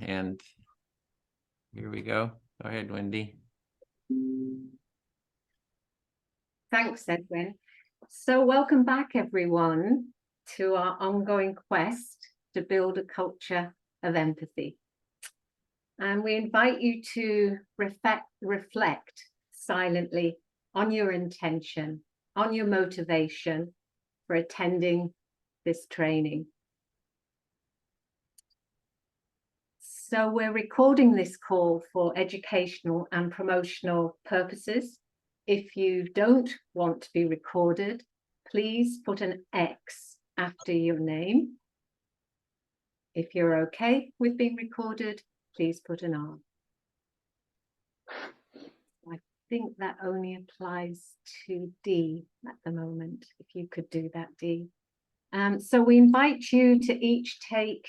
And here we go. Go ahead, Wendy. Thanks, Edwin. So welcome back, everyone, to our ongoing quest to build a culture of empathy. And we invite you to reflect silently on your intention, on your motivation for attending this training. So we're recording this call for educational and promotional purposes. If you don't want to be recorded, please put an X after your name. If you're okay with being recorded, please put an R. I think that only applies to D at the moment, if you could do that, D. So we invite you to each take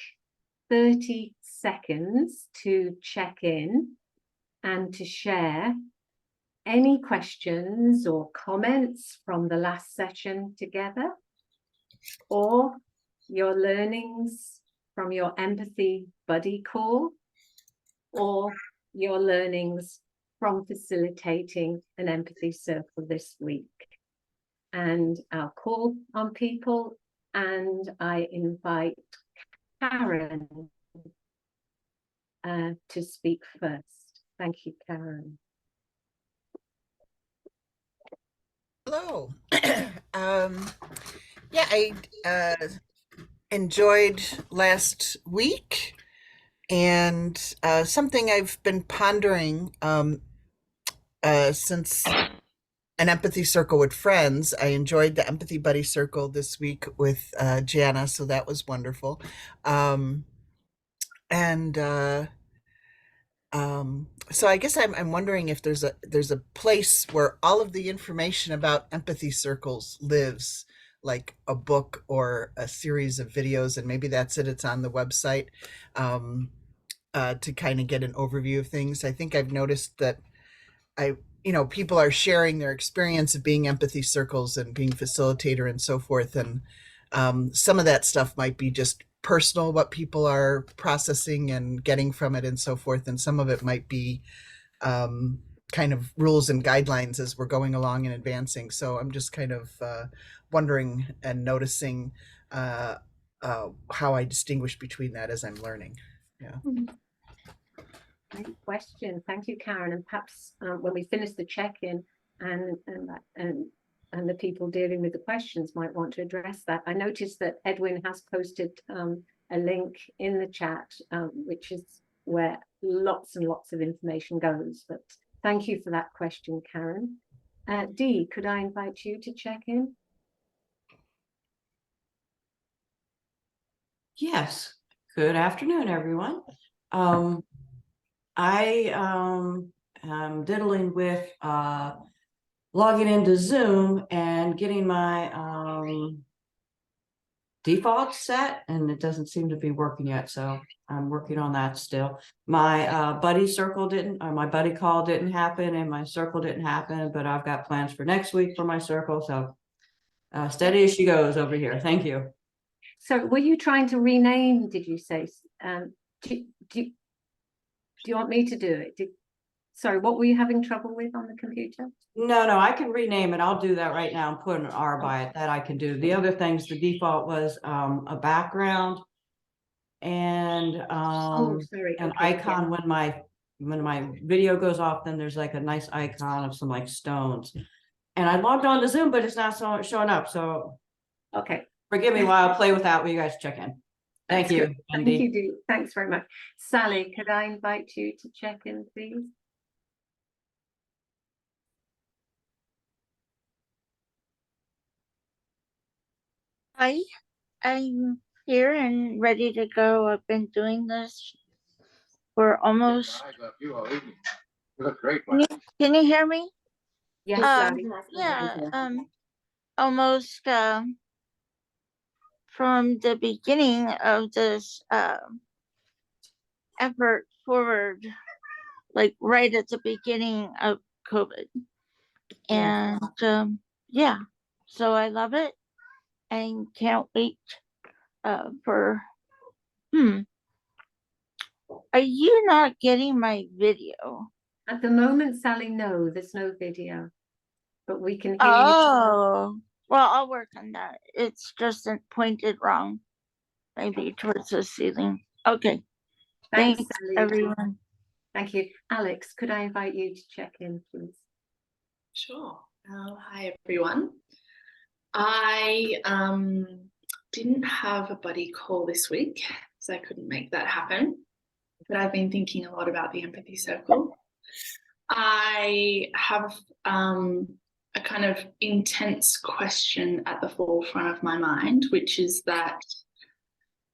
30 seconds to check in and to share any questions or comments from the last session together, or your learnings from your empathy buddy call, or your learnings from facilitating an empathy circle this week. And I'll call on people, and I invite Karen to speak first. Thank you, Karen. Hello. Yeah, I enjoyed last week, and something I've been pondering since an empathy circle with friends. I enjoyed the empathy buddy circle this week with Jana, so that was wonderful. So I guess I'm wondering if there's a place where all of the information about empathy circles lives, like a book or a series of videos, and maybe that's it. It's on the website to kind of get an overview of things. I think I've noticed that people are sharing their experience of being empathy circles and being facilitator and so forth, and some of that stuff might be just personal, what people are processing and getting from it and so forth, and some of it might be kind of rules and guidelines as we're going along and advancing. So I'm just kind of wondering and noticing how I distinguish between that as I'm learning. Yeah. Great question. Thank you, Karen. And perhaps when we finish the check-in and the people dealing with the questions might want to address that. I noticed that Edwin has posted a link in the chat, which is where lots and lots of information goes. But thank you for that question, Karen. Dee, could I invite you to check in? Yes. Good afternoon, everyone. I am diddling with logging into Zoom and getting my default set, and it doesn't seem to be working yet, so I'm working on that still. My buddy circle didn't, or my buddy call didn't happen, and my circle didn't happen, but I've got plans for next week for my circle, so steady as she goes over here. Thank you. So were you trying to rename, did you say? Do you want me to do it? Sorry, what were you having trouble with on the computer? No, I can rename it. I'll do that right now and put an R by it. That I can do. The other things, the default was a background and an icon. Yeah. When my video goes off, then there's like a nice icon of some like stones. And I logged on to Zoom, but it's not showing up. So okay, forgive me while I play with that while you guys check in. Thank you. Thank you, Dee. Thanks very much. Sally, could I invite you to check in, please? Hi, I'm here and ready to go. I've been doing this for almost. You look great. Can you hear me? Yes. Yeah. Almost from the beginning of this effort forward, like right at the beginning of COVID, and yeah. So I love it and can't wait for Are you not getting my video? At the moment, Sally, no, there's no video, but we can hear you. Oh, well, I'll work on that. It's just pointed wrong, maybe towards the ceiling. Okay, Thanks, thanks Sally. everyone. Thank you. Alex, could I invite you to check in, please? Sure. Hi, everyone. I didn't have a buddy call this week, so I couldn't make that happen. But I've been thinking a lot about the empathy circle. I have a kind of intense question at the forefront of my mind, which is that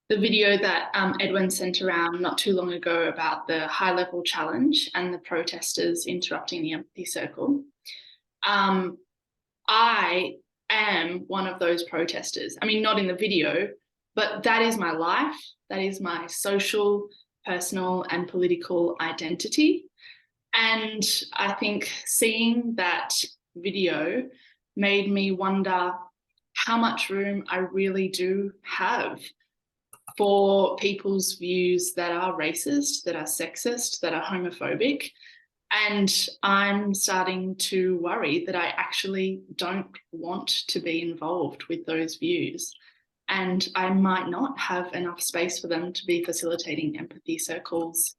the video that Edwin sent around not too long ago about the high-level challenge and the protesters interrupting the empathy circle. I am one of those protesters. I mean, not in the video, but that is my life. That is my social, personal, and political identity. And I think seeing that video made me wonder how much room I really do have for people's views that are racist, that are sexist, that are homophobic. And I'm starting to worry that I actually don't want to be involved with those views. And I might not have enough space for them to be facilitating empathy circles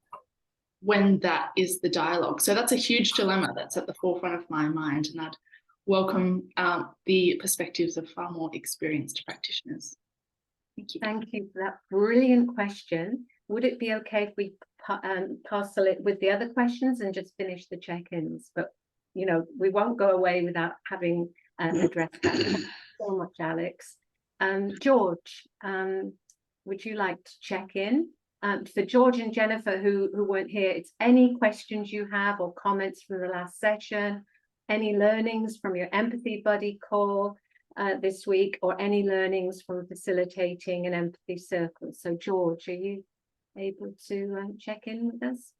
when that is the dialogue. So that's a huge dilemma that's at the forefront of my mind. And I'd welcome the perspectives of far more experienced practitioners. Thank you. Thank you for that brilliant question. Would it be okay if we parcel it with the other questions and just finish the check-ins? But, you know, we won't go away without having addressed that. Thank you so much, Alex. George, would you like to check in? For George and Jennifer, who weren't here, it's any questions you have or comments from the last session, any learnings from your empathy buddy call this week, or any learnings from facilitating an empathy circle. So George, are you able to check in with us?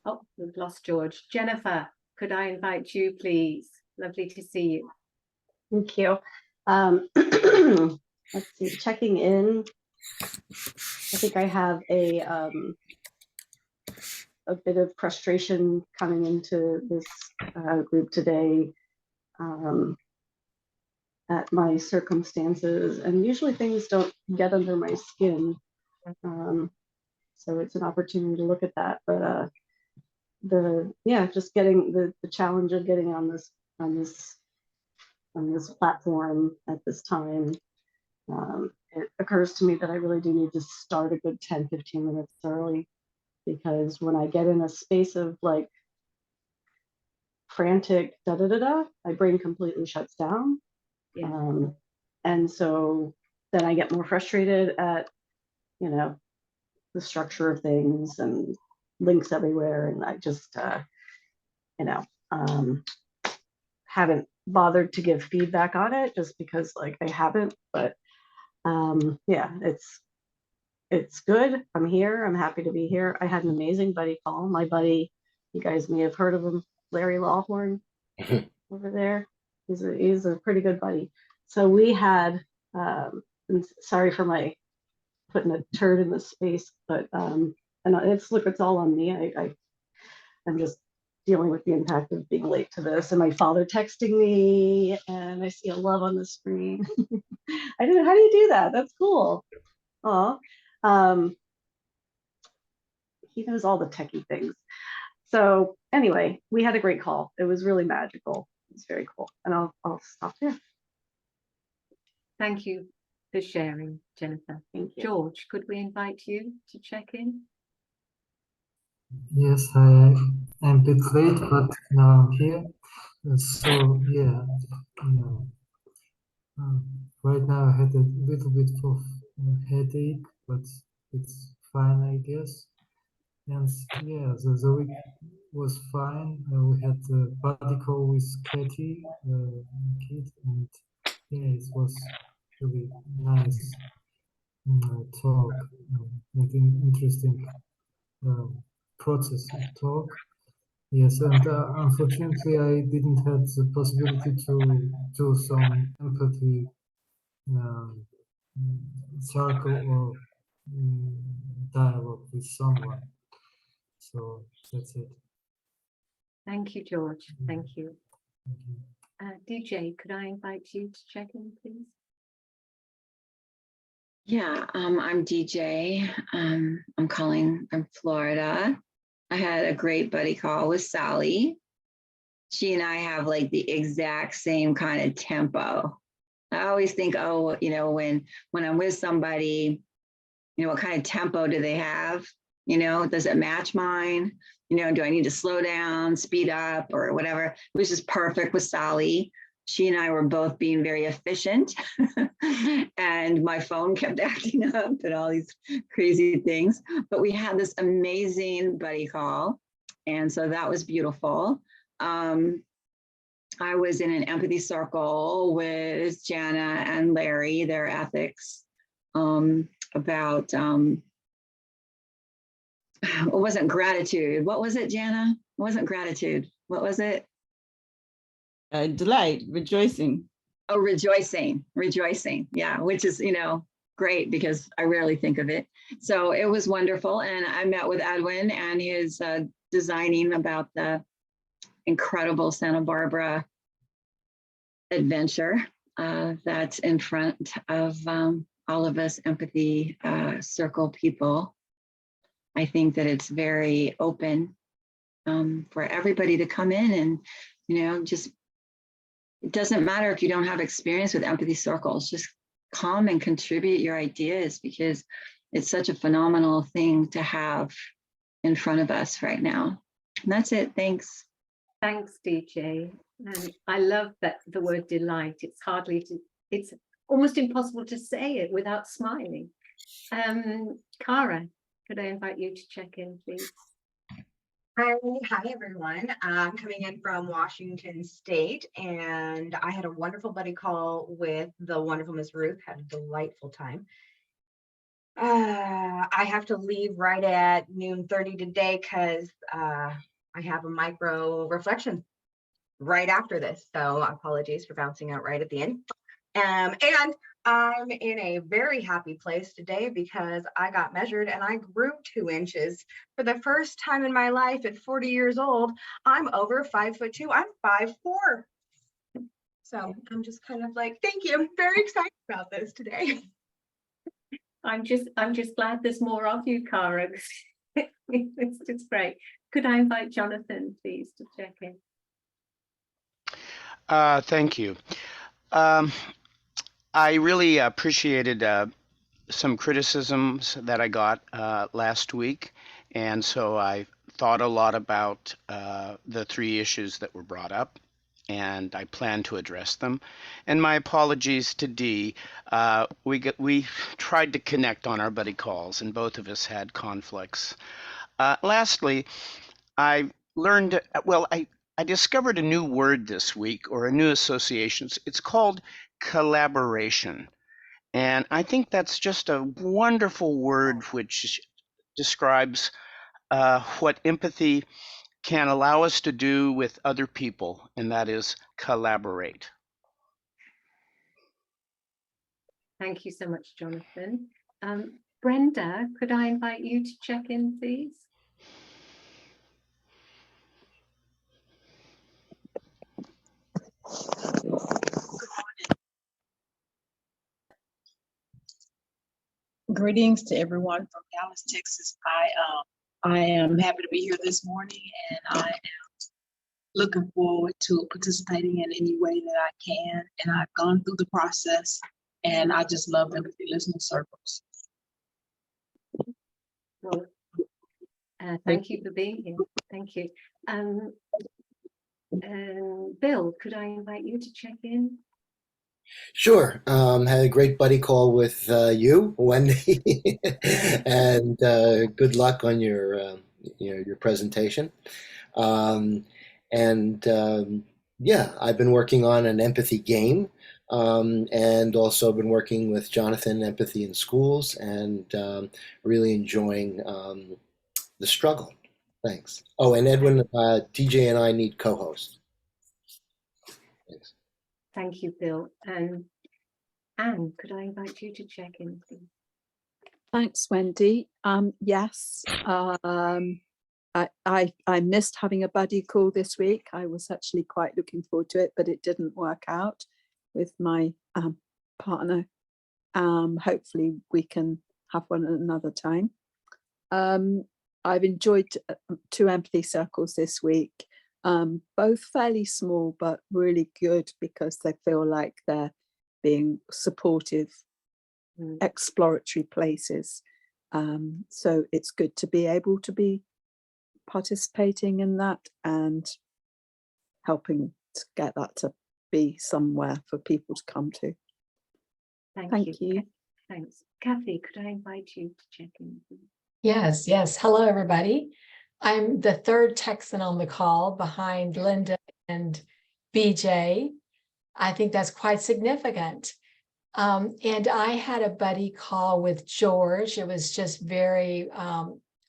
Oh, we've lost George. Jennifer, could I invite you, please? Lovely to see you. Thank you. Let's see, checking in. I think I have a bit of frustration coming into this group today at my circumstances, and usually things don't get under my skin. So it's an opportunity to look at that. But just getting the challenge of getting on this platform at this time, it occurs to me that I really do need to start a good 10-15 minutes early, because when I get in a space of like frantic my brain completely shuts down. Yeah. And so then I get more frustrated at, you know, the structure of things and links everywhere, and I just haven't bothered to give feedback on it just because like I haven't. But yeah, it's good. I'm here. I'm happy to be here. I had an amazing buddy call. My buddy, you guys may have heard of him, Larry Lawhorn over there. He's a pretty good buddy. So we had, and sorry for my putting a turd in the space, but and it's all on me. I'm just dealing with the impact of being late to this, and my father texting me, and I see a love on the screen. I don't know, how do you do that? That's cool. Oh, he knows all the techie things. So anyway, we had a great call. It was really magical. It was very cool. And I'll stop there. Thank you for sharing, Jennifer. Thank you. George, could we invite you to check in? Yes, I'm a bit late, but now I'm here. So yeah, right now I had a little bit of headache, but it's fine, I guess. And yeah, the week was fine. We had a buddy call with Katie, kid, and yeah, it was really nice talk, and interesting process of talk. Yes, and unfortunately, I didn't have the possibility to do some empathy um, circle or dialogue with someone. So that's it. Thank you, George. Thank you. Thank you. DJ, could I invite you to check in, please? Yeah, I'm DJ. I'm calling from Florida. I had a great buddy call with Sally. She and I have like the exact same kind of tempo. I always think, oh, when I'm with somebody, what kind of tempo do they have? Does it match mine? Do I need to slow down, speed up, or whatever? It was just perfect with Sally. She and I were both being very efficient, and my phone kept acting up and all these crazy things. But we had this amazing buddy call, and so that was beautiful. I was in an empathy circle with Jana and Larry, their ethics, about it wasn't gratitude. What was it, Jana? It wasn't gratitude. What was it? Delight, rejoicing. Oh, rejoicing. Yeah, which is, great because I rarely think of it. So it was wonderful. And I met with Edwin and he is designing about the incredible Santa Barbara adventure that's in front of all of us empathy circle people. I think that it's very open for everybody to come in and, just, it doesn't matter if you don't have experience with empathy circles, just come and contribute your ideas because it's such a phenomenal thing to have in front of us right now. And that's it. Thanks. Thanks, DJ. And I love that the word delight. It's almost impossible to say it without smiling. Cara, could I invite you to check in, please? Hi everyone. I'm coming in from Washington State, and I had a wonderful buddy call with the wonderful Miss Ruth. Had a delightful time. I have to leave right at noon 30 today because I have a micro reflection right after this. So apologies for bouncing out right at the end. And I'm in a very happy place today because I got measured and I grew 2 inches. For the first time in my life at 40 years old, I'm over 5'2". I'm 5'4". So I'm just kind of like, thank you. I'm very excited about this today. I'm just glad there's more of you, Cara. It's just great. Could I invite Jonathan, please, to check in? Thank you. I really appreciated some criticisms that I got last week, and so I thought a lot about the 3 issues that were brought up, and I plan to address them. And my apologies to Dee. We tried to connect on our buddy calls, and both of us had conflicts. Lastly, I learned, I discovered a new word this week, or a new association. It's called collaboration. And I think that's just a wonderful word which describes what empathy can allow us to do with other people, and that is collaborate. Thank you so much, Jonathan. Brenda, could I invite you to check in, please? Greetings to everyone from Dallas, Texas. I am happy to be here this morning, and I am looking forward to participating in any way that I can. And I've gone through the process, and I just love empathy listening circles. Well, thank you for being here. Thank you. Bill, could I invite you to check in? Sure. Had a great buddy call with you, Wendy, and good luck on your presentation. Yeah, I've been working on an empathy game, and also been working with Jonathan, Empathy in Schools, and really enjoying the struggle. Thanks. Oh, and Edwin, DJ and I need co-host. Thanks. Thank you, Bill. And Anne, could I invite you to check in, please? Thanks, Wendy. Yes, I missed having a buddy call this week. I was actually quite looking forward to it, but it didn't work out with my partner. Hopefully we can have one another time. I've enjoyed 2 empathy circles this week, both fairly small, but really good because they feel like they're being supportive, exploratory places. So it's good to be able to be participating in that and helping to get that to be somewhere for people to come to. Thank you. Thanks. Kathy, could I invite you to check in, please? Yes, yes. Hello, everybody. I'm the 3rd Texan on the call behind Linda and BJ. I think that's quite significant. And I had a buddy call with George. It was just very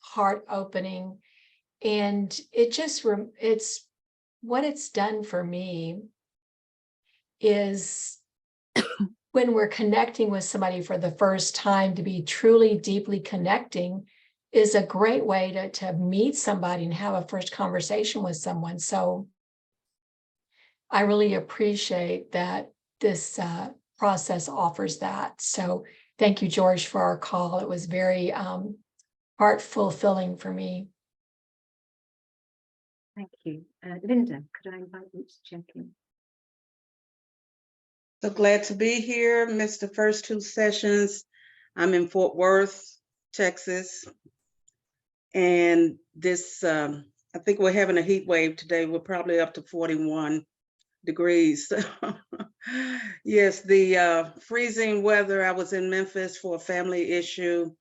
heart-opening. And it's what it's done for me is when we're connecting with somebody for the first time, to be truly deeply connecting is a great way to meet somebody and have a first conversation with someone. So I really appreciate that this process offers that. So thank you, George, for our call. It was very heart fulfilling for me. Thank you. Linda, could I invite you to check in? So glad to be here. Missed the first 2 sessions. I'm in Fort Worth, Texas. And this, I think we're having a heat wave today. We're probably up to 41 degrees. Yes, the freezing weather. I was in Memphis for a family issue.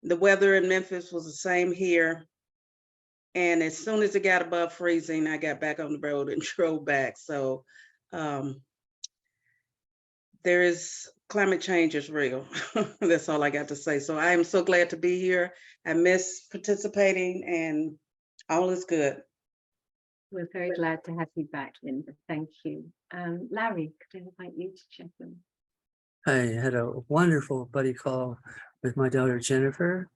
The weather in Memphis was the same here. And as soon as it got above freezing, I got back on the road and drove back. So there is, climate change is real. That's all I got to say. So I am so glad to be here. I miss participating and all is good. We're very glad to have you back, Linda. Thank you. Larry, could I invite you to check in? I had a wonderful buddy call with my daughter, Jennifer.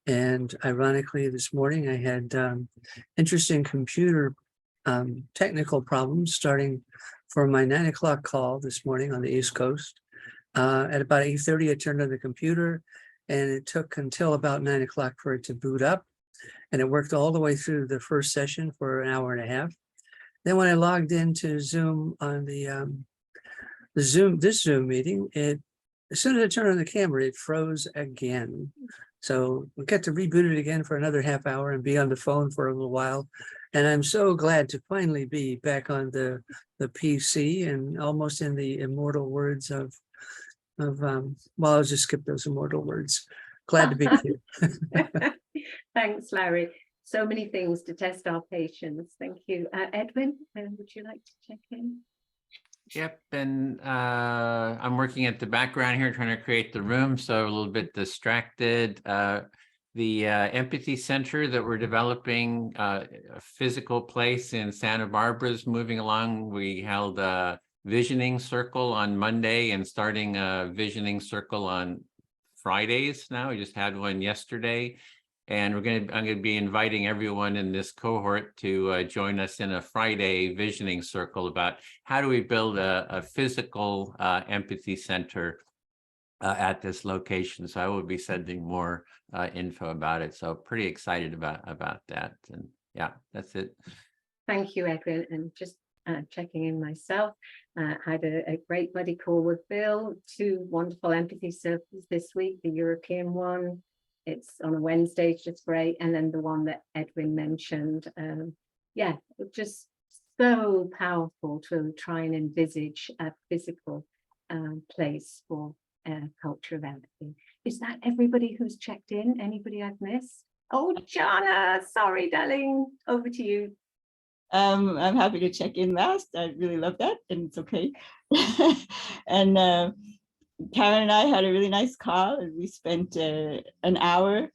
And ironically, this morning I had interesting computer technical problems starting for my 9 o'clock call this morning on the East Coast. At about 8:30, I turned on the computer and it took until about 9 o'clock for it to boot up. And it worked all the way through the first session for an hour and a half. Then when I logged into Zoom on this Zoom meeting, as soon as I turned on the camera, it froze again. So we got to reboot it again for another half hour and be on the phone for a little while. And I'm so glad to finally be back on the PC and almost in the immortal words of well, I'll just skip those immortal words. Glad to be here. Thanks, Larry. So many things to test our patience. Thank you. Edwin, would you like to check in? Yep, and I'm working at the background here trying to create the room, so a little bit distracted. The empathy center that we're developing, a physical place in Santa Barbara is moving along. We held a visioning circle on Monday and starting a visioning circle on Fridays now. We just had one yesterday. And I'm going to be inviting everyone in this cohort to join us in a Friday visioning circle about how do we build a physical empathy center at this location. So I will be sending more info about it. So pretty excited about that. And yeah, that's it. Thank you, Edwin. And just checking in myself, had a great buddy call with Bill, 2 wonderful empathy circles this week, the European one. It's on a Wednesday, it's just great. And then the one that Edwin mentioned. Yeah, just so powerful to try and envisage a physical place for culture of empathy. Is that everybody who's checked in? Anybody I've missed? Oh, Jana, sorry, darling. Over to you. I'm happy to check in last. I really love that, and it's okay. And Karen and I had a really nice call, and we spent an hour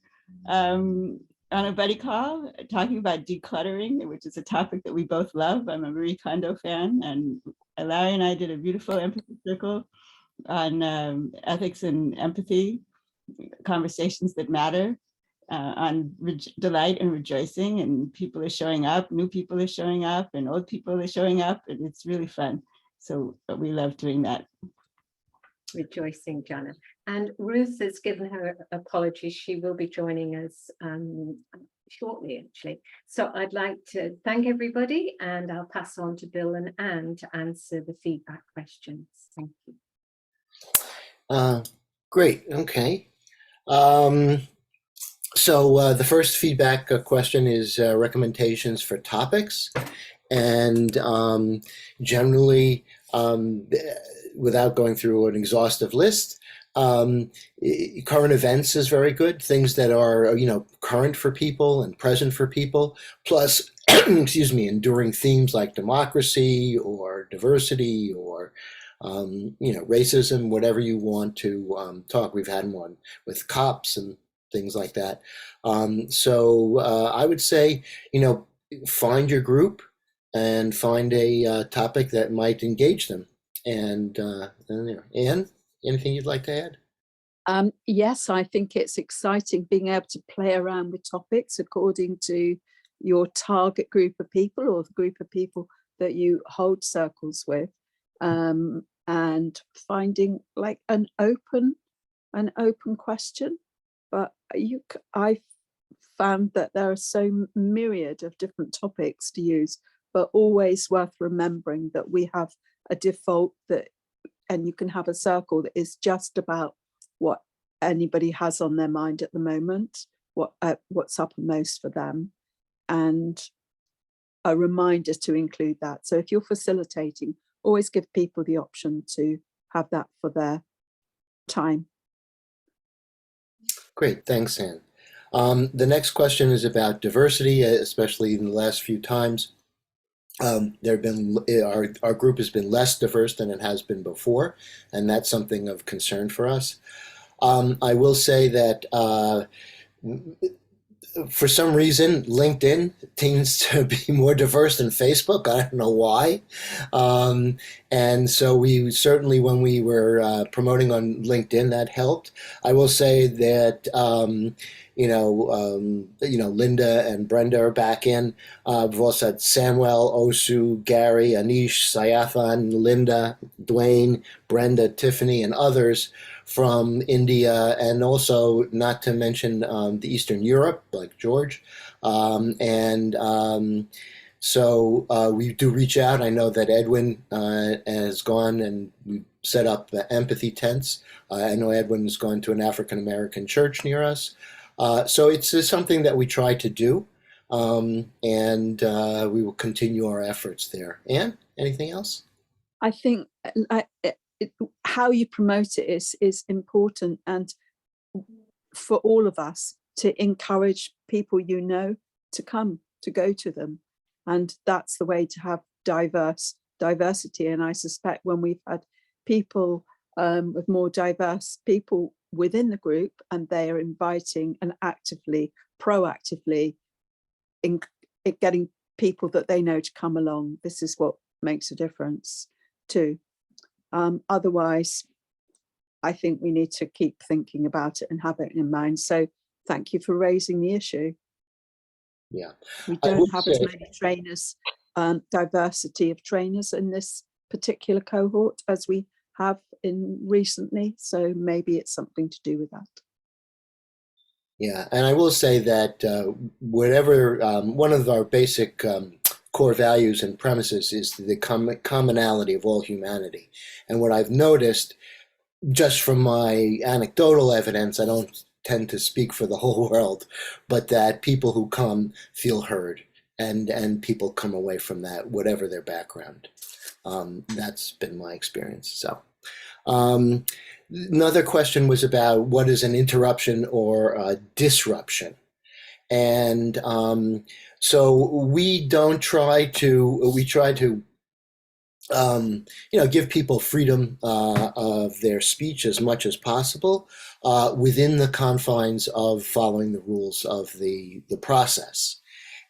on a buddy call talking about decluttering, which is a topic that we both love. I'm a Marie Kondo fan, and Larry and I did a beautiful empathy circle on ethics and empathy, conversations that matter, on delight and rejoicing, and people are showing up, new people are showing up, and old people are showing up, and it's really fun. So we love doing that. Rejoicing, Jana. And Ruth has given her apologies. She will be joining us shortly, actually. So I'd like to thank everybody, and I'll pass on to Bill and Anne to answer the feedback questions. Thank you. Great. Okay. So the first feedback question is recommendations for topics, and generally, without going through an exhaustive list, current events is very good. Things that are, current for people and present for people, plus, excuse me, enduring themes like democracy or diversity or, racism, whatever you want to talk. We've had one with cops and things like that. So I would say, find your group and find a topic that might engage them. And Anne, anything you'd like to add? Yes, I think it's exciting being able to play around with topics according to your target group of people or the group of people that you hold circles with, and finding like an open question. But I found that there are so myriad of different topics to use, but always worth remembering that we have a default and you can have a circle that is just about what anybody has on their mind at the moment, what's uppermost for them, and a reminder to include that. So if you're facilitating, always give people the option to have that for their time. Great, thanks, Anne. The next question is about diversity, especially in the last few times. Our group has been less diverse than it has been before, and that's something of concern for us. I will say that for some reason, LinkedIn tends to be more diverse than Facebook. I don't know why. And so we certainly, when we were promoting on LinkedIn, that helped. I will say that, Linda and Brenda are back in. We've also had Samuel, Osu, Gary, Anish, Sayathan, Linda, Dwayne, Brenda, Tiffany, and others from India, and also not to mention the Eastern Europe, like George. So we do reach out. I know that Edwin has gone and we set up the empathy tents. I know Edwin has gone to an African American church near us. So it's something that we try to do, and we will continue our efforts there. Anne, anything else? I think how you promote it is important, and for all of us to encourage people to come, to go to them, and that's the way to have diversity. And I suspect when we've had people with more diverse people within the group, and they are inviting and proactively in getting people that they know to come along, this is what makes a difference too. Otherwise, I think we need to keep thinking about it and have it in mind. So thank you for raising the issue. Yeah. We don't have as many trainers, diversity of trainers in this particular cohort as we have in recently. So maybe it's something to do with that. Yeah, and I will say that whatever, one of our basic core values and premises is the commonality of all humanity. And what I've noticed, just from my anecdotal evidence, I don't tend to speak for the whole world, but that people who come feel heard, and people come away from that, whatever their background. That's been my experience. So another question was about what is an interruption or a disruption. And so we try to give people freedom of their speech as much as possible within the confines of following the rules of the process.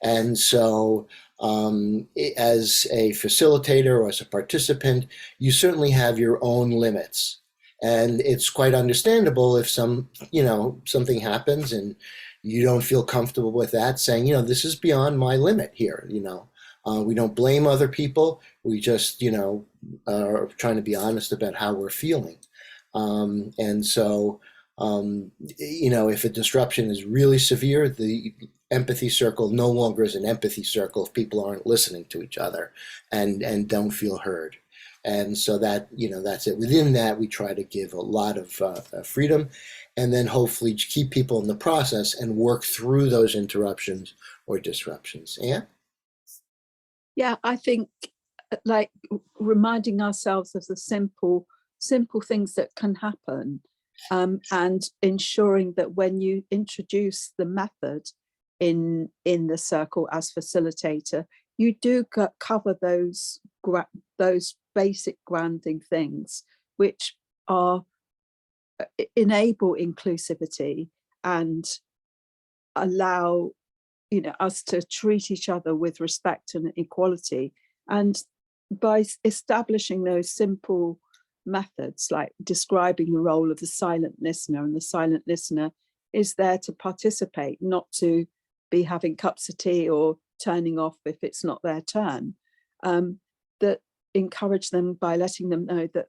And so as a facilitator or as a participant, you certainly have your own limits. And it's quite understandable if something happens and you don't feel comfortable with that, saying, this is beyond my limit here, we don't blame other people. We just, are trying to be honest about how we're feeling. And so, if a disruption is really severe, the empathy circle no longer is an empathy circle if people aren't listening to each other and don't feel heard. And so that, that's it. Within that, we try to give a lot of freedom and then hopefully keep people in the process and work through those interruptions or disruptions. Yeah. Yeah, I think like reminding ourselves of the simple things that can happen, and ensuring that when you introduce the method in the circle as facilitator, you do cover those basic grounding things which are enable inclusivity and allow us to treat each other with respect and equality. And by establishing those simple methods, like describing the role of the silent listener, and the silent listener is there to participate, not to be having cups of tea or turning off if it's not their turn, that encourage them by letting them know that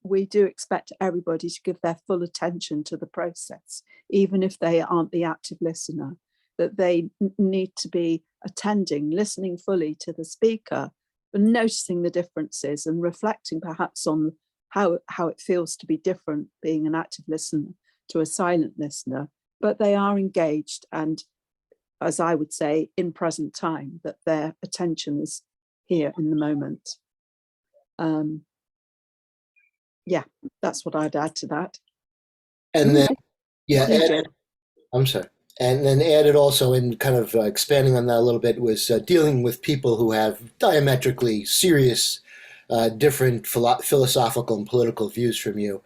we do expect everybody to give their full attention to the process, even if they aren't the active listener, that they need to be attending, listening fully to the speaker, but noticing the differences and reflecting perhaps on how it feels to be different being an active listener to a silent listener, but they are engaged and, as I would say, in present time, that their attention is here in the moment. Yeah, that's what I'd add to that. And then, DJ. I'm sorry. And then added also in kind of expanding on that a little bit was dealing with people who have diametrically serious, different philosophical and political views from you.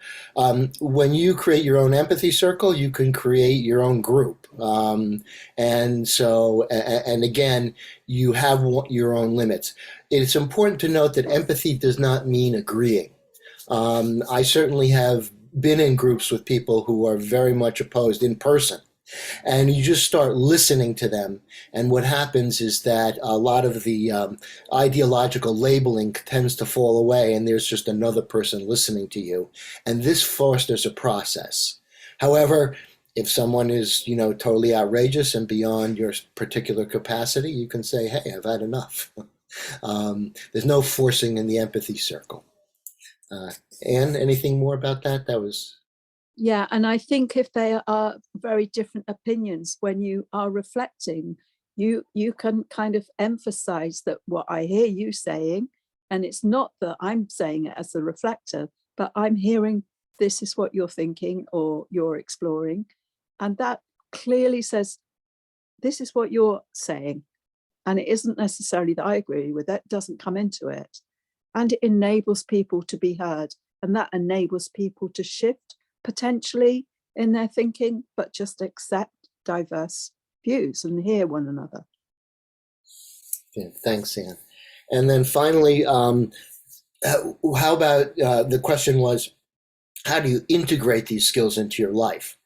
When you create your own empathy circle, you can create your own group. And so, and again, you have your own limits. It's important to note that empathy does not mean agreeing. I certainly have been in groups with people who are very much opposed in person. And you just start listening to them. And what happens is that a lot of the ideological labeling tends to fall away, and there's just another person listening to you. And this fosters a process. However, if someone is, totally outrageous and beyond your particular capacity, you can say, hey, I've had enough. There's no forcing in the empathy circle. Anne, anything more about that? That was... Yeah, and I think if they are very different opinions, when you are reflecting, you can kind of emphasize that what I hear you saying, and it's not that I'm saying it as a reflector, but I'm hearing this is what you're thinking or you're exploring. And that clearly says, this is what you're saying. And it isn't necessarily that I agree with it, doesn't come into it. And it enables people to be heard. And that enables people to shift potentially in their thinking, but just accept diverse views and hear one another. Yeah, thanks, Anne. And then finally, how about the question was, how do you integrate these skills into your life?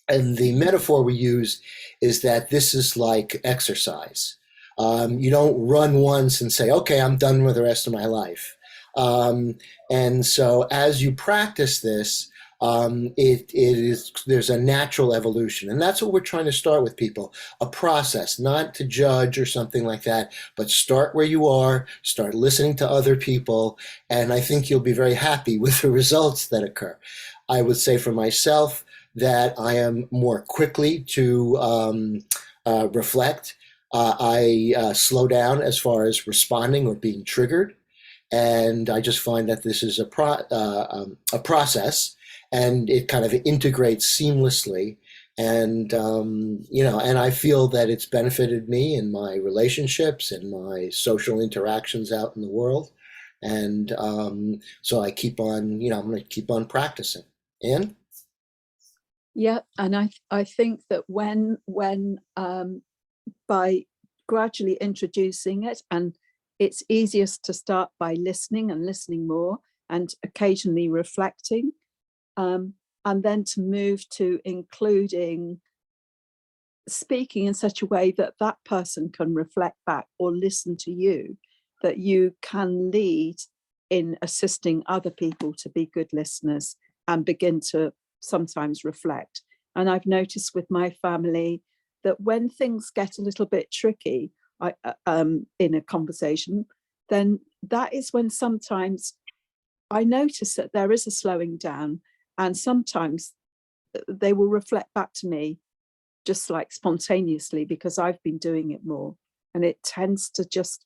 And the metaphor we use is that this is like exercise. You don't run once and say, okay, I'm done with the rest of my life. And so as you practice this, there's a natural evolution. And that's what we're trying to start with people, a process, not to judge or something like that, but start where you are, start listening to other people. And I think you'll be very happy with the results that occur. I would say for myself that I am more quickly to reflect. I slow down as far as responding or being triggered. And I just find that this is a process. And it kind of integrates seamlessly. And, and I feel that it's benefited me in my relationships and my social interactions out in the world. And so I keep on, I'm going to keep on practicing. Anne? Yeah, and I think that when by gradually introducing it, and it's easiest to start by listening and listening more and occasionally reflecting, and then to move to including speaking in such a way that that person can reflect back or listen to you, that you can lead in assisting other people to be good listeners and begin to sometimes reflect. And I've noticed with my family that when things get a little bit tricky in a conversation, then that is when sometimes I notice that there is a slowing down, and sometimes they will reflect back to me just like spontaneously because I've been doing it more, and it tends to just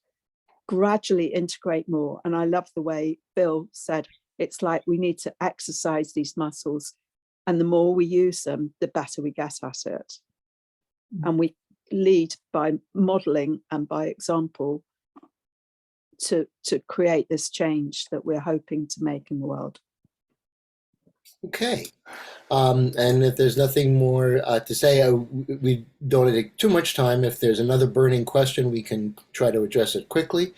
gradually integrate more. And I love the way Bill said, it's like we need to exercise these muscles, and the more we use them, the better we get at it. And we lead by modeling and by example to create this change that we're hoping to make in the world. Okay. And if there's nothing more to say, we don't take too much time. If there's another burning question, we can try to address it quickly.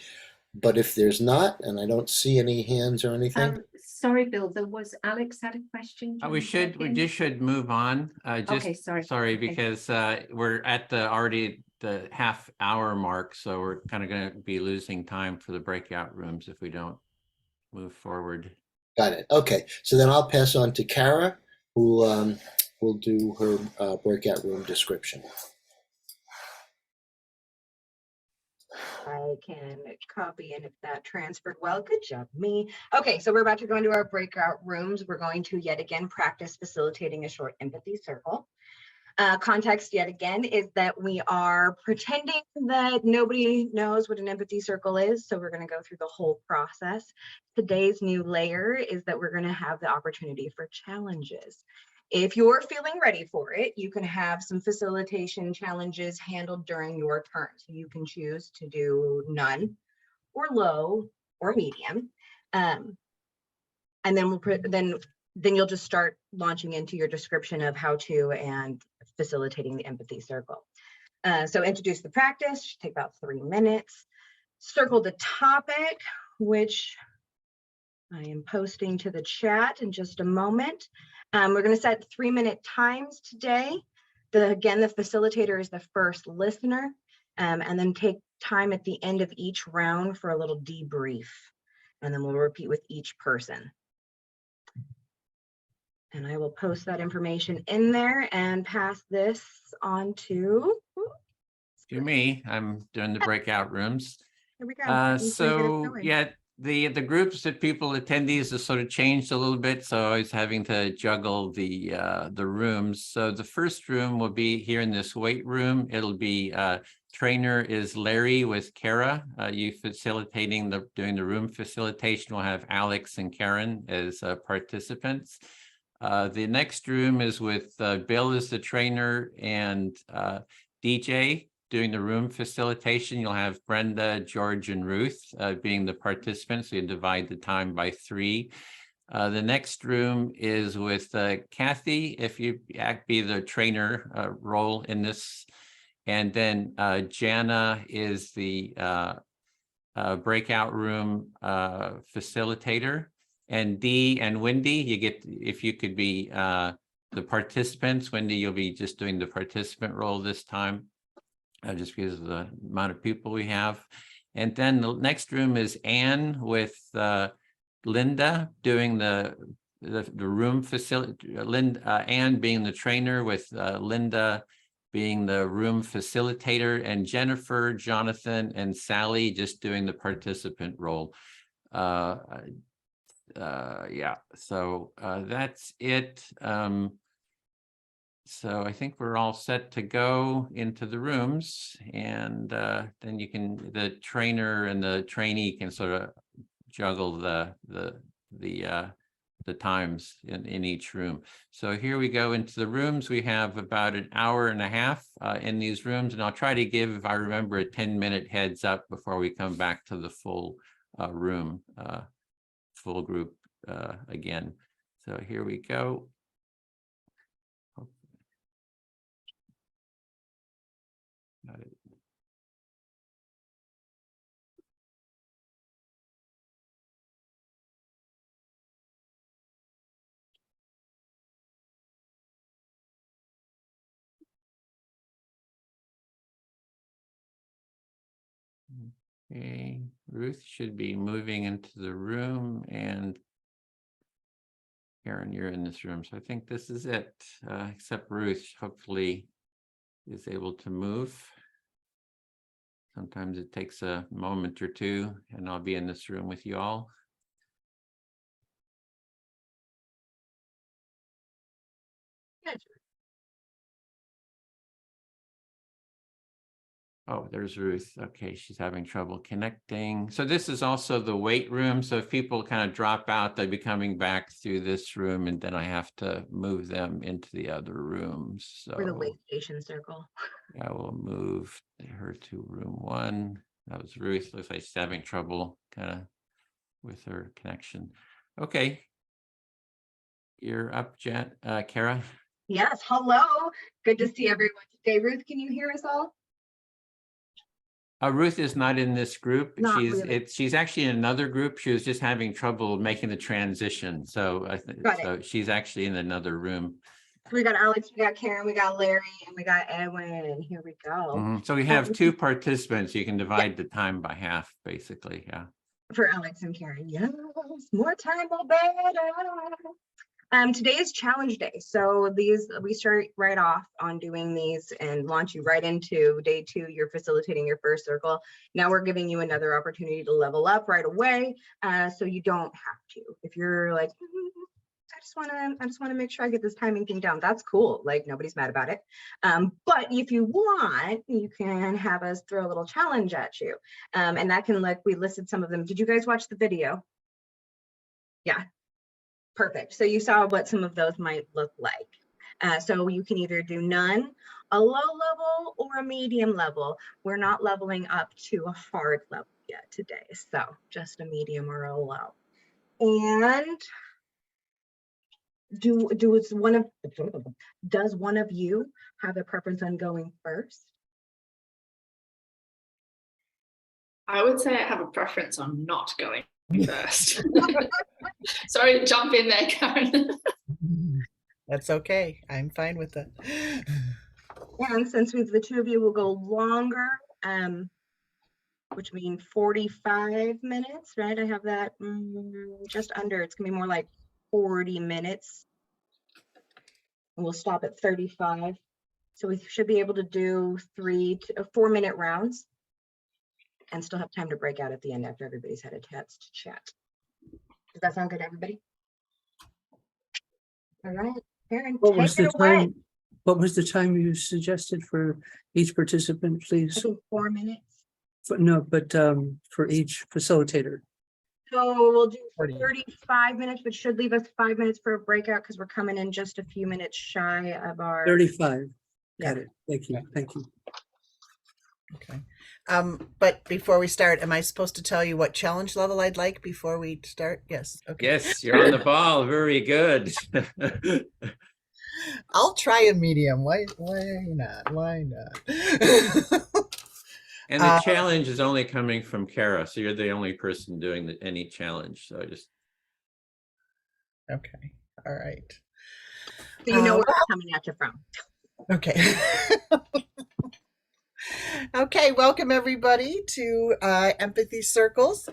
But if there's not, and I don't see any hands or anything. Sorry, Bill, there was Alex had a question. We just should move on. Okay, sorry. Sorry, Okay. because we're at already the half-hour mark, so we're kind of going to be losing time for the breakout rooms if we don't move forward. Got it. Okay, so then I'll pass on to Kara, who will do her breakout room description. I can copy, and if that transferred well, good job, me. Okay, so we're about to go into our breakout rooms. We're going to yet again practice facilitating a short empathy circle. Context yet again is that we are pretending that nobody knows what an empathy circle is, so we're going to go through the whole process. Today's new layer is that we're going to have the opportunity for challenges. If you're feeling ready for it, you can have some facilitation challenges handled during your turn. So you can choose to do none, or low, or medium. And then then you'll just start launching into your description of how to and facilitating the empathy circle. So introduce the practice, should take about 3 minutes. Circle the topic, which I am posting to the chat in just a moment. We're going to set 3-minute times today. Again, the facilitator is the first listener, and then take time at the end of each round for a little debrief. And then we'll repeat with each person. And I will post that information in there and pass this on to me. I'm doing the breakout rooms. Here we go. So yeah, the groups that people attendees have sort of changed a little bit, so I was having to juggle the rooms. So the first room will be here in this weight room. It'll be trainer is Larry with Kara. You facilitating doing the room facilitation. We'll have Alex and Karen as participants. The next room is with Bill as the trainer and DJ doing the room facilitation. You'll have Brenda, George, and Ruth being the participants. So you divide the time by 3. The next room is with Kathy, if you be the trainer role in this. And then Jana is the breakout room facilitator. And Dee and Wendy, you get, if you could be the participants. Wendy, you'll be just doing the participant role this time, just because of the amount of people we have. And then the next room is Anne with Linda doing the room facility. Anne being the trainer with Linda being the room facilitator, and Jennifer, Jonathan, and Sally just doing the participant role. Yeah, so that's it. So I think we're all set to go into the rooms, and then the trainer and the trainee can sort of juggle the times in each room. So here we go into the rooms. We have about an hour and a half in these rooms, and I'll try to give, if I remember, a 10-minute heads up before we come back to the full room, full group again. So here we go. Got it. Okay, Ruth should be moving into the room, and Karen, you're in this room. So I think this is it, except Ruth hopefully is able to move. Sometimes it takes a moment or two, and I'll be in this room with you all. Oh, there's Ruth. Okay, she's having trouble connecting. So this is also the wait room. So if people kind of drop out, they'll be coming back through this room, and then I have to move them into the other rooms. So For the wait station circle. I will move her to room 1. That was Ruth. Looks like she's having trouble kind of with her connection. Okay. You're up, Kara. Yes, hello. Good to see everyone today. Ruth, can you hear us all? Ruth is not in this group. Not really. She's actually in another group. She was just having trouble making the transition. So she's actually in another room. We got Alex, we got Karen, we got Larry, and we got Edwin. Here we go. So we have 2 participants. You can divide the time by half, basically. Yeah. For Alex and Karen. Yes, more time, more better. Today is challenge day. So we start right off on doing these and launch you right into day 2. You're facilitating your first circle. Now we're giving you another opportunity to level up right away. So you don't have to. If you're like, I just want to make sure I get this timing thing down. That's cool. Like, nobody's mad about it. But if you want, you can have us throw a little challenge at you. And that can, like, we listed some of them. Did you guys watch the video? Yeah. Perfect. So you saw what some of those might look like. So you can either do none, a low level, or a medium level. We're not leveling up to a hard level yet today. So just a medium or a low. And does one of you have a preference on going first? I would say I have a preference on not going first. Sorry to jump in there, Karen. That's okay. I'm fine with it. And since the 2 of you will go longer, which means 45 minutes, right? I have that just under. It's gonna be more like 40 minutes. And we'll stop at 35. So we should be able to do 3 to 4 minute rounds and still have time to break out at the end after everybody's had a chance to chat. Does that sound good to everybody? All right, Karen, take it away. What was the time you suggested for each participant, please? I think 4 minutes. For each facilitator. So we'll do 35 minutes, which should leave us 5 minutes for a breakout because we're coming in just a few minutes shy of our 35. Got Yeah. it. Thank you. Thank you. Okay. But before we start, am I supposed to tell you what challenge level I'd like before we start? Yes. Okay. Yes, you're on the ball. Very good. I'll try a medium. Why not? Why not? And the challenge is only coming from Kara, so you're the only person doing any challenge. So I just Okay. All right. So you know where it's coming at you from. Okay. Okay, welcome everybody to Empathy Circles.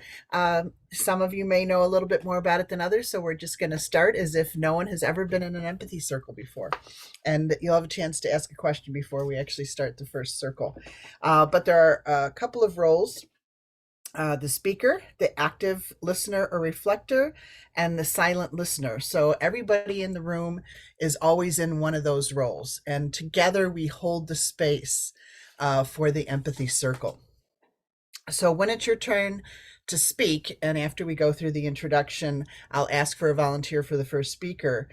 Some of you may know a little bit more about it than others, so we're just going to start as if no one has ever been in an empathy circle before. And you'll have a chance to ask a question before we actually start the first circle. But there are a couple of roles. The speaker, the active listener or reflector, and the silent listener. So everybody in the room is always in one of those roles. And together we hold the space for the empathy circle. So when it's your turn to speak, and after we go through the introduction, I'll ask for a volunteer for the first speaker.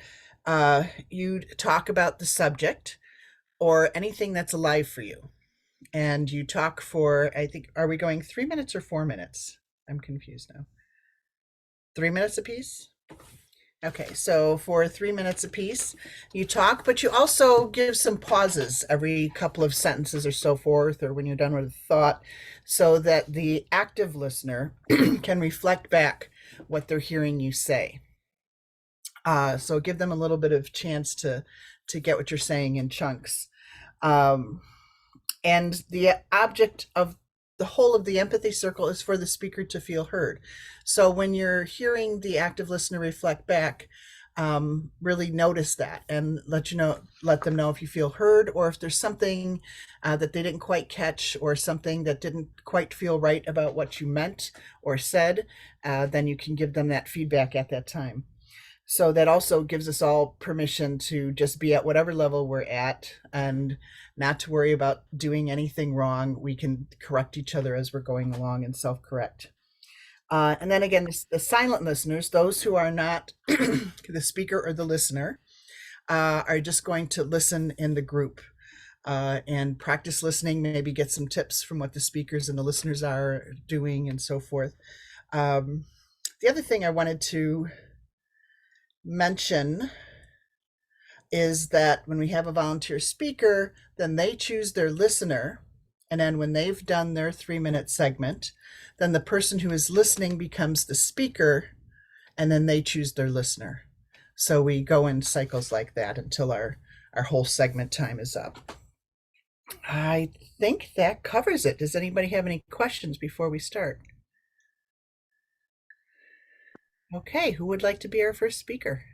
You talk about the subject or anything that's alive for you. And you talk for, I think, are we going 3 minutes or 4 minutes? I'm confused now. 3 minutes apiece? Okay, so for 3 minutes apiece, you talk, but you also give some pauses every couple of sentences or so forth, or when you're done with a thought, so that the active listener can reflect back what they're hearing you say. So give them a little bit of chance to get what you're saying in chunks. And the object of the whole of the empathy circle is for the speaker to feel heard. So when you're hearing the active listener reflect back, really notice that and let them know if you feel heard, or if there's something that they didn't quite catch, or something that didn't quite feel right about what you meant or said, then you can give them that feedback at that time. So that also gives us all permission to just be at whatever level we're at and not to worry about doing anything wrong. We can correct each other as we're going along and self-correct. And then again, the silent listeners, those who are not the speaker or the listener, are just going to listen in the group and practice listening, maybe get some tips from what the speakers and the listeners are doing and so forth. The other thing I wanted to mention is that when we have a volunteer speaker, then they choose their listener. And then when they've done their 3-minute segment, then the person who is listening becomes the speaker, and then they choose their listener. So we go in cycles like that until our whole segment time is up. I think that covers it. Does anybody have any questions before we start? Okay, who would like to be our first speaker?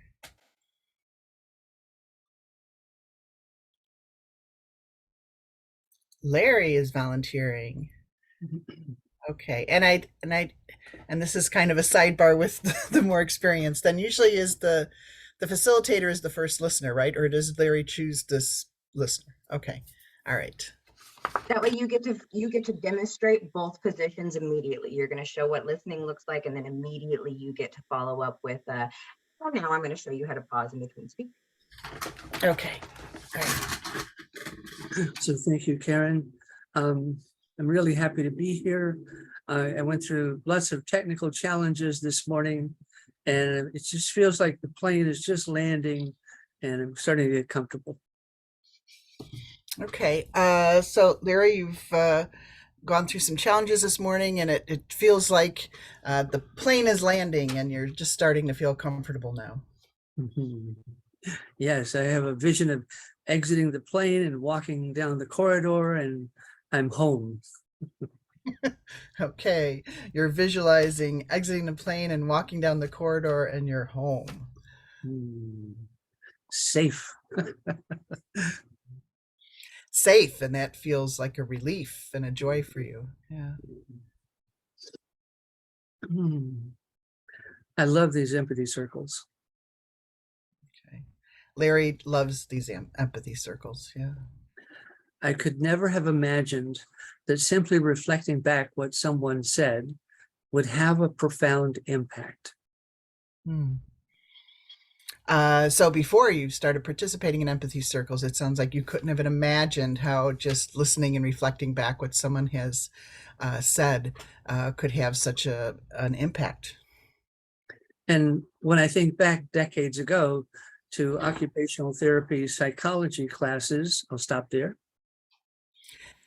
Larry is volunteering. Okay, and this is kind of a sidebar with the more experience. Then usually is the facilitator is the first listener, right? Or does Larry choose this listener? Okay, all right. That way you get to demonstrate both positions immediately. You're going to show what listening looks like, and then immediately you get to follow up with, well, now I'm going to show you how to pause in between speaking. Okay. All right. So thank you, Karen. I'm really happy to be here. I went through lots of technical challenges this morning, and it just feels like the plane is just landing, and I'm starting to get comfortable. Okay, so Larry, you've gone through some challenges this morning, and it feels like the plane is landing and you're just starting to feel comfortable now. Mm-hmm. Yes, I have a vision of exiting the plane and walking down the corridor, and I'm home. Okay, you're visualizing exiting the plane and walking down the corridor, and you're home. Safe. Safe, and that feels like a relief and a joy for you. Yeah. I love these empathy circles. Okay. Larry loves these empathy circles. Yeah. I could never have imagined that simply reflecting back what someone said would have a profound impact. So before you started participating in empathy circles, it sounds like you couldn't have imagined how just listening and reflecting back what someone has said could have such an impact. And when I think back decades ago to occupational therapy psychology classes, I'll stop there.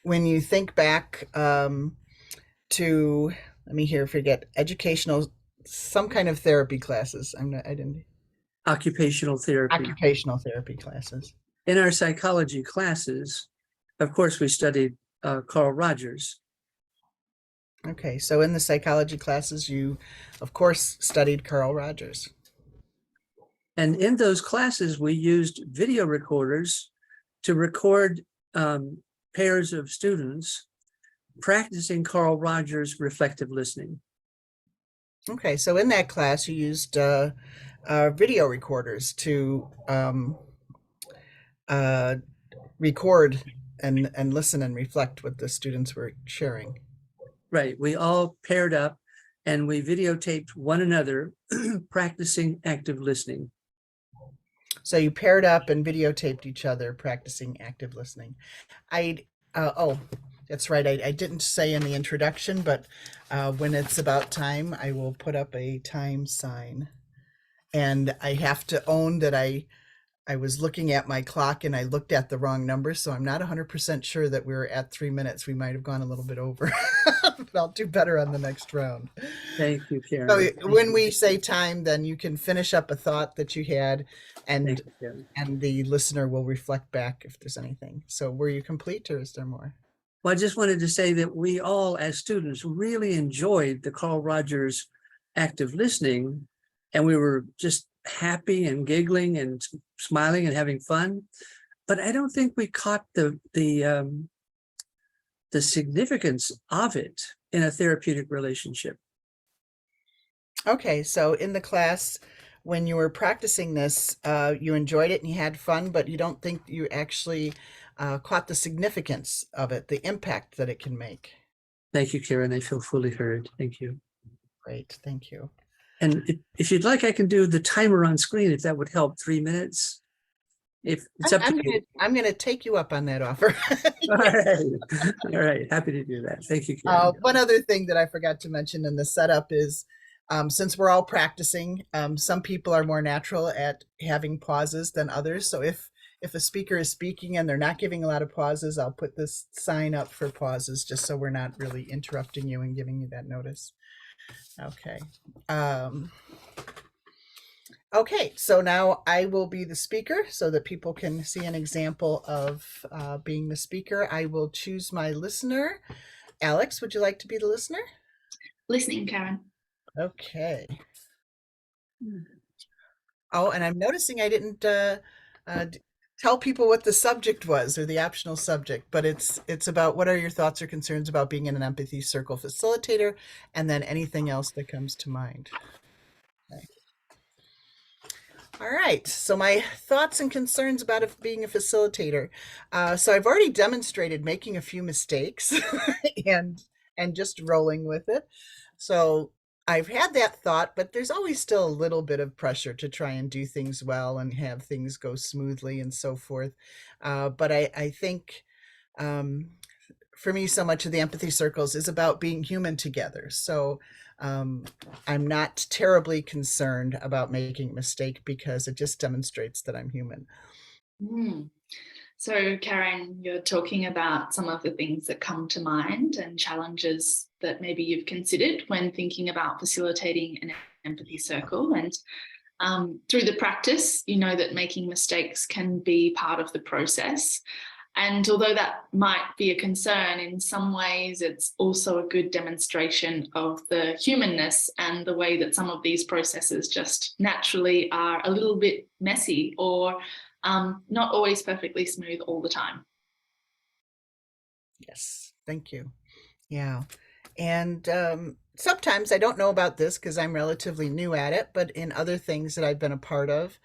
When you think back to, let me forget, educational, some kind of therapy classes. Occupational therapy. Occupational therapy classes. In our psychology classes, of course, we studied Carl Rogers. Okay, so in the psychology classes, you, of course, studied Carl Rogers. And in those classes, we used video recorders to record pairs of students practicing Carl Rogers' reflective listening. Okay, so in that class, you used video recorders to record and listen and reflect what the students were sharing. Right, we all paired up and we videotaped one another practicing active listening. So you paired up and videotaped each other practicing active listening. That's right. I didn't say in the introduction, but when it's about time, I will put up a time sign. And I have to own that I was looking at my clock and I looked at the wrong number, so I'm not 100% sure that we're at 3 minutes. We might have gone a little bit over, but I'll do better on the next round. Thank you, Karen. So Thank when you. we say time, then you can finish up a thought that you had, and Thank you, Karen. and the listener will reflect back if there's anything. So were you complete, or is there more? Well, I just wanted to say that we all, as students, really enjoyed the Carl Rogers active listening, and we were just happy and giggling and smiling and having fun. But I don't think we caught the significance of it in a therapeutic relationship. Okay, so in the class, when you were practicing this, you enjoyed it and you had fun, but you don't think you actually caught the significance of it, the impact that it can make. Thank you, Karen. I feel fully heard. Thank you. Great, thank you. And if you'd like, I can do the timer on screen if that would help. 3 minutes. If it's up to you. I'm going to take you up on that offer. All right. All right. Happy to do that. Thank you, Karen. One other thing that I forgot to mention in the setup is, since we're all practicing, some people are more natural at having pauses than others. So if a speaker is speaking and they're not giving a lot of pauses, I'll put this sign up for pauses just so we're not really interrupting you and giving you that notice. Okay. Okay, so now I will be the speaker so that people can see an example of being the speaker. I will choose my listener. Alex, would you like to be the listener? Listening, Karen. Okay. Oh, and I'm noticing I didn't tell people what the subject was, or the optional subject, but it's about what are your thoughts or concerns about being in an empathy circle facilitator, and then anything else that comes to mind. Okay. All right, so my thoughts and concerns about being a facilitator. So I've already demonstrated making a few mistakes and just rolling with it. So I've had that thought, but there's always still a little bit of pressure to try and do things well and have things go smoothly and so forth. But I think for me, so much of the empathy circles is about being human together. So I'm not terribly concerned about making a mistake because it just demonstrates that I'm human. So Karen, you're talking about some of the things that come to mind and challenges that maybe you've considered when thinking about facilitating an empathy circle. And through the practice, you know that making mistakes can be part of the process. And although that might be a concern, in some ways, it's also a good demonstration of the humanness and the way that some of these processes just naturally are a little bit messy or not always perfectly smooth all the time. Yes, thank you. Yeah. And sometimes I don't know about this because I'm relatively new at it, but in other things that I've been a part of,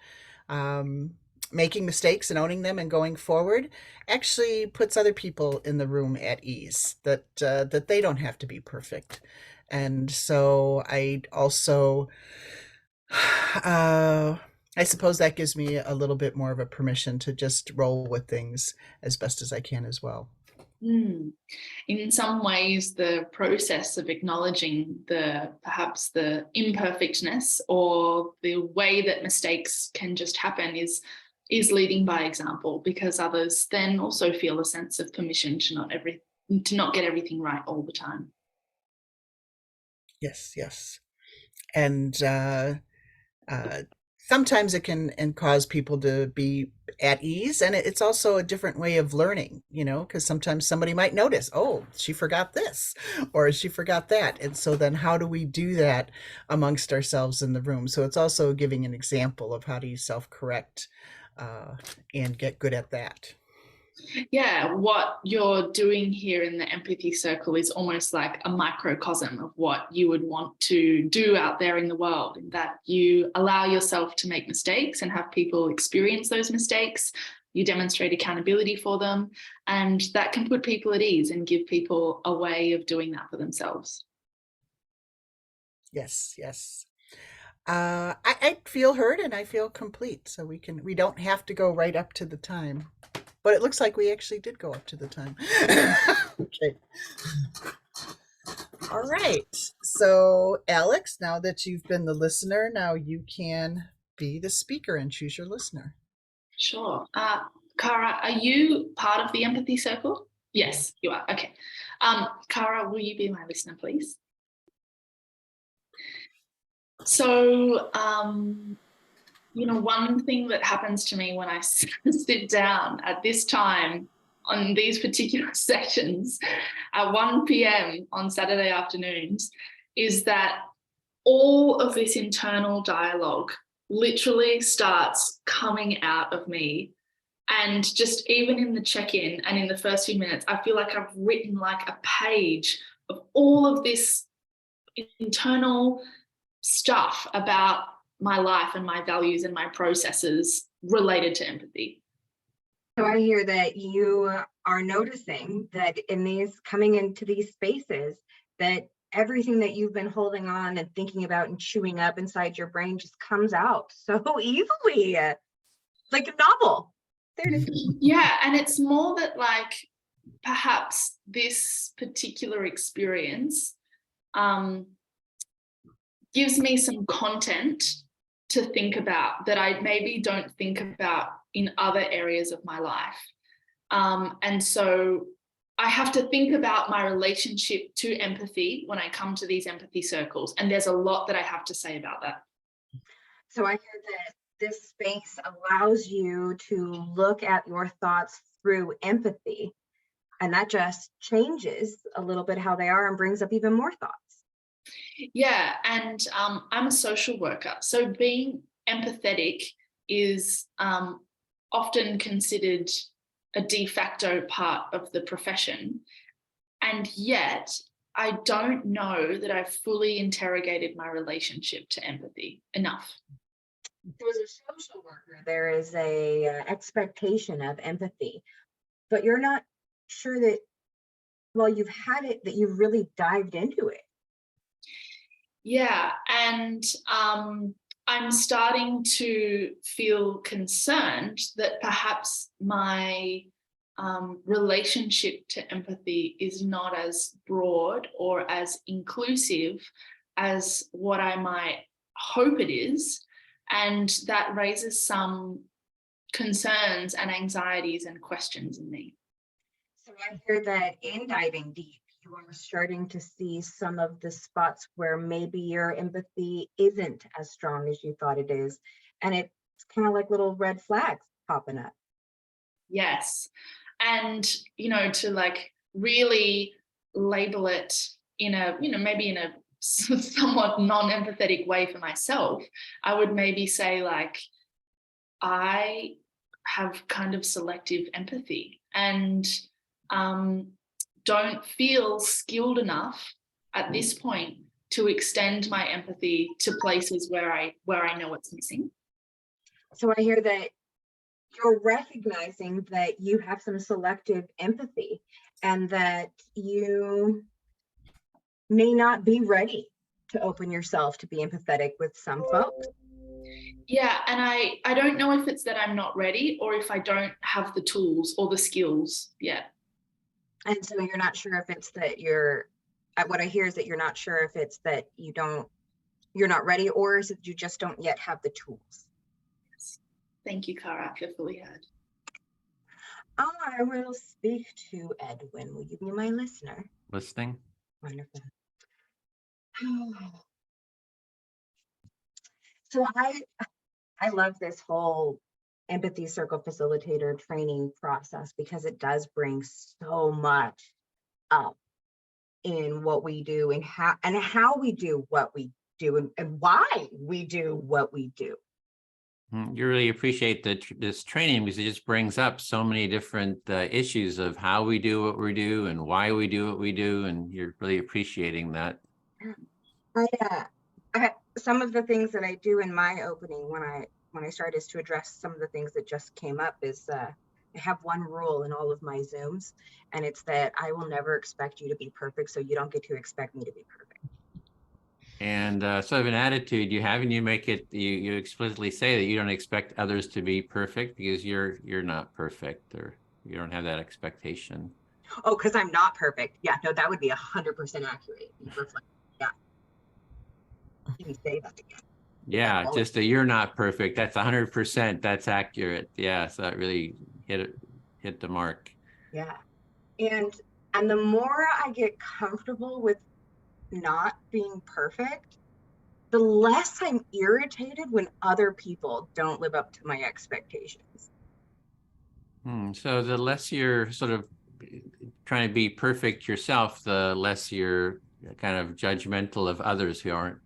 making mistakes and owning them and going forward actually puts other people in the room at ease, that they don't have to be perfect. And so I also, I suppose that gives me a little bit more of a permission to just roll with things as best as I can as well. In some ways, the process of acknowledging perhaps the imperfectness or the way that mistakes can just happen is leading by example, because others then also feel a sense of permission to not get everything right all the time. Yes. And sometimes it can cause people to be at ease, and it's also a different way of learning, because sometimes somebody might notice, oh, she forgot this or she forgot that, and so then how do we do that amongst ourselves in the room? So it's also giving an example of how do you self-correct and get good at that. Yeah, what you're doing here in the empathy circle is almost like a microcosm of what you would want to do out there in the world, in that you allow yourself to make mistakes and have people experience those mistakes. You demonstrate accountability for them, and that can put people at ease and give people a way of doing that for themselves. Yes. I feel heard and I feel complete, so we don't have to go right up to the time. but it looks like we actually did go up to the time. Okay. All right. So, Alex, now that you've been the listener, now you can be the speaker and choose your listener. Sure. Cara, are you part of the empathy circle? Yes, you are. Okay. Cara, will you be my listener, please? So, one thing that happens to me when I sit down at this time on these particular sessions at 1 p.m. on Saturday afternoons is that all of this internal dialogue literally starts coming out of me. And just even in the check-in and in the first few minutes, I feel like I've written like a page of all of this internal stuff about my life and my values and my processes related to empathy. So I hear that you are noticing that in these coming into these spaces, that everything that you've been holding on and thinking about and chewing up inside your brain just comes out so easily. It's like a novel. There it is. Yeah, and it's more that like perhaps this particular experience gives me some content to think about that I maybe don't think about in other areas of my life. And so I have to think about my relationship to empathy when I come to these empathy circles. And there's a lot that I have to say about that. So I hear that this space allows you to look at your thoughts through empathy. And that just changes a little bit how they are and brings up even more thoughts. Yeah, and I'm a social worker. So being empathetic is often considered a de facto part of the profession. And yet I don't know that I've fully interrogated my relationship to empathy enough. So as a social worker, there is a expectation of empathy, but you're not sure that, well, you've had it, that you've really dived into it. Yeah, and I'm starting to feel concerned that perhaps my relationship to empathy is not as broad or as inclusive as what I might hope it is. And that raises some concerns and anxieties and questions in me. So I hear that in diving deep, you are starting to see some of the spots where maybe your empathy isn't as strong as you thought it is. And it's kind of like little red flags popping up. Yes. And, to like really label it in a, maybe in a somewhat non-empathetic way for myself, I would maybe say like, I have kind of selective empathy and don't feel skilled enough at this point to extend my empathy to places where I know it's missing. So I hear that you're recognizing that you have some selective empathy and that you may not be ready to open yourself to be empathetic with some folks. Yeah, and I don't know if it's that I'm not ready or if I don't have the tools or the skills yet. And so you're not sure if it's that what I hear is that you're not sure if it's that you're not ready, or is it you just don't yet have the tools. Yes. Thank you, Cara. I feel fully heard. I will speak to Edwin. Will you be my listener? Listening. Wonderful. So I love this whole empathy circle facilitator training process because it does bring so much up in what we do and how we do what we do and why we do what we do. You really appreciate this training because it just brings up so many different issues of how we do what we do and why we do what we do, and you're really appreciating that. I some of the things that I do in my opening when I start is to address some of the things that just came up is I have one rule in all of my Zooms, and it's that I will never expect you to be perfect, so you don't get to expect me to be perfect. And sort of an attitude you have, and you make it, you explicitly say that you don't expect others to be perfect because you're not perfect. Or you don't have that expectation. Oh, because I'm not perfect. Yeah, no, that would be 100% accurate. Yeah. You can say that again. Yeah, just that you're not perfect. That's 100%. That's accurate. Yeah, so that really hit the mark. Yeah. And the more I get comfortable with not being perfect, the less I'm irritated when other people don't live up to my expectations. So the less you're sort of trying to be perfect yourself, the less you're kind of judgmental of others who aren't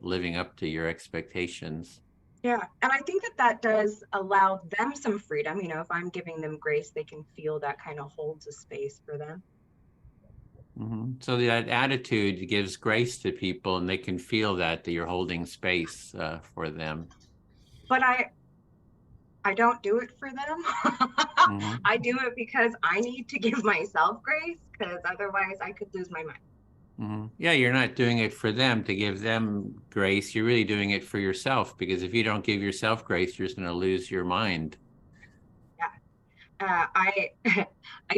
living up to your expectations. Yeah, and I think that does allow them some freedom. You know, if I'm giving them grace, they can feel that kind of holds a space for them. So that attitude gives grace to people, and they can feel that you're holding space for them. But I don't do it for them. I do it because I need to give myself grace, because otherwise I could lose my mind. Yeah, you're not doing it for them to give them grace. You're really doing it for yourself, because if you don't give yourself grace, you're just going to lose your mind. Yeah, I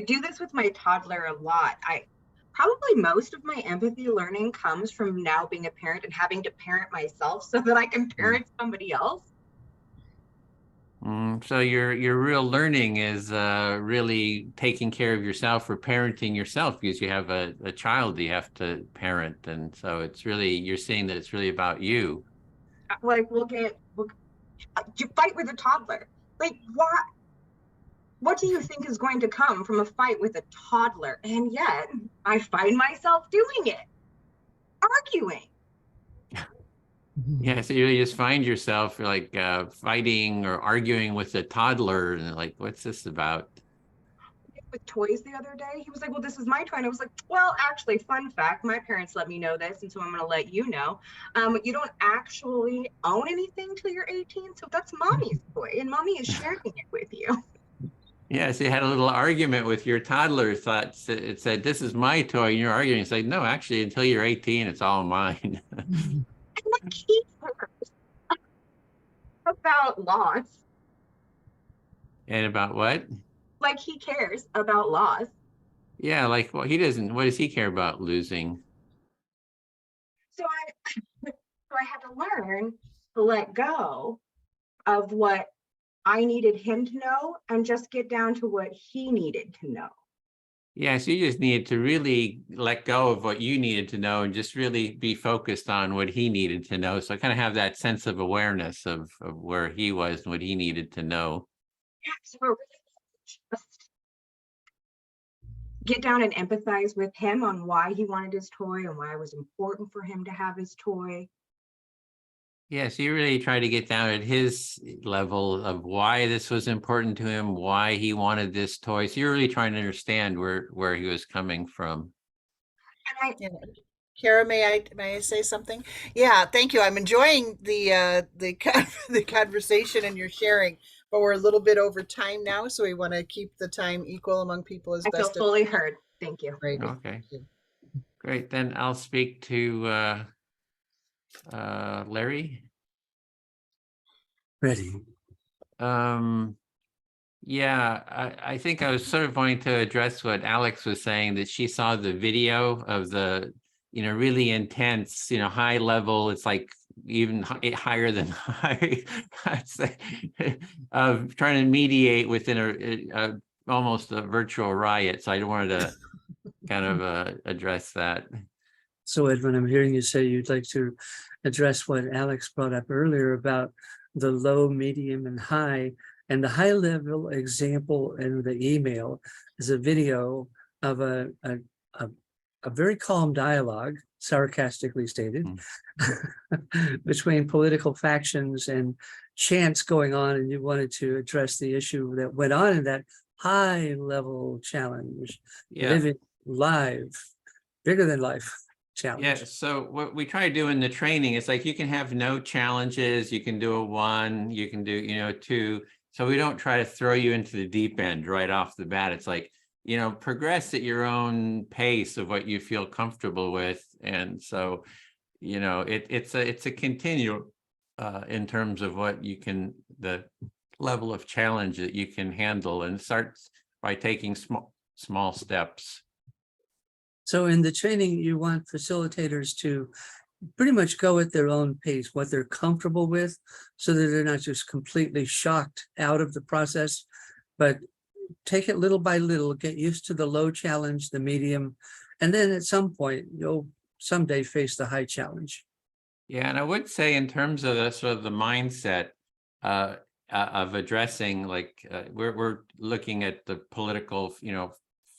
do this with my toddler a lot. Probably most of my empathy learning comes from now being a parent and having to parent myself so that I can parent somebody else. So your real learning is really taking care of yourself or parenting yourself, because you have a child you have to parent, and so it's really, you're seeing that it's really about you. Like you fight with a toddler. Like what do you think is going to come from a fight with a toddler? And yet I find myself doing it, arguing. Yeah, so you just find yourself like fighting or arguing with a toddler, and like, what's this about? With toys the other day, he was like, well, this is my toy, and I was like, well, actually, fun fact, my parents let me know this, and so I'm going to let you know, you don't actually own anything till you're 18, so that's mommy's toy, and mommy is sharing it with you. Yeah, so you had a little argument with your toddler. It said, this is my toy, and you're arguing. It's like, no, actually, until you're 18, it's all mine. And like, he cares about loss. And about what? Like, he cares about loss. Yeah, like, well, he doesn't. What does he care about losing? So I had to learn to let go of what I needed him to know and just get down to what he needed to know. Yeah, so you just needed to really let go of what you needed to know and just really be focused on what he needed to know. So kind of have that sense of awareness of where he was and what he needed to know. Yeah, so we're really just get down and empathize with him on why he wanted his toy and why it was important for him to have his toy. Yeah, so you really try to get down at his level of why this was important to him, why he wanted this toy. So you're really trying to understand where he was coming from. And Kara, may I say something? Yeah, thank you. I'm enjoying the conversation and your sharing, but we're a little bit over time now, so we want to keep the time equal among people as I best. feel fully heard. Thank you. Great. Okay, great. Then I'll speak to Larry. Ready. Yeah, I think I was sort of wanting to address what Alex was saying, that she saw the video of the, really intense, high level. It's like even higher than high, I'd say, of trying to mediate within a almost a virtual riot. So I wanted to kind of address that. So Edwin, I'm hearing you say you'd like to address what Alex brought up earlier about the low, medium, and high. And the high level example in the email is a video of a very calm dialogue, sarcastically stated, between political factions and chants going on, and you wanted to address the issue that went on in that high level challenge, living live, bigger than life challenge. Yeah, so what we try to do in the training is like, you can have no challenges, you can do a 1, you can do 2. So we don't try to throw you into the deep end right off the bat. It's like, progress at your own pace of what you feel comfortable with. And so, it's a continuum in terms of what you can, the level of challenge that you can handle, and starts by taking small steps. So in the training, you want facilitators to pretty much go at their own pace, what they're comfortable with, so that they're not just completely shocked out of the process, but take it little by little, get used to the low challenge, the medium, and then at some point, you'll someday face the high challenge. Yeah, and I would say in terms of the sort of the mindset of addressing, like we're looking at the political,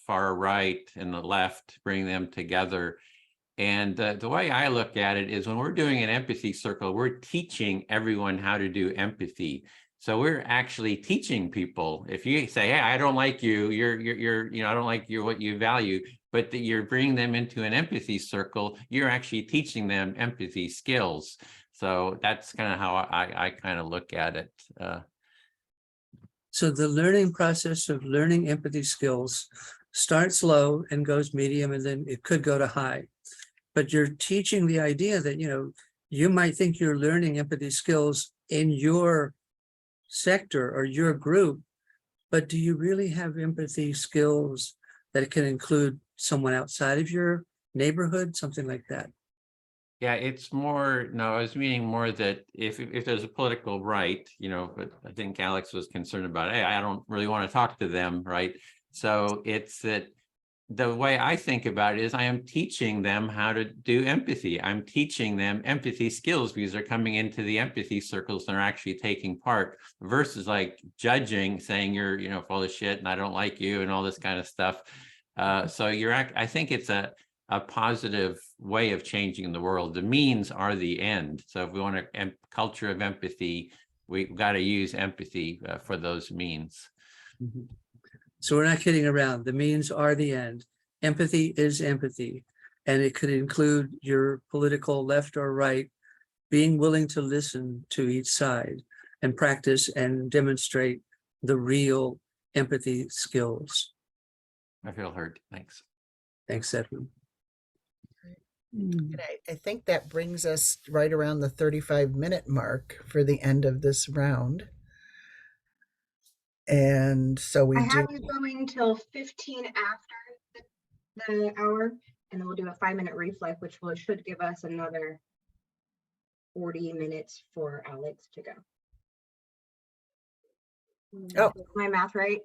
far right and the left, bring them together. And the way I look at it is when we're doing an empathy circle, we're teaching everyone how to do empathy. So we're actually teaching people. If you say, hey, I don't like you, I don't like what you value, but that you're bringing them into an empathy circle, you're actually teaching them empathy skills. So that's kind of how I kind of look at it. So the learning process of learning empathy skills starts low and goes medium, and then it could go to high. But you're teaching the idea that, you might think you're learning empathy skills in your sector or your group, but do you really have empathy skills that can include someone outside of your neighborhood, something like that? Yeah, it's more, no, I was meaning more that if there's a political right, but I think Alex was concerned about, hey, I don't really want to talk to them, right? So it's that the way I think about it is I am teaching them how to do empathy. I'm teaching them empathy skills because they're coming into the empathy circles and are actually taking part, versus like judging, saying you're, full of shit and I don't like you and all this kind of stuff. So I think it's a positive way of changing the world. The means are the end. So if we want a culture of empathy, we've got to use empathy for those means. Mm-hmm. So we're not kidding around. The means are the end. Empathy is empathy. And it could include your political left or right, being willing to listen to each side and practice and demonstrate the real empathy skills. I feel heard. Thanks. Thanks, Edwin. And I think that brings us right around the 35-minute mark for the end of this round. And so we I have you going till 15 after the hour, and then we'll do a 5-minute reflect, which should give us another 40 minutes for Alex to go. Oh, is my math right?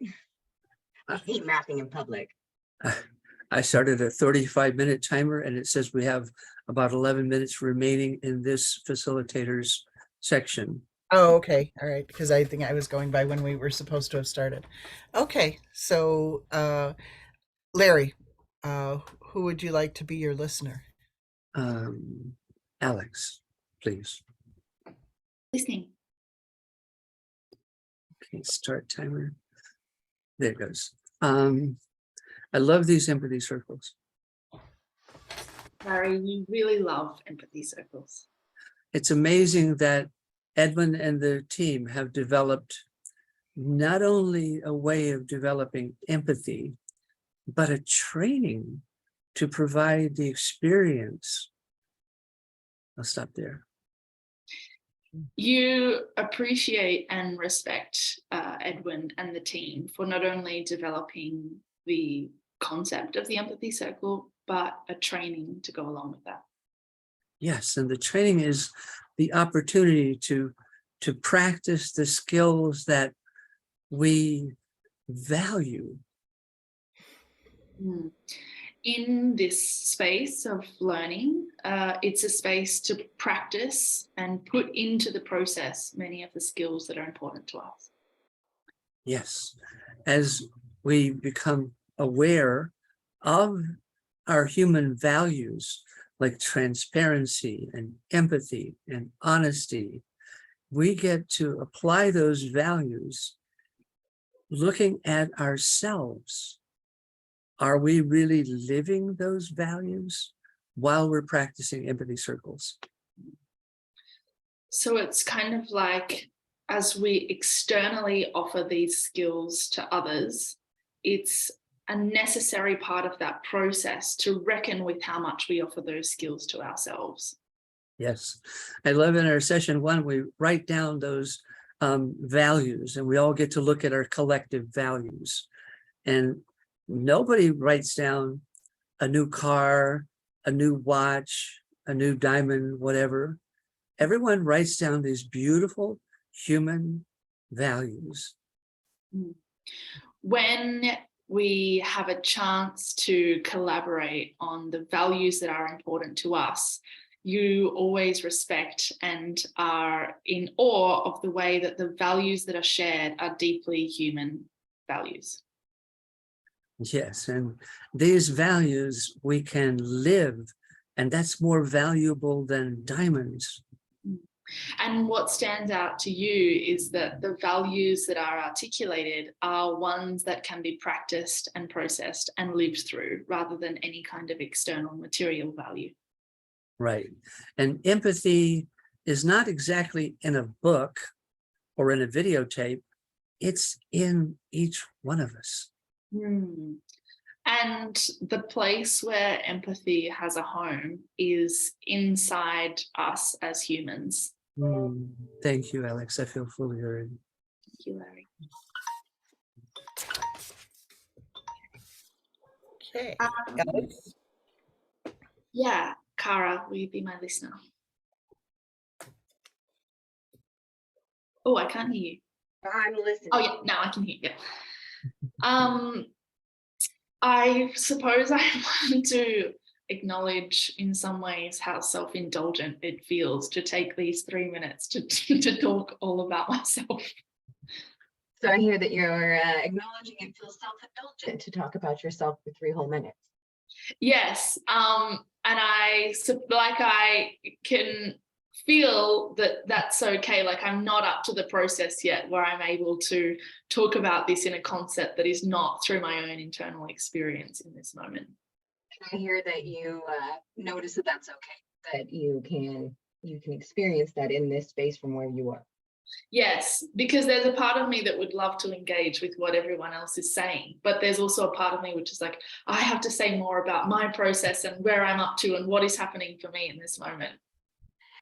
I hate mathing in public. I started a 35-minute timer, and it says we have about 11 minutes remaining in this facilitator's section. Oh, okay. All right. Because I think I was going by when we were supposed to have started. Okay. So, Larry, who would you like to be your listener? Alex, please. Listening. Okay, start timer. There it goes. I love these empathy circles. Larry, you really love empathy circles. It's amazing that Edwin and the team have developed not only a way of developing empathy, but a training to provide the experience. I'll stop there. You appreciate and respect Edwin and the team for not only developing the concept of the empathy circle, but a training to go along with that. Yes, and the training is the opportunity to practice the skills that we value. In this space of learning, it's a space to practice and put into the process many of the skills that are important to us. Yes, as we become aware of our human values, like transparency and empathy and honesty, we get to apply those values looking at ourselves. Are we really living those values while we're practicing empathy circles? So it's kind of like, as we externally offer these skills to others, it's a necessary part of that process to reckon with how much we offer those skills to ourselves. Yes, I love in our session one, we write down those values, and we all get to look at our collective values. And nobody writes down a new car, a new watch, a new diamond, whatever. Everyone writes down these beautiful human values. When we have a chance to collaborate on the values that are important to us, you always respect and are in awe of the way that the values that are shared are deeply human values. Yes, and these values we can live, and that's more valuable than diamonds. And what stands out to you is that the values that are articulated are ones that can be practiced and processed and lived through, rather than any kind of external material value. Right. And empathy is not exactly in a book or in a videotape, it's in each one of us. And the place where empathy has a home is inside us as humans. Thank you, Alex. I feel fully heard. Thank you, Larry. Okay. Yeah, Cara, will you be my listener? Oh, I can't hear you. I'm listening. Oh, yeah, now I can hear you. I suppose I want to acknowledge in some ways how self-indulgent it feels to take these 3 minutes to talk all about myself. So I hear that you're acknowledging it feels self-indulgent to talk about yourself for 3 whole minutes. Yes, and I can feel that that's okay. Like I'm not up to the process yet where I'm able to talk about this in a concept that is not through my own internal experience in this moment. And I hear that you notice that that's okay, that you can experience that in this space from where you are. Yes, because there's a part of me that would love to engage with what everyone else is saying, but there's also a part of me which is like, I have to say more about my process and where I'm up to and what is happening for me in this moment.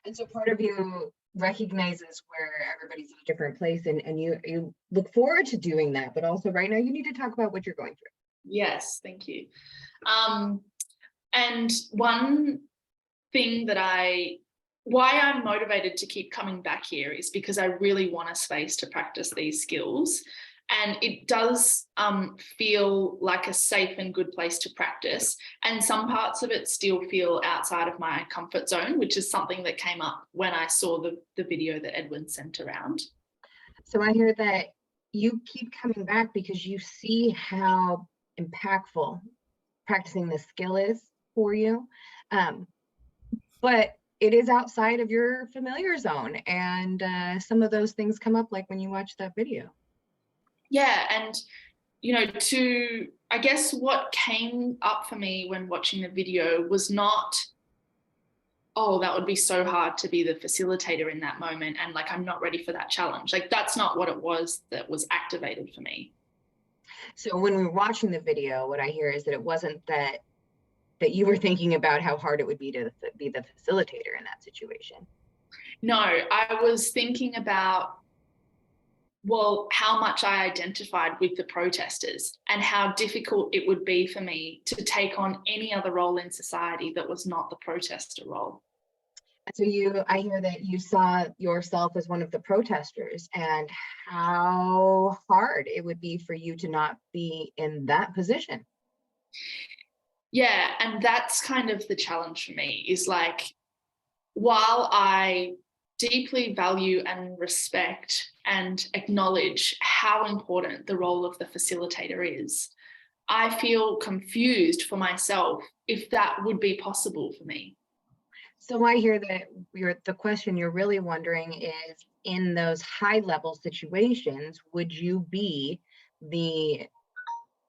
And so part of you recognizes where everybody's in a different place, and you look forward to doing that, but also right now you need to talk about what you're going through. Yes, thank you. And one thing that why I'm motivated to keep coming back here is because I really want a space to practice these skills. And it does feel like a safe and good place to practice. And some parts of it still feel outside of my comfort zone, which is something that came up when I saw the video that Edwin sent around. So I hear that you keep coming back because you see how impactful practicing this skill is for you. But it is outside of your familiar zone. And some of those things come up like when you watch that video. Yeah, and I guess what came up for me when watching the video was not, oh, that would be so hard to be the facilitator in that moment, and like I'm not ready for that challenge. Like that's not what it was that was activated for me. So when we were watching the video, what I hear is that it wasn't that you were thinking about how hard it would be to be the facilitator in that situation. No, I was thinking about, well, how much I identified with the protesters and how difficult it would be for me to take on any other role in society that was not the protester role. So I hear that you saw yourself as one of the protesters and how hard it would be for you to not be in that position. Yeah, and that's kind of the challenge for me, is like, while I deeply value and respect and acknowledge how important the role of the facilitator is, I feel confused for myself if that would be possible for me. So I hear that the question you're really wondering is, in those high level situations, would you be the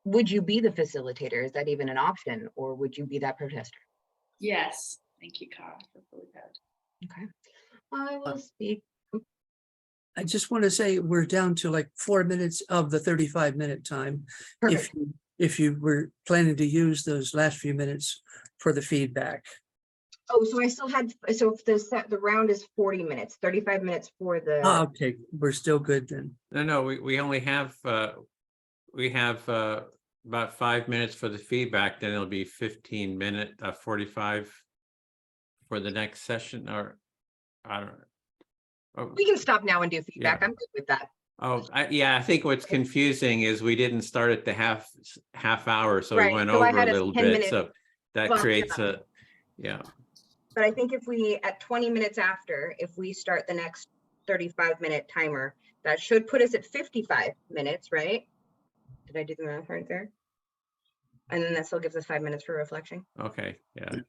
facilitator? Is that even an option, or would you be that protester? Yes, thank you, Cara. Okay, I will speak. I just want to say we're down to like 4 minutes of the 35-minute time. Perfect. If you were planning to use those last few minutes for the feedback. Oh, so I still had, so if the round is 40 minutes, 35 minutes for the. Oh, okay, we're still good then. No, we only have about 5 minutes for the feedback, then it'll be 15 minute, 45 for the next session, or I don't know. Oh, We can stop now and do feedback. Yeah. I'm good with that. yeah, I think what's confusing is we didn't start at the half hour, so we Right, went so I over a had us little 10 bit, minutes. so that Well, creates yeah. yeah. But I think if we, at 20 minutes after, if we start the next 35-minute timer, that should put us at 55 minutes, right? Did I do the math right there? And then that still gives us 5 minutes for reflection. Okay, yeah.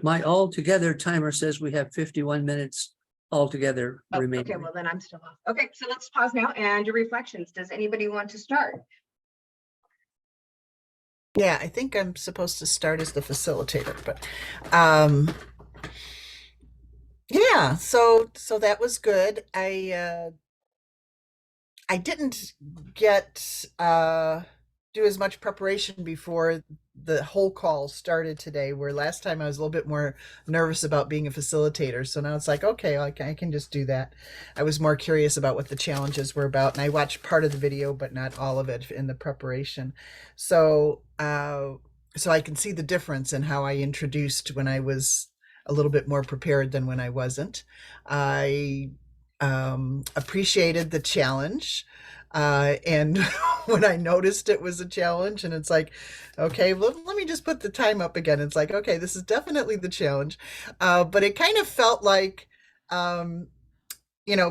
My altogether timer says we have 51 minutes altogether remaining. Okay, well then I'm still off. Okay, so let's pause now and do reflections. Does anybody want to start? Yeah, I think I'm supposed to start as the facilitator, but yeah, so that was good. I didn't get do as much preparation before the whole call started today, where last time I was a little bit more nervous about being a facilitator. So now it's like, okay, I can just do that. I was more curious about what the challenges were about, and I watched part of the video, but not all of it in the preparation. So so I can see the difference in how I introduced when I was a little bit more prepared than when I wasn't. I appreciated the challenge. And when I noticed it was a challenge, and it's like, okay, well, let me just put the time up again. It's like, okay, this is definitely the challenge. But it kind of felt like,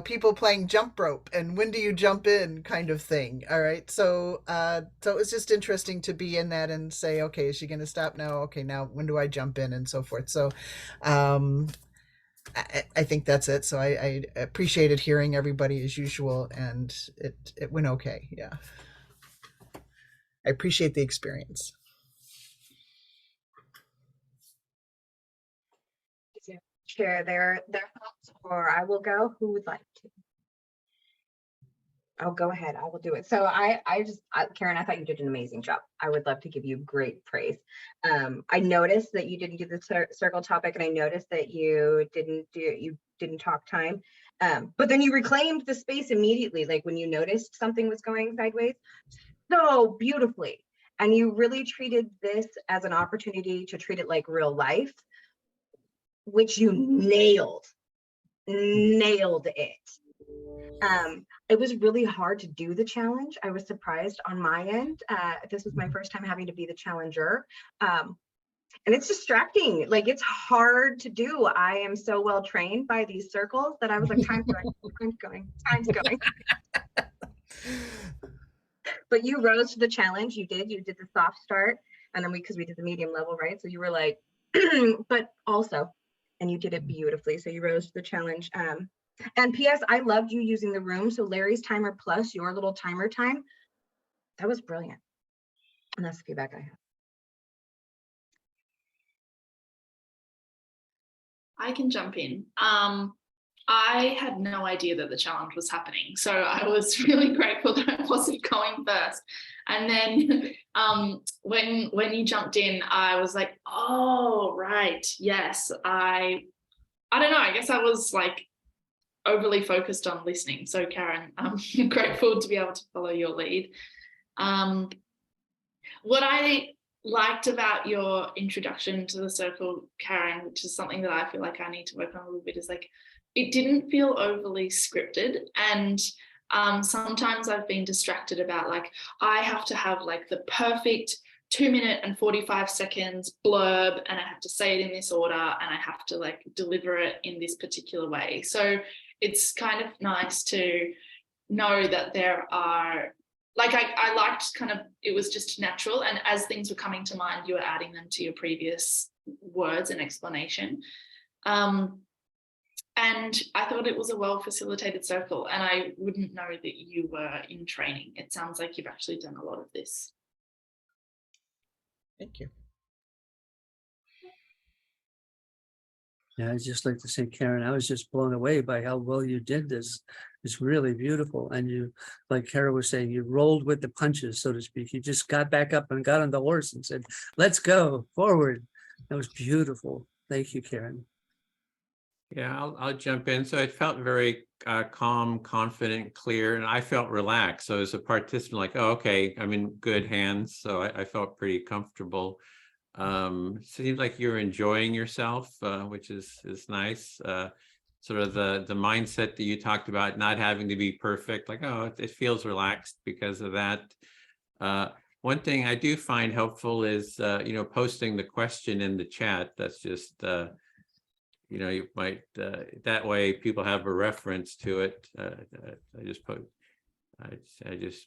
people playing jump rope and when do you jump in kind of thing. All right. So it was just interesting to be in that and say, okay, is she going to stop now? Okay, now when do I jump in, and so forth. So I think that's it. So I appreciated hearing everybody as usual, and it went okay. Yeah. I appreciate the experience. Share their thoughts, or I will go. Who would like to? I'll go ahead. I will do it. So Karen, I thought you did an amazing job. I would love to give you great praise. I noticed that you didn't do the circle topic, and I noticed that you didn't talk time. But then you reclaimed the space immediately, like when you noticed something was going sideways, so beautifully. And you really treated this as an opportunity to treat it like real life, which you nailed it. It was really hard to do the challenge. I was surprised on my end. This was my first time having to be the challenger. And it's distracting. Like, it's hard to do. I am so well trained by these circles that I was like, time's going. But you rose to the challenge. You did the soft start. And then because we did the medium level, right? So you were like, but also, and you did it beautifully. So you rose to the challenge. And P.S. I loved you using the room. So Larry's timer plus your little timer time, that was brilliant. And that's the feedback I have. I can jump in. I had no idea that the challenge was happening. So I was really grateful that I wasn't going first. And then when you jumped in, I was like, oh, right. Yes. I don't know. I guess I was like overly focused on listening. So Karen, I'm grateful to be able to follow your lead. What I liked about your introduction to the circle, Karen, which is something that I feel like I need to work on a little bit, is like, it didn't feel overly scripted. And sometimes I've been distracted about like, I have to have like the perfect 2 minute and 45 seconds blurb, and I have to say it in this order, and I have to like deliver it in this particular way. So it's kind of nice to know that there are, like, I liked kind of, it was just natural. And as things were coming to mind, you were adding them to your previous words and explanation. And I thought it was a well-facilitated circle, and I wouldn't know that you were in training. It sounds like you've actually done a lot of this. Thank you. Yeah, I'd just like to say, Karen, I was just blown away by how well you did this. It's really beautiful. And you, like Kara was saying, you rolled with the punches, so to speak. You just got back up and got on the horse and said, let's go forward. That was beautiful. Thank you, Karen. Yeah, I'll jump in. So it felt very calm, confident, clear, and I felt relaxed. So as a participant, like, oh, okay, I'm in good hands. So I felt pretty comfortable. Seems like you're enjoying yourself, which is nice. Sort of the mindset that you talked about, not having to be perfect, like, oh, it feels relaxed because of that. One thing I do find helpful is, posting the question in the chat. That's just, you might, that way people have a reference to it. I just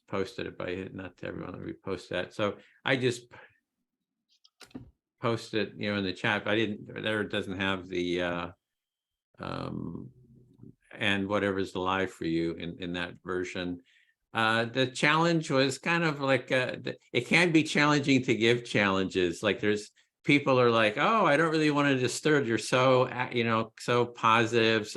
posted it by, not to everyone, let me post that. So I just post it, in the chat. But I didn't, there it doesn't have the, and whatever's live for you in that version. The challenge was kind of like, it can be challenging to give challenges. Like there's people are like, oh, I don't really want to disturb. You're so, so positive,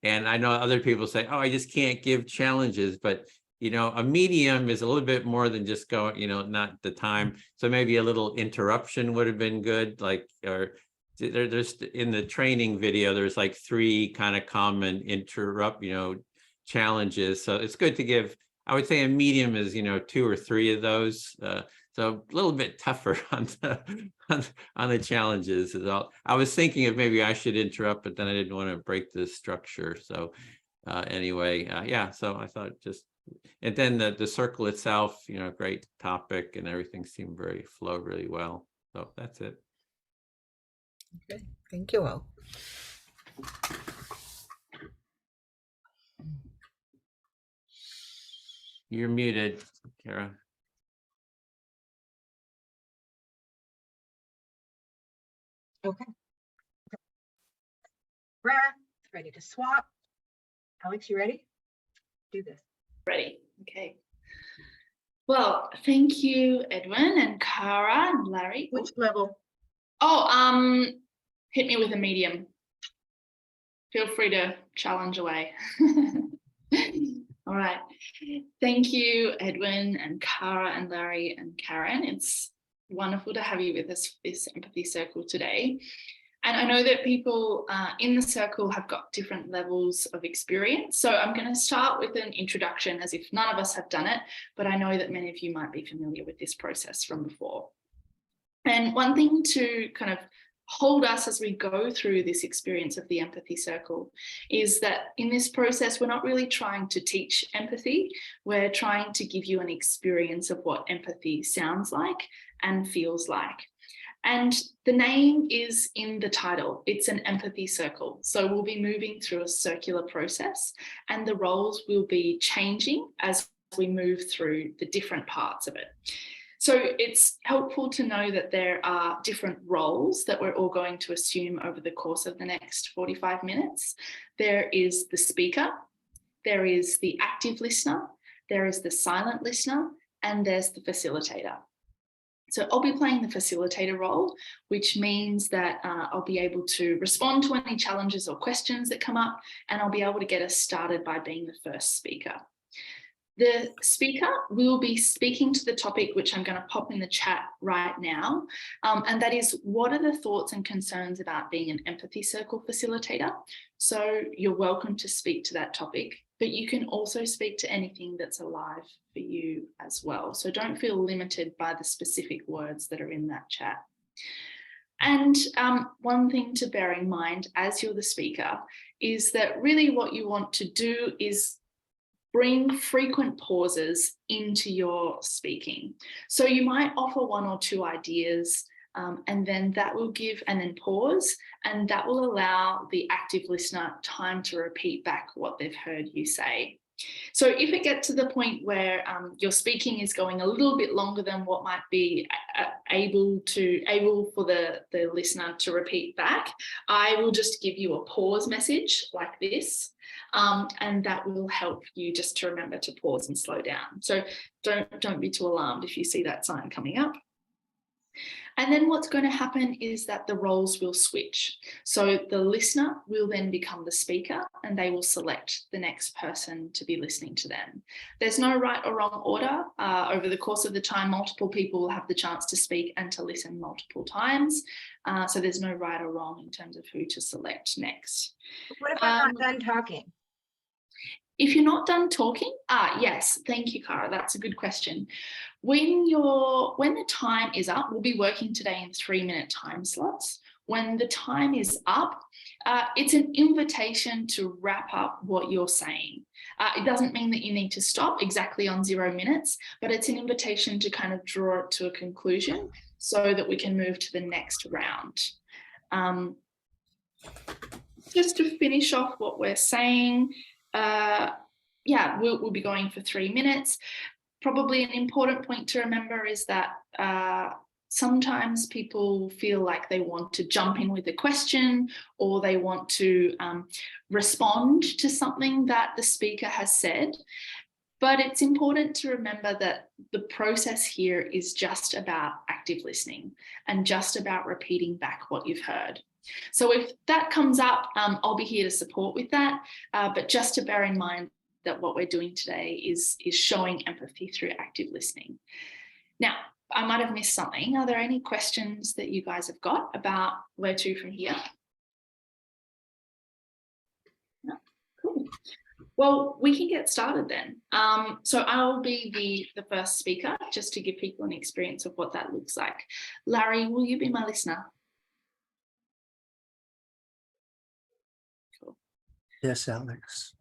and I know other people say, oh, I just can't give challenges. But, a medium is a little bit more than just going, not the time. So maybe a little interruption would have been good. Like, or there's in the training video, there's like 3 kind of common interrupt, challenges. So it's good to give, I would say a medium is, 2 or 3 of those. So a little bit tougher on the challenges. I was thinking of maybe I should interrupt, but then I didn't want to break the structure. So anyway, yeah, so I thought just, and then the circle itself, great topic and everything seemed flowed really well. So that's it. Okay, thank you all. You're muted, Kara. Okay. Breath, ready to swap. Alex, you ready? Do this. Ready. Okay. Well, thank you, Edwin and Cara and Larry. Which level? Oh, hit me with a medium. Feel free to challenge away. All right. Thank you, Edwin and Cara and Larry and Karen. It's wonderful to have you with us for this empathy circle today. And I know that people in the circle have got different levels of experience. So I'm going to start with an introduction as if none of us have done it, but I know that many of you might be familiar with this process from before. And one thing to kind of hold us as we go through this experience of the empathy circle is that in this process, we're not really trying to teach empathy. We're trying to give you an experience of what empathy sounds like and feels like. And the name is in the title. It's an empathy circle. So we'll be moving through a circular process and the roles will be changing as we move through the different parts of it. So it's helpful to know that there are different roles that we're all going to assume over the course of the next 45 minutes. There is the speaker, there is the active listener, there is the silent listener, and there's the facilitator. So I'll be playing the facilitator role, which means that I'll be able to respond to any challenges or questions that come up, and I'll be able to get us started by being the first speaker. The speaker will be speaking to the topic, which I'm going to pop in the chat right now, and that is, what are the thoughts and concerns about being an empathy circle facilitator? So you're welcome to speak to that topic, but you can also speak to anything that's alive for you as well. So don't feel limited by the specific words that are in that chat. And one thing to bear in mind as you're the speaker is that really what you want to do is bring frequent pauses into your speaking. So you might offer 1 or 2 ideas and then that will give, and then pause, and that will allow the active listener time to repeat back what they've heard you say. So if it gets to the point where your speaking is going a little bit longer than what might be able for the listener to repeat back, I will just give you a pause message like this. And that will help you just to remember to pause and slow down. So don't be too alarmed if you see that sign coming up. And then what's going to happen is that the roles will switch. So the listener will then become the speaker, and they will select the next person to be listening to them. There's no right or wrong order. Over the course of the time, multiple people will have the chance to speak and to listen multiple times. So there's no right or wrong in terms of who to select next. What if I'm not done talking? If you're not done talking, yes, thank you, Cara. That's a good question. When the time is up, we'll be working today in 3-minute time slots. When the time is up, it's an invitation to wrap up what you're saying. It doesn't mean that you need to stop exactly on 0 minutes, but it's an invitation to kind of draw it to a conclusion so that we can move to the next round. Just to finish off what we're saying, we'll be going for 3 minutes. Probably an important point to remember is that sometimes people feel like they want to jump in with a question, or they want to respond to something that the speaker has said. But it's important to remember that the process here is just about active listening and just about repeating back what you've heard. So if that comes up, I'll be here to support with that. But just to bear in mind that what we're doing today is showing empathy through active listening. Now, I might have missed something. Are there any questions that you guys have got about where to from here? No? Cool. Well, we can get started then. So I'll be the first speaker, just to give people an experience of what that looks like. Larry, will you be my listener? Cool. Yes, Alex.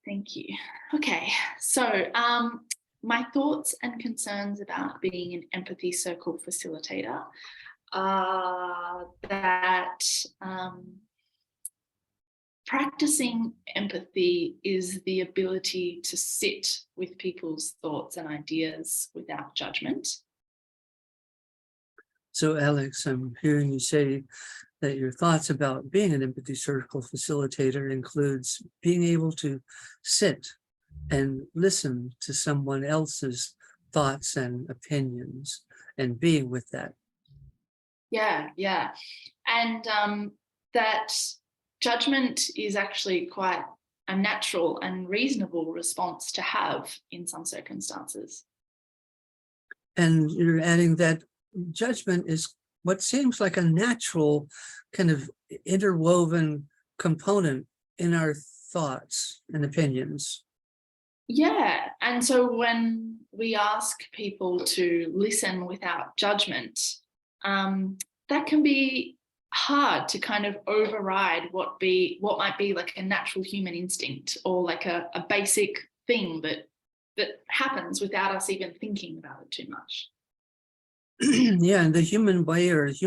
Thank you. Okay, so my thoughts and concerns about being an empathy circle facilitator are that practicing empathy is the ability to sit with people's thoughts and ideas without judgment. So, Alex, I'm hearing you say that your thoughts about being an empathy circle facilitator includes being able to sit and listen to someone else's thoughts and opinions and being with that. Yeah. And that judgment is actually quite a natural and reasonable response to have in some circumstances. And you're adding that judgment is what seems like a natural kind of interwoven component in our thoughts and opinions. Yeah, and so when we ask people to listen without judgment, that can be hard to kind of override what might be like a natural human instinct, or like a basic thing that happens without us even thinking about it too much. Yeah, and the human way, or it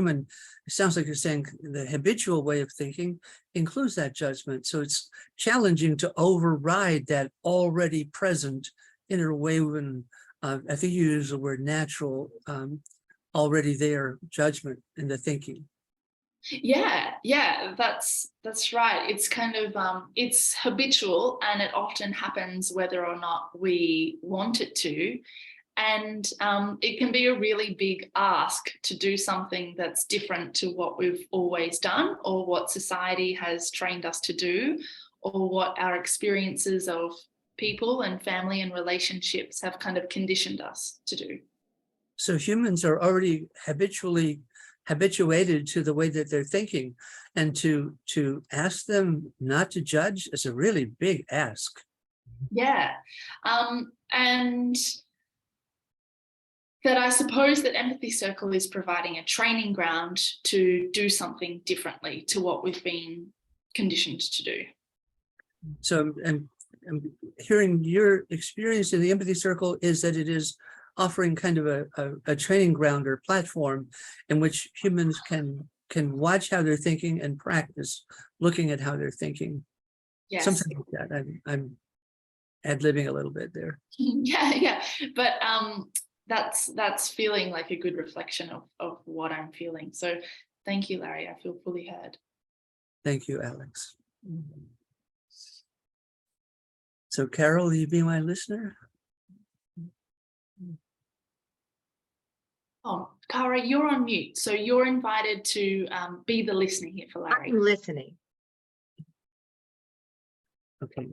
sounds like you're saying the habitual way of thinking includes that judgment. So it's challenging to override that already present interwoven, I think you use the word natural, already there judgment in the thinking. Yeah, that's right. It's kind of it's habitual, and it often happens whether or not we want it to. And it can be a really big ask to do something that's different to what we've always done, or what society has trained us to do, or what our experiences of people and family and relationships have kind of conditioned us to do. So humans are already habituated to the way that they're thinking, and to ask them not to judge is a really big ask. Yeah, and that I suppose that Empathy Circle is providing a training ground to do something differently to what we've been conditioned to do. So I'm hearing your experience in the Empathy Circle is that it is offering kind of a training ground or platform in which humans can watch how they're thinking and practice looking at how they're thinking. Yes. Something like that. I'm ad-libbing a little bit there. Yeah, but that's feeling like a good reflection of what I'm feeling. So thank you, Larry. I feel fully heard. Thank you, Alex. So Carol, will you be my listener? Oh, Cara, you're on mute, so you're invited to be the listener here for Larry. I'm listening. Okay.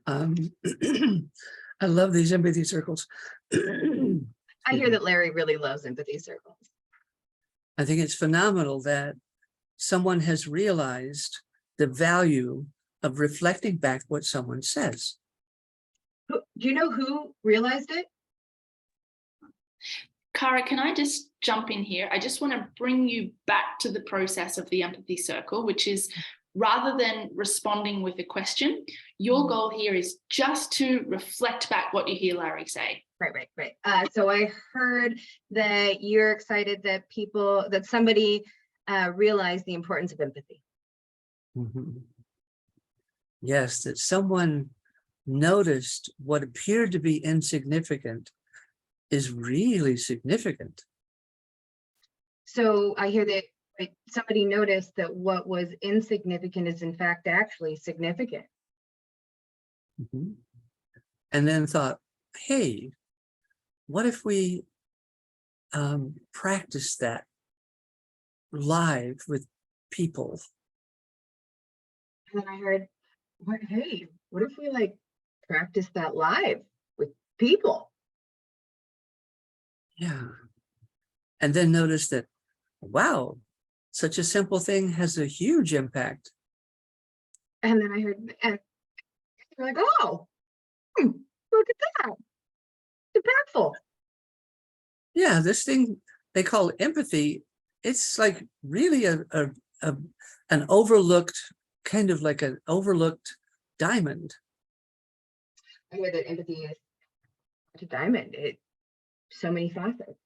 I love these empathy circles. I hear that Larry really loves empathy circles. I think it's phenomenal that someone has realized the value of reflecting back what someone says. Do you know who realized it? Cara, can I just jump in here? I just want to bring you back to the process of the empathy circle, which is rather than responding with a question, your goal here is just to reflect back what you hear Larry say. Right. So I heard that you're excited that somebody realized the importance of empathy. Mm-hmm. Yes, that someone noticed what appeared to be insignificant is really significant. So I hear that somebody noticed that what was insignificant is in fact actually significant. Mm-hmm. And then thought, hey, what if we practice that live with people? And then I heard, hey, what if we like practice that live with people? Yeah. And then notice that, wow, such a simple thing has a huge impact. And then I heard, and they're like, oh, look at that. It's impactful. Yeah, this thing they call empathy, it's like really an overlooked, kind of like an overlooked diamond. I hear that empathy is a diamond. So many facets.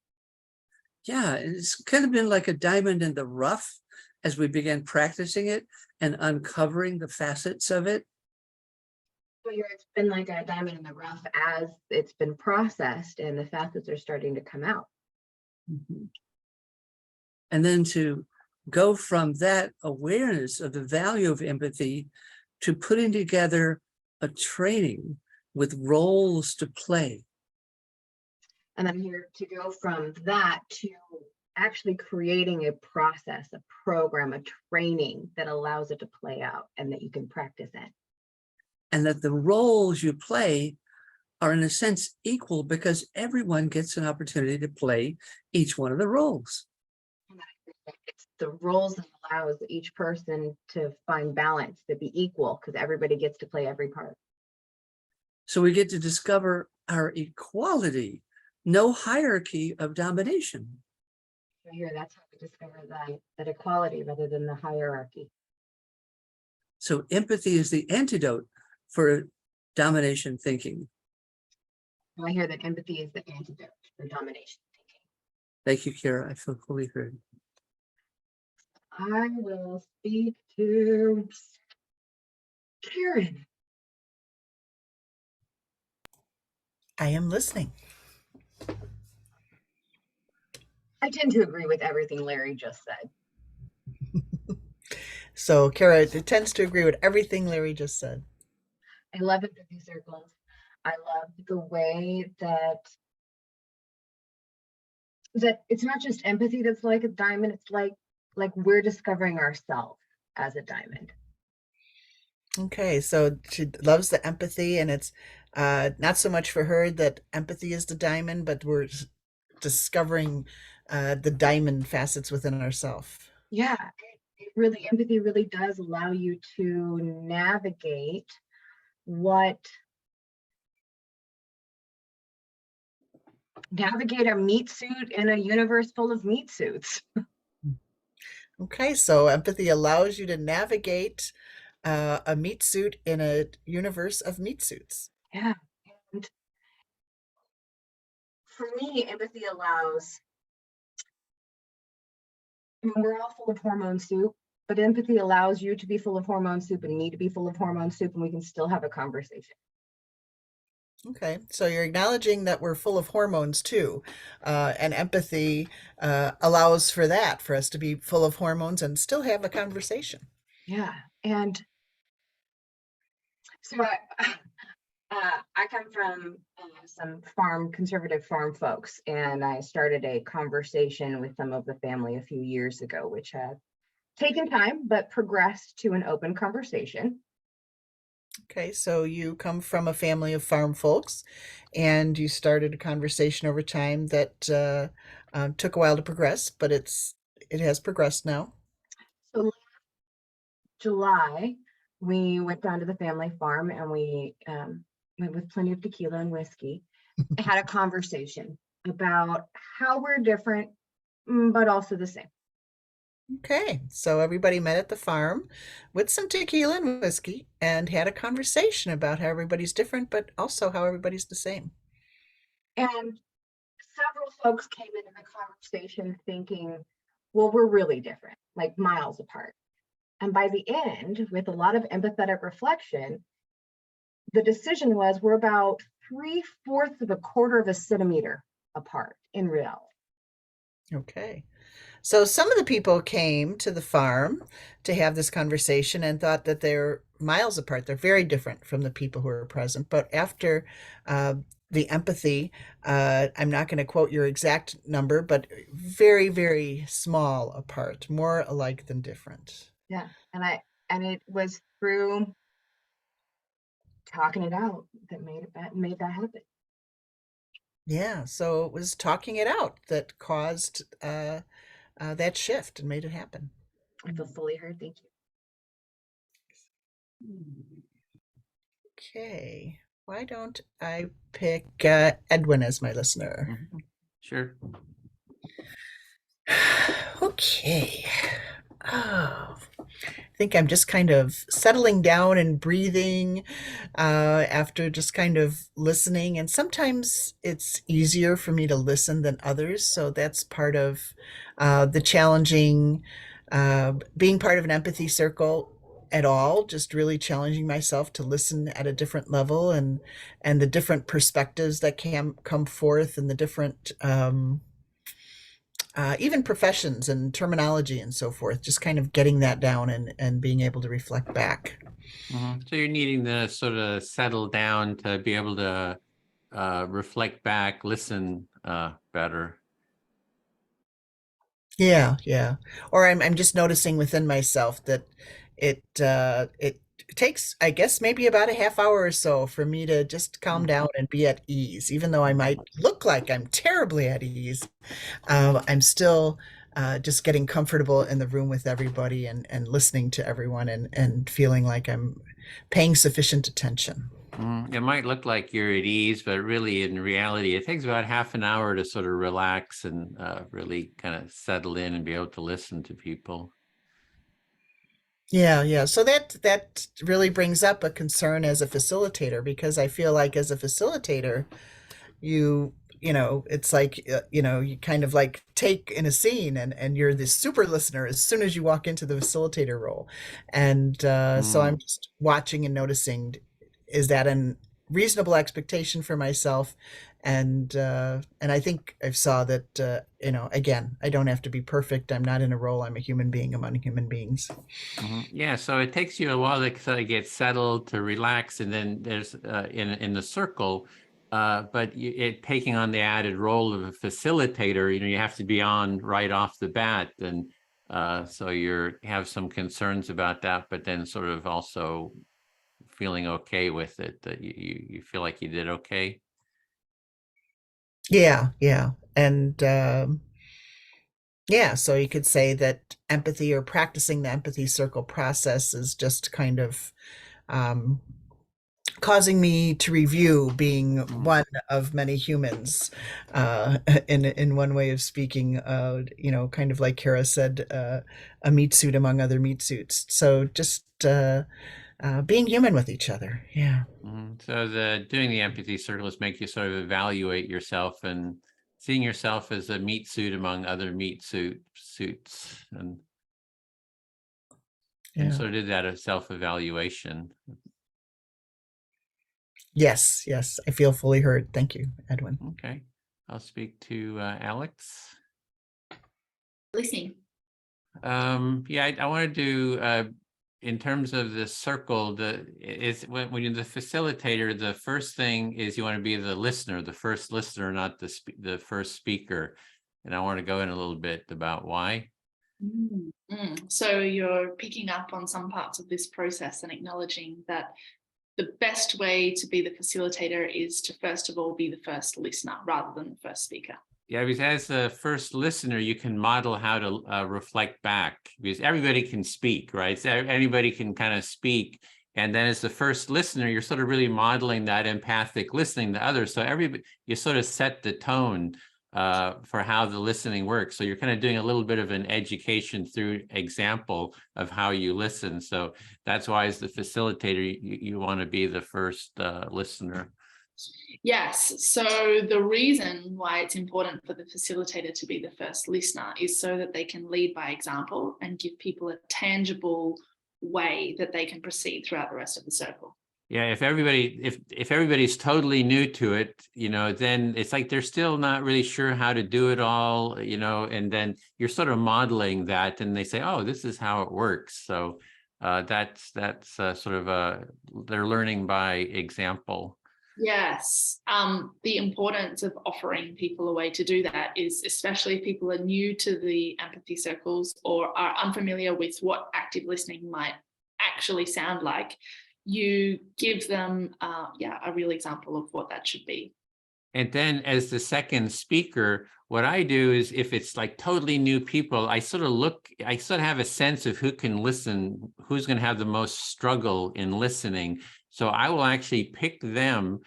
Yeah, it's kind of been like a diamond in the rough as we began practicing it and uncovering the facets of it. So it's been like a diamond in the rough as it's been processed and the facets are starting to come out. Mm-hmm. And then to go from that awareness of the value of empathy to putting together a training with roles to play. And I'm here to go from that to actually creating a process, a program, a training that allows it to play out and that you can practice it. And that the roles you play are in a sense equal because everyone gets an opportunity to play each one of the roles. It's the roles that allows each person to find balance, to be equal, because everybody gets to play every part. So we get to discover our equality, no hierarchy of domination. So here, that's how we discover that equality rather than the hierarchy. So empathy is the antidote for domination thinking. I hear that empathy is the antidote for domination thinking. Thank you, Kara. I feel fully heard. I will speak to Karen. I am listening. I tend to agree with everything Larry just said. So Kara tends to agree with everything Larry just said. I love empathy circles. I love the way that it's not just empathy that's like a diamond. It's like we're discovering ourselves as a diamond. Okay, so she loves the empathy, and it's not so much for her that empathy is the diamond, but we're discovering the diamond facets within ourselves. Yeah, empathy really does allow you to navigate a meat suit in a universe full of meat suits. Okay, so empathy allows you to navigate a meat suit in a universe of meat suits. Yeah. And for me, empathy allows, we're all full of hormone soup, but empathy allows you to be full of hormone soup and me to be full of hormone soup, and we can still have a conversation. Okay, so you're acknowledging that we're full of hormones too, and empathy allows for that, for us to be full of hormones and still have a conversation. Yeah, and so I come from some conservative farm folks, and I started a conversation with some of the family a few years ago, which had taken time, but progressed to an open conversation. Okay, so you come from a family of farm folks, and you started a conversation over time that took a while to progress, but it has progressed now. So last July, we went down to the family farm, and we went with plenty of tequila and whiskey. I had a conversation about how we're different, but also the same. Okay, so everybody met at the farm with some tequila and whiskey and had a conversation about how everybody's different, but also how everybody's the same. And several folks came into the conversation thinking, well, we're really different, like miles apart. And by the end, with a lot of empathetic reflection, the decision was we're about 3/4 of a quarter of a centimeter apart in reality. Okay. So some of the people came to the farm to have this conversation and thought that they're miles apart. They're very different from the people who are present. But after the empathy, I'm not going to quote your exact number, but very, very small apart, more alike than different. Yeah, and it was through talking it out that made that happen. Yeah, so it was talking it out that caused that shift and made it happen. I feel fully heard. Thank you. Okay, why don't I pick Edwin as my listener? Sure. Okay. Oh, I think I'm just kind of settling down and breathing after just kind of listening. And sometimes it's easier for me to listen than others. So that's part of the challenging being part of an empathy circle at all, just really challenging myself to listen at a different level and the different perspectives that can come forth and the different even professions and terminology and so forth, just kind of getting that down and being able to reflect back. So you're needing to sort of settle down to be able to reflect back, listen better. Yeah, yeah. Or I'm just noticing within myself that it takes, I guess, maybe about a half hour or so for me to just calm down and be at ease, even though I might look like I'm terribly at ease. I'm still just getting comfortable in the room with everybody and listening to everyone and feeling like I'm paying sufficient attention. It might look like you're at ease, but really in reality, it takes about half an hour to sort of relax and really kind of settle in and be able to listen to people. Yeah, yeah. So that really brings up a concern as a facilitator, because I feel like as a facilitator, you know, it's like you know, you kind of like take in a scene and you're this super listener as soon as you walk into the facilitator role. And so I'm just watching and noticing, is that a reasonable expectation for myself? And I think I saw that you know, again, I don't have to be perfect. I'm not in a role. I'm a human being among human beings. Yeah, so it takes you a while to sort of get settled, to relax, and then there's in the circle, but it taking on the added role of a facilitator, you know, you have to be on right off the bat, and so you have some concerns about that, but then sort of also feeling okay with it, that you feel like you did okay. Yeah, yeah. And yeah, so you could say that empathy, or practicing the empathy circle process, is just kind of causing me to review being one of many humans, in one way of speaking, you know, kind of like Kara said, a meat suit among other meat suits. So just being human with each other. Yeah. So doing the empathy circles make you sort of evaluate yourself and seeing yourself as a meat suit among other meat suits, and Yeah. sort of did that self-evaluation. Yes, yes, I feel fully heard. Thank you, Edwin. Okay, I'll speak to Alex. Listening. Yeah, I wanted to in terms of the circle, when you're the facilitator, the first thing is you want to be the listener, the first listener, not the first speaker. And I want to go in a little bit about why. So you're picking up on some parts of this process and acknowledging that the best way to be the facilitator is to first of all be the first listener rather than the first speaker. Yeah, because as the first listener, you can model how to reflect back, because everybody can speak, right? So anybody can kind of speak. And then as the first listener, you're sort of really modeling that empathic listening to others. So you sort of set the tone for how the listening works. So you're kind of doing a little bit of an education through example of how you listen. So that's why as the facilitator, you want to be the first listener. Yes, so the reason why it's important for the facilitator to be the first listener is so that they can lead by example and give people a tangible way that they can proceed throughout the rest of the circle. Yeah, if everybody's totally new to it, then it's like they're still not really sure how to do it all, and then you're sort of modeling that and they say, oh, this is how it works. So that's sort of they're learning by example. Yes, the importance of offering people a way to do that is, especially if people are new to the empathy circles or are unfamiliar with what active listening might actually sound like, you give them a real example of what that should be. And then as the second speaker, what I do is if it's like totally new people, I sort of have a sense of who can listen, who's going to have the most struggle in listening. So I will actually pick them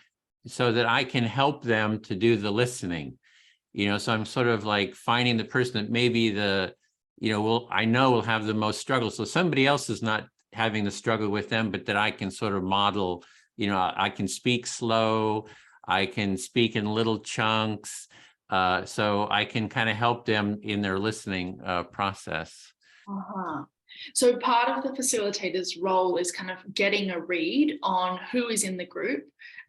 so that I can help them to do the listening. So I'm sort of like finding the person that maybe I know will have the most struggle. So somebody else is not having the struggle with them, but that I can sort of model, I can speak slow, I can speak in little chunks. So I can kind of help them in their listening process. So part of the facilitator's role is kind of getting a read on who is in the group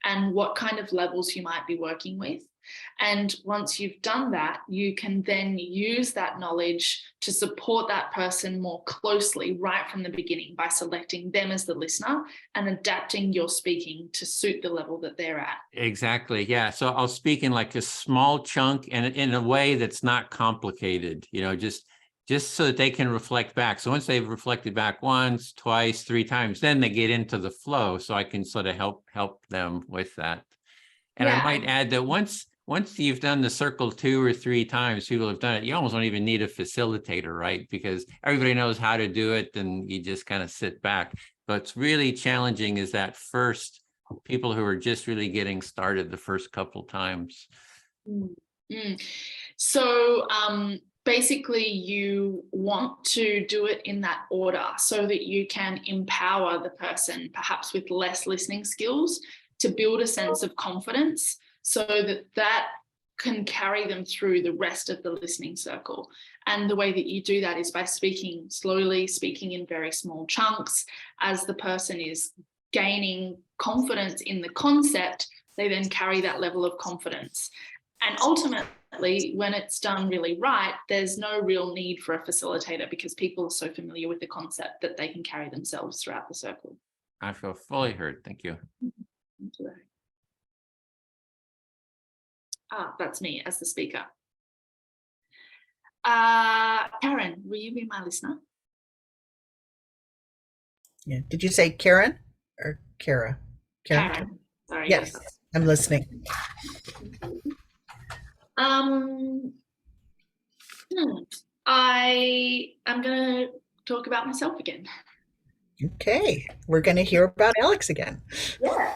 and what kind of levels you might be working with. And once you've done that, you can then use that knowledge to support that person more closely right from the beginning by selecting them as the listener and adapting your speaking to suit the level that they're at. Exactly. Yeah. So I'll speak in like a small chunk and in a way that's not complicated, just so that they can reflect back. So once they've reflected back once, twice, 3 times, then they get into the flow. So I can sort of help them with that. And I might add that once you've done the circle 2 or 3 times, people have done it, you almost don't even need a facilitator, right? Because everybody knows how to do it and you just kind of sit back. But what's really challenging is that first people who are just really getting started the first couple times. So basically you want to do it in that order so that you can empower the person perhaps with less listening skills to build a sense of confidence so that can carry them through the rest of the listening circle. And the way that you do that is by speaking slowly, speaking in very small chunks. As the person is gaining confidence in the concept, they then carry that level of confidence. And ultimately, when it's done really right, there's no real need for a facilitator because people are so familiar with the concept that they can carry themselves throughout the circle. I feel fully heard. Thank you. Thank you. That's me as the speaker. Karen, will you be my listener? Yeah. Did you say Karen or Kara? Karen. Sorry. Yes, I'm listening. I am going to talk about myself again. Okay, we're going to hear about Alex again. Yeah.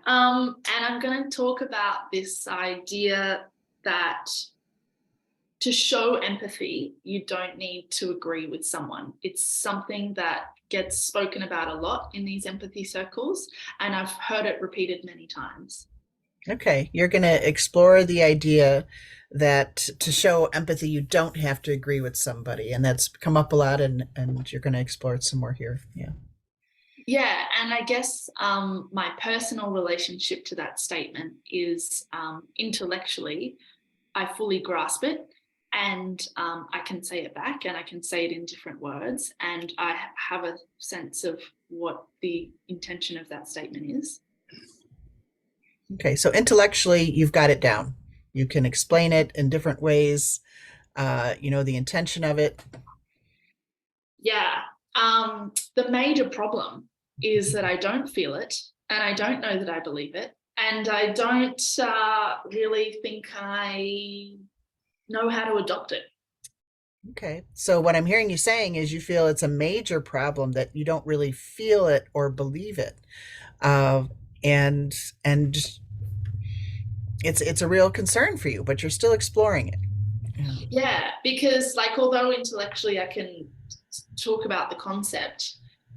And I'm going to talk about this idea that to show empathy, you don't need to agree with someone. It's something that gets spoken about a lot in these empathy circles, and I've heard it repeated many times. Okay, you're going to explore the idea that to show empathy, you don't have to agree with somebody, and that's come up a lot, and you're going to explore it some more here. Yeah, and I guess my personal relationship to that statement is intellectually, I fully grasp it. and I can say it back, and I can say it in different words, and I have a sense of what the intention of that statement is. Okay, so intellectually, you've got it down. You can explain it in different ways. You know the intention of it. Yeah. The major problem is that I don't feel it, and I don't know that I believe it, and I don't really think I know how to adopt it. Okay, so what I'm hearing you saying is you feel it's a major problem that you don't really feel it or believe it, and it's a real concern for you, but you're still exploring it. Yeah, because like although intellectually I can talk about the concept,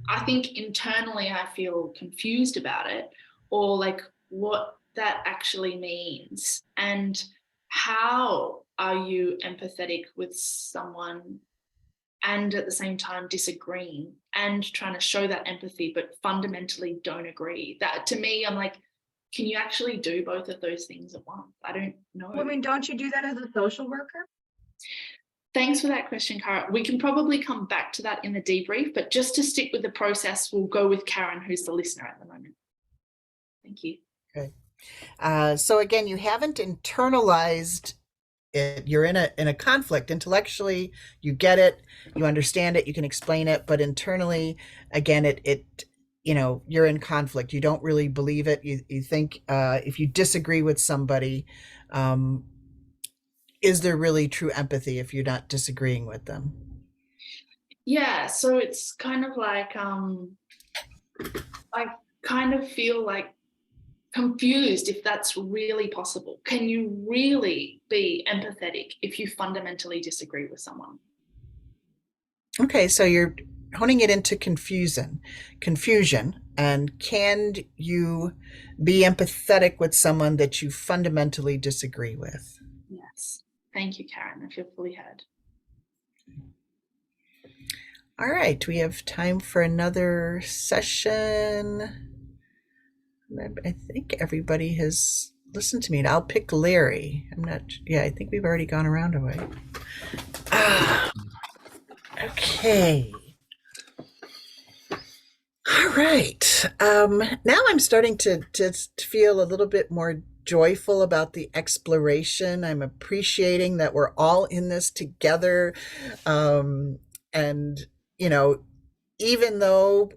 I think internally I feel confused about it, or like what that actually means, and how are you empathetic with someone and at the same time disagreeing and trying to show that empathy but fundamentally don't agree. That to me, I'm like, can you actually do both of those things at once? I don't know. I mean, don't you do that as a social worker? Thanks for that question, Cara. We can probably come back to that in the debrief, but just to stick with the process, we'll go with Karen, who's the listener at the moment. Thank you. Okay. So again, you haven't internalized it. You're in a conflict. Intellectually, you get it, you understand it, you can explain it, but internally, again, it you know, you're in conflict. You don't really believe it. You think if you disagree with somebody, is there really true empathy if you're not disagreeing with them? Yeah, so it's kind of like I kind of feel like confused if that's really possible. Can you really be empathetic if you fundamentally disagree with someone? Okay, so you're honing it into confusion, and can you be empathetic with someone that you fundamentally disagree with? Yes. Thank you, Karen. I feel fully heard. All right, we have time for another session. I think everybody has listened to me. I'll pick Larry. I'm not, yeah, I think we've already gone around a way. Okay. All right. Now I'm starting to feel a little bit more joyful about the exploration. I'm appreciating that we're all in this together. And, you know, even though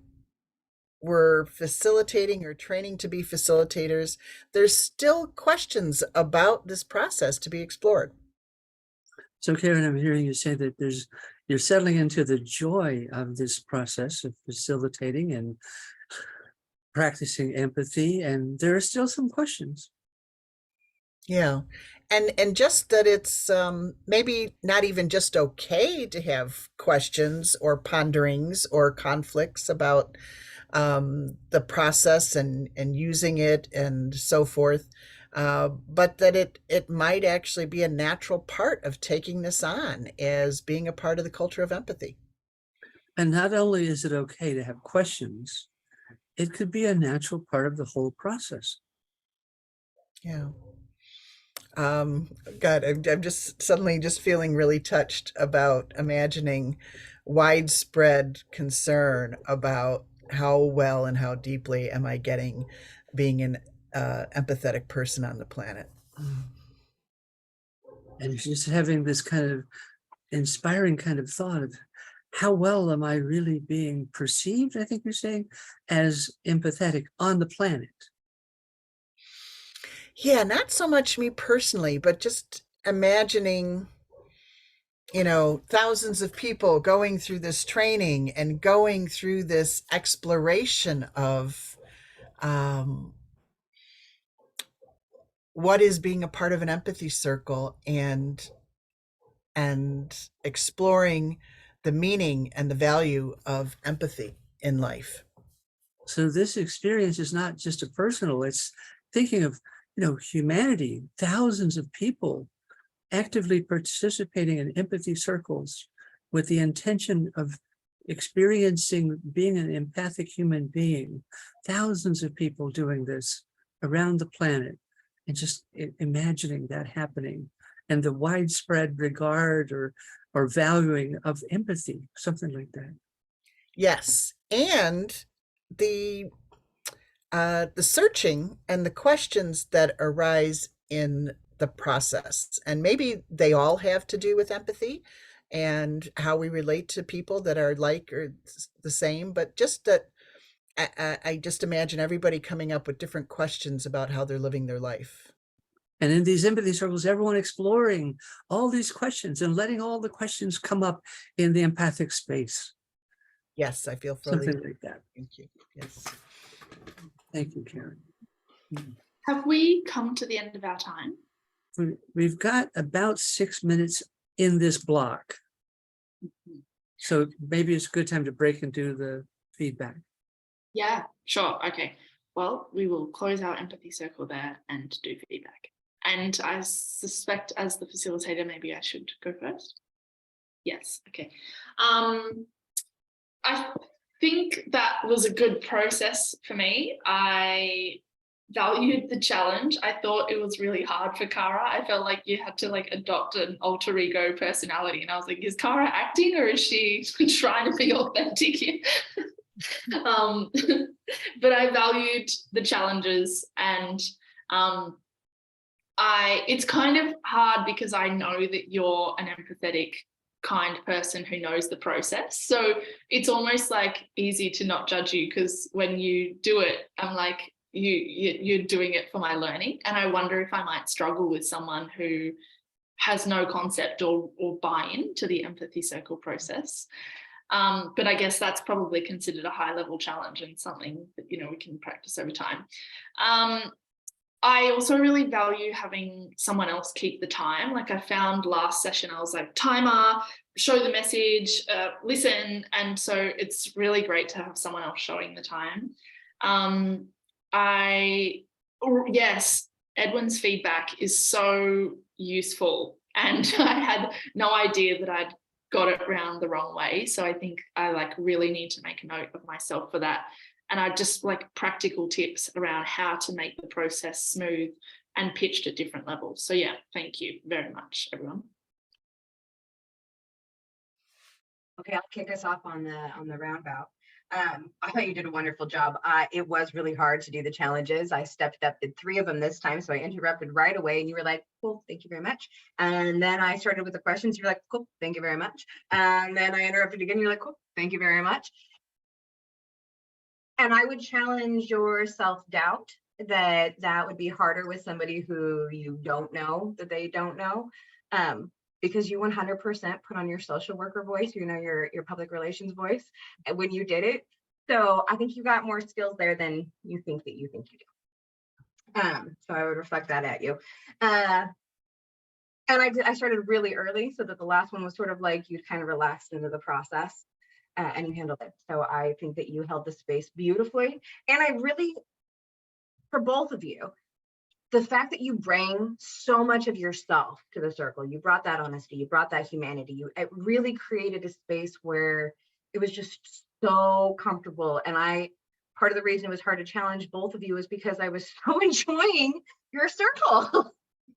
we're facilitating or training to be facilitators, there's still questions about this process to be explored. So Karen, I'm hearing you say that you're settling into the joy of this process of facilitating and practicing empathy, and there are still some questions. Yeah. And just that it's maybe not even just okay to have questions or ponderings or conflicts about the process and using it and so forth, but that it might actually be a natural part of taking this on as being a part of the culture of empathy. And not only is it okay to have questions, it could be a natural part of the whole process. Yeah. God, I'm just suddenly just feeling really touched about imagining widespread concern about how well and how deeply am I getting being an empathetic person on the planet. And just having this kind of inspiring kind of thought of how well am I really being perceived, I think you're saying, as empathetic on the planet. Yeah, not so much me personally, but just imagining, you know, thousands of people going through this training and going through this exploration of what is being a part of an empathy circle and exploring the meaning and the value of empathy in life. So this experience is not just a personal, it's thinking of, you know, humanity, thousands of people actively participating in empathy circles with the intention of experiencing being an empathic human being, thousands of people doing this around the planet, and just imagining that happening and the widespread regard or valuing of empathy, something like that. Yes, and the searching and the questions that arise in the process, and maybe they all have to do with empathy and how we relate to people that are like or the same, but just that I just imagine everybody coming up with different questions about how they're living their life. And in these empathy circles, everyone exploring all these questions and letting all the questions come up in the empathic space. Yes, I feel fully. Something like that. Thank you. Yes. Thank you, Karen. Have we come to the end of our time? We've got about 6 minutes in this block. So maybe it's a good time to break and do the feedback. Yeah, sure. Okay. Well, we will close our empathy circle there and do feedback. And I suspect as the facilitator, maybe I should go first. Yes. Okay. I think that was a good process for me. I valued the challenge. I thought it was really hard for Cara. I felt like you had to like adopt an alter ego personality. And I was like, is Cara acting or is she trying to be authentic here? But I valued the challenges, and it's kind of hard because I know that you're an empathetic, kind person who knows the process. So it's almost like easy to not judge you, because when you do it, I'm like, you're doing it for my learning. And I wonder if I might struggle with someone who has no concept or buy-in to the empathy circle process. But I guess that's probably considered a high-level challenge and something that, you know, we can practice over time. I also really value having someone else keep the time. Like I found last session, I was like, timer, show the message, listen. And so it's really great to have someone else showing the time. Yes, Edwin's feedback is so useful. And I had no idea that I'd got it round the wrong way. So I think I like really need to make a note of myself for that. And I just like practical tips around how to make the process smooth and pitched at different levels. So yeah, thank you very much, everyone. Okay, I'll kick us off on the roundabout. I thought you did a wonderful job. It was really hard to do the challenges. I stepped up, did 3 of them this time. So I interrupted right away and you were like, cool, thank you very much. And then I started with the questions. You're like, cool, thank you very much. And then I interrupted again. You're like, cool, thank you very much. And I would challenge your self-doubt that would be harder with somebody who you don't know that they don't know. Because you 100% put on your social worker voice, you know, your public relations voice when you did it. So I think you got more skills there than you think you do. So I would reflect that at you. And I started really early so that the last one was sort of like you'd kind of relaxed into the process and you handled it. So I think that you held the space beautifully. And I really, for both of you, the fact that you bring so much of yourself to the circle, you brought that honesty, you brought that humanity, it really created a space where it was just so comfortable. And part of the reason it was hard to challenge both of you is because I was so enjoying your circle.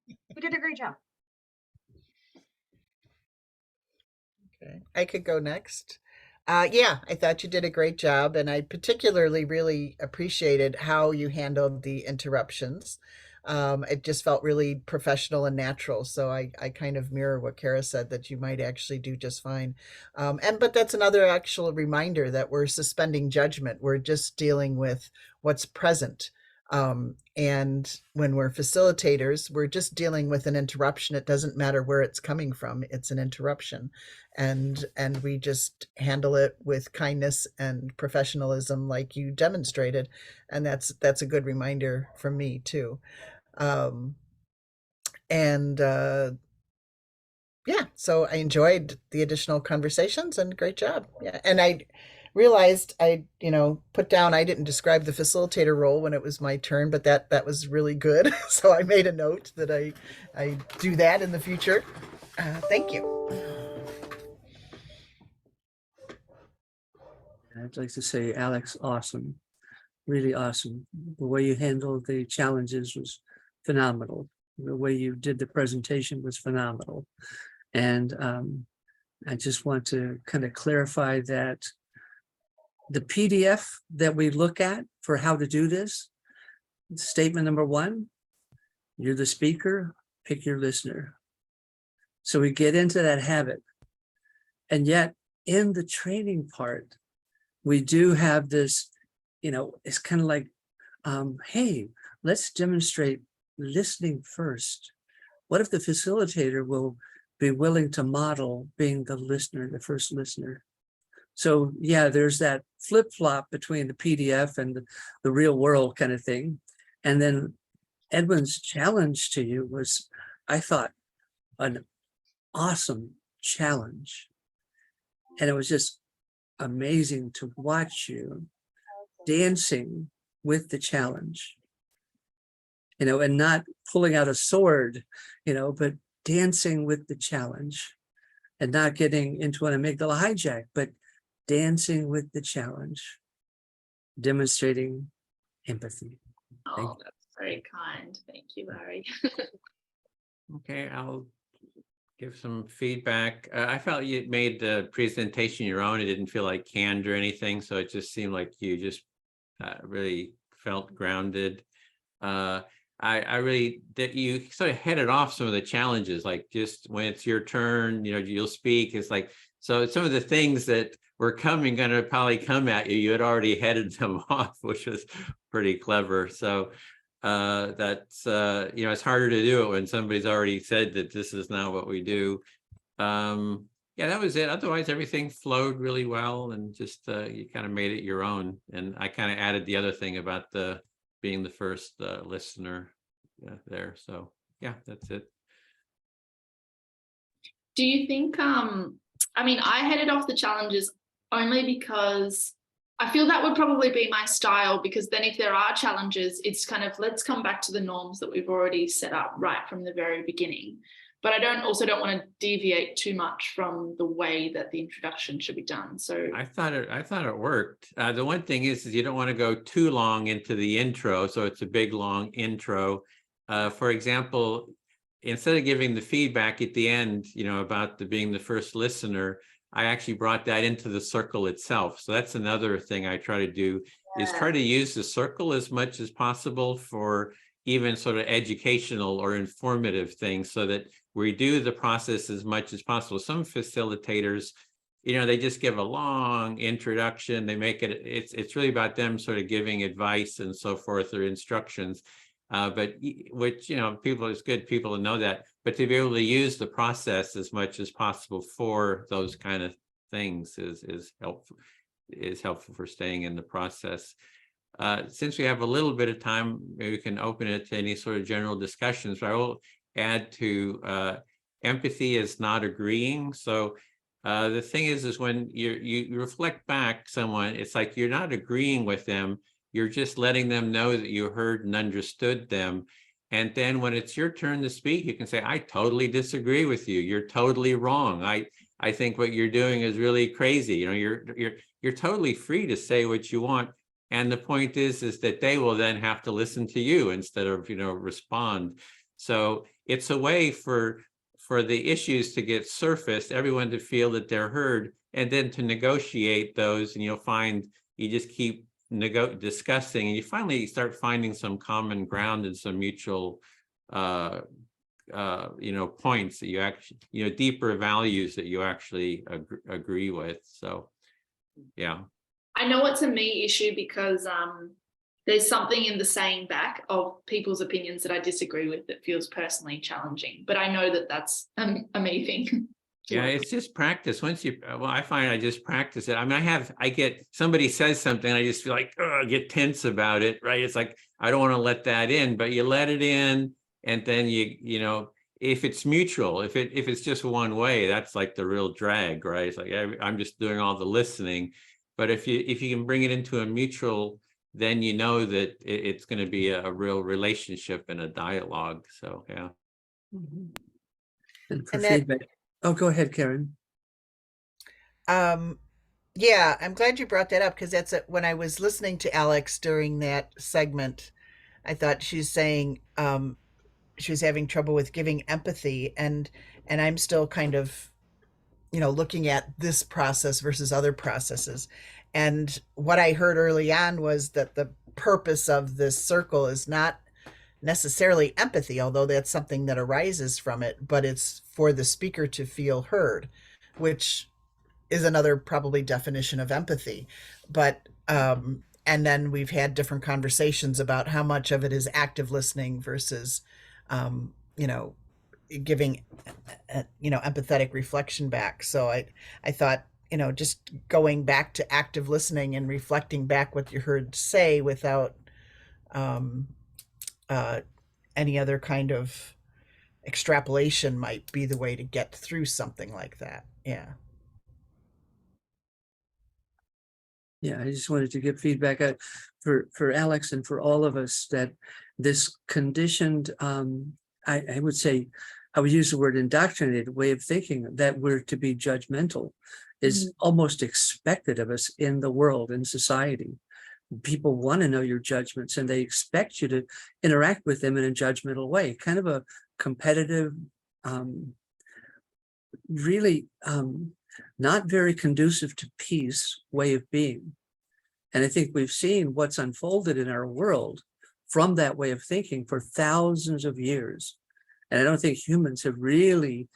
You did a great job. Okay, I could go next. Yeah, I thought you did a great job, and I particularly really appreciated how you handled the interruptions. It just felt really professional and natural. So I kind of mirror what Kara said, that you might actually do just fine. But that's another actual reminder that we're suspending judgment. We're just dealing with what's present. And when we're facilitators, we're just dealing with an interruption. It doesn't matter where it's coming from. It's an interruption. And we just handle it with kindness and professionalism like you demonstrated. And that's a good reminder for me too. Yeah, so I enjoyed the additional conversations and great job. Yeah. And I realized I put down, I didn't describe the facilitator role when it was my turn, but that was really good. So I made a note that I do that in the future. Thank you. I'd like to say, Alex, awesome. Really awesome. The way you handled the challenges was phenomenal. The way you did the presentation was phenomenal. And I just want to kind of clarify that the PDF that we look at for how to do this, statement number 1, you're the speaker, pick your listener. So we get into that habit. And yet in the training part, we do have this, it's kind of like, hey, let's demonstrate listening first. What if the facilitator will be willing to model being the listener, the first listener? So yeah, there's that flip-flop between the PDF and the real world kind of thing. And then Edwin's challenge to you was, I thought, an awesome challenge. And it was just amazing to watch you dancing with the challenge, and not pulling out a sword, but dancing with the challenge and not getting into an amygdala hijack, but dancing with the challenge, demonstrating empathy. Thank Oh, that's very kind. Thank you, Larry. Okay, I'll give some feedback. I felt you made the presentation your own. It didn't feel like canned or anything, so it just seemed like you just really felt grounded. I really that you sort of headed off some of the challenges, like just when it's your turn, you'll speak. It's like, so some of the things that were going to probably come at you, you had already headed them off, which was pretty clever. So that's it's harder to do it when somebody's already said that this is not what we do. Yeah, that was it. Otherwise, everything flowed really well, and just you kind of made it your own. And I kind of added the other thing about being the first listener there. So yeah, that's it. Do you think, I headed off the challenges only because I feel that would probably be my style, because then if there are challenges, it's kind of, let's come back to the norms that we've already set up right from the very beginning. But I also don't want to deviate too much from the way that the introduction should be done. So I thought it worked. The one thing is you don't want to go too long into the intro, so it's a big long intro. For example, instead of giving the feedback at the end, about being the first listener, I actually brought that into the circle itself. So that's another thing I try to do, is try to use the circle as much as possible for even sort of educational or informative things, so that we do the process as much as possible. Some facilitators, they just give a long introduction. They make it's really about them sort of giving advice and so forth, or instructions. But which, it's good people to know that, but to be able to use the process as much as possible for those kind of things is helpful for staying in the process. Since we have a little bit of time, maybe we can open it to any sort of general discussions. But I will add to empathy is not agreeing. So the thing is when you reflect back someone, it's like you're not agreeing with them. You're just letting them know that you heard and understood them. And then when it's your turn to speak, you can say, I totally disagree with you. You're totally wrong. I think what you're doing is really crazy. You're totally free to say what you want. And the point is that they will then have to listen to you instead of, respond. So it's a way for the issues to get surfaced, everyone to feel that they're heard, and then to negotiate those. And you'll find you just keep discussing, and you finally start finding some common ground and some mutual points that you actually, deeper values that you actually agree with. So yeah, I know it's a me issue because there's something in the saying back of people's opinions that I disagree with that feels personally challenging, but I know that that's a me thing. Yeah, it's just practice. Once I find I just practice it. I mean, I get, somebody says something, I just feel like, I get tense about it, right? It's like, I don't want to let that in, but you let it in, and then if it's mutual, if it's just one way, that's like the real drag, right? It's like, I'm just doing all the listening. But if you can bring it into a mutual, then you know that it's going to be a real relationship and a dialogue. So yeah. And for feedback. Oh, go ahead, Karen. Yeah, I'm glad you brought that up, because that's when I was listening to Alex during that segment, I thought she's saying she was having trouble with giving empathy, and I'm still kind of, you know, looking at this process versus other processes. And what I heard early on was that the purpose of this circle is not necessarily empathy, although that's something that arises from it, but it's for the speaker to feel heard, which is another probably definition of empathy. But and then we've had different conversations about how much of it is active listening versus you know, giving you know, empathetic reflection back. So I thought, you know, just going back to active listening and reflecting back what you heard say without any other kind of extrapolation might be the way to get through something like that. Yeah. Yeah, I just wanted to give feedback for Alex and for all of us that this conditioned, I would say, I would use the word indoctrinated way of thinking that we're to be judgmental is almost expected of us in the world, in society. People want to know your judgments and they expect you to interact with them in a judgmental way, kind of a competitive, really not very conducive to peace way of being. And I think we've seen what's unfolded in our world from that way of thinking for thousands of years. And I don't think humans have really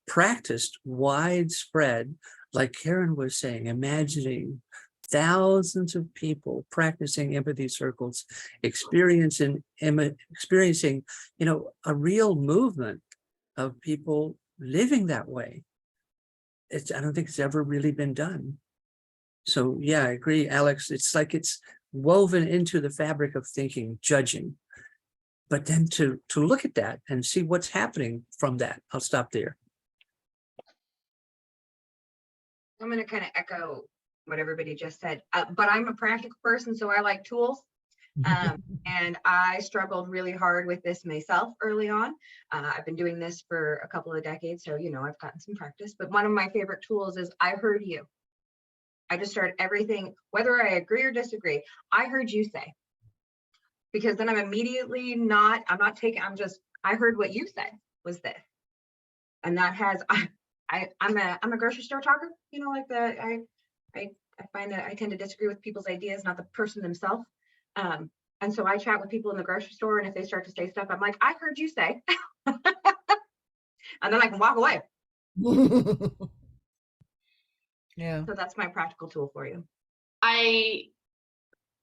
practiced widespread, like Karen was saying, imagining thousands of people practicing empathy circles, experiencing, you know, a real movement of people living that way. I don't think it's ever really been done. So yeah, I agree, Alex. It's like it's woven into the fabric of thinking, judging. But then to look at that and see what's happening from that. I'll stop there. I'm going to kind of echo what everybody just said, but I'm a practical person, so I like tools. And I struggled really hard with this myself early on. I've been doing this for a couple of decades, so, you know, I've gotten some practice. But one of my favorite tools is I heard you. I just start everything, whether I agree or disagree, I heard you say. Because then I'm immediately I heard what you said was this. And that has, I'm a grocery store talker, you know, like I find that I tend to disagree with people's ideas, not the person themselves. And so I chat with people in the grocery store, and if they start to say stuff, I'm like, I heard you say, and then I can walk away. Yeah. So that's my practical tool for you. I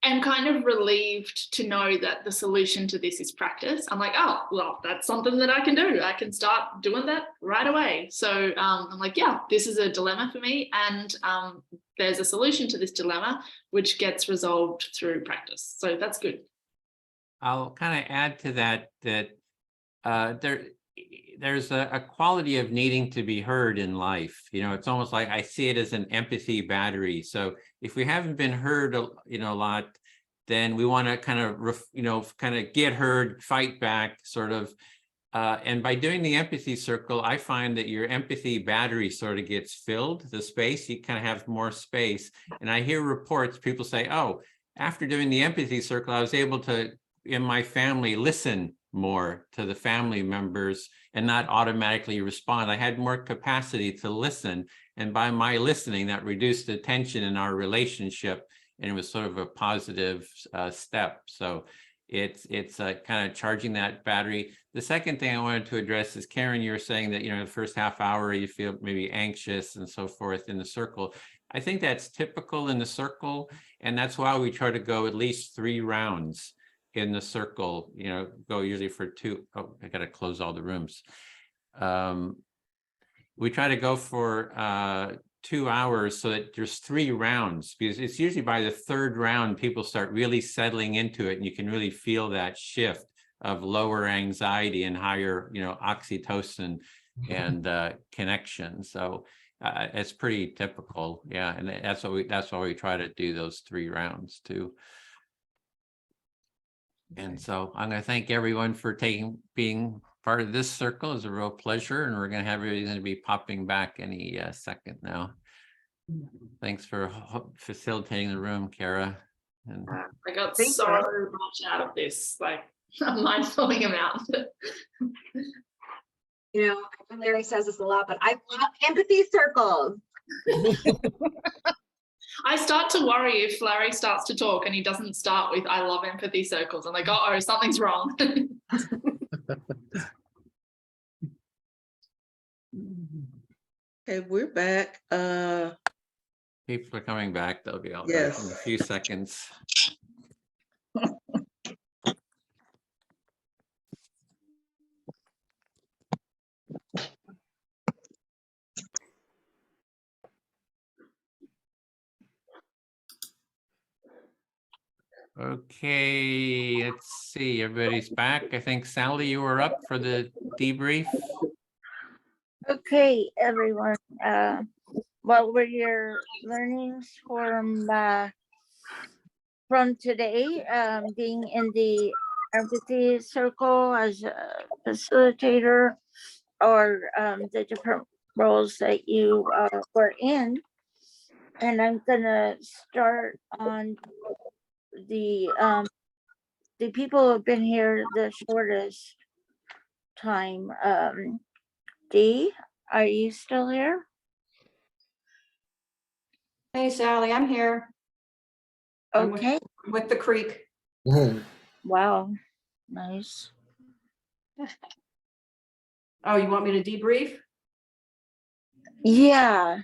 am kind of relieved to know that the solution to this is practice. I'm like, oh, well, that's something that I can do. I can start doing that right away. So I'm like, yeah, this is a dilemma for me. And there's a solution to this dilemma, which gets resolved through practice. So that's good. I'll kind of add to that, there's a quality of needing to be heard in life. You know, it's almost like I see it as an empathy battery. So if we haven't been heard, you know, a lot, then we want to kind of get heard, fight back, sort of. And by doing the empathy circle, I find that your empathy battery sort of gets filled, the space, you kind of have more space. And I hear reports, people say, oh, after doing the empathy circle, I was able to, in my family, listen more to the family members and not automatically respond. I had more capacity to listen. And by my listening, that reduced the tension in our relationship. And it was sort of a positive step. So it's kind of charging that battery. The second thing I wanted to address is, Karen, you were saying that, you know, the first half hour, you feel maybe anxious and so forth in the circle. I think that's typical in the circle. And that's why we try to go at least 3 rounds in the circle, you know, go usually for 2. Oh, I got to close all the rooms. We try to go for 2 hours so that there's 3 rounds, because it's usually by the 3rd round, people start really settling into it. And you can really feel that shift of lower anxiety and higher, you know, oxytocin and connection. So it's pretty typical. Yeah. And that's why we try to do those 3 rounds too. And so I'm going to thank everyone for being part of this circle. It's a real pleasure. And we're going to have everybody going to be popping back any second now. Thanks for facilitating the room, Kara. And I got so much out of this. Like, don't mind filling them out. You know, I know Larry says this a lot, but I love empathy circles. I start to worry if Larry starts to talk and he doesn't start with "I love empathy circles." I'm like, oh, something's wrong. Okay, we're back. People are coming back. They'll be all back Yes. in a few seconds. Okay, let's see. Everybody's back. I think Sally, you were up for the debrief. Okay, everyone. What were your learnings from today? Being in the empathy circle as a facilitator, or the different roles that you were in. And I'm gonna start on the people who have been here the shortest time. Dee, are you still here? Hey, Sally, I'm here. Okay. I'm with the creek. Wow, nice. Oh, you want me to debrief? Yeah.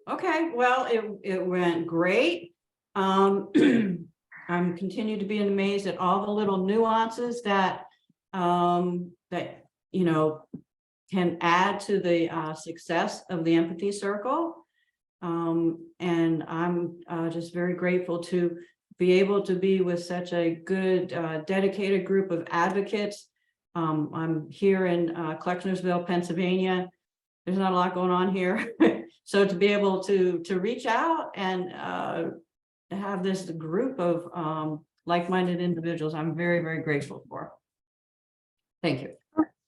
Okay, well, it went great. I'm continue to be amazed at all the little nuances that that can add to the success of the empathy circle. And I'm just very grateful to be able to be with such a good, dedicated group of advocates. I'm here in Klecknersville, Pennsylvania. There's not a lot going on here. So to be able to reach out and have this group of like-minded individuals, I'm very, very grateful for. Thank you.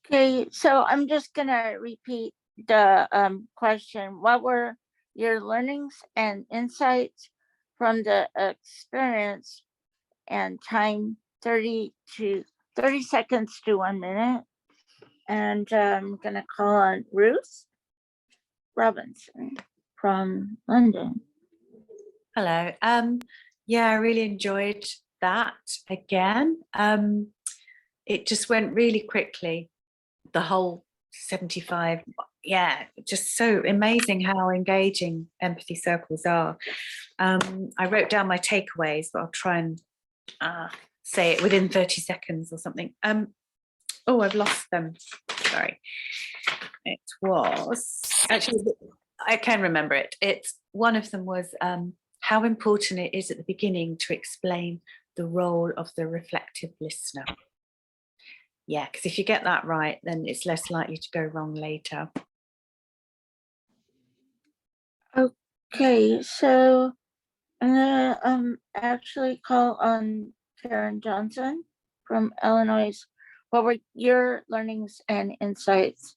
Okay, so I'm just gonna repeat the question. What were your learnings and insights from the experience, and time 30 seconds to 1 minute? And I'm gonna call on Ruth Robinson from London. Hello. Yeah, I really enjoyed that again. It just went really quickly, the whole 75. Yeah, just so amazing how engaging empathy circles are. I wrote down my takeaways, but I'll try and say it within 30 seconds or something. Oh, I've lost them. Sorry. It was actually, I can remember it. It's one of them was how important it is at the beginning to explain the role of the reflective listener. Yeah, because if you get that right, then it's less likely to go wrong later. Okay, so I'm gonna actually call on Karen Johnson from Illinois. What were your learnings and insights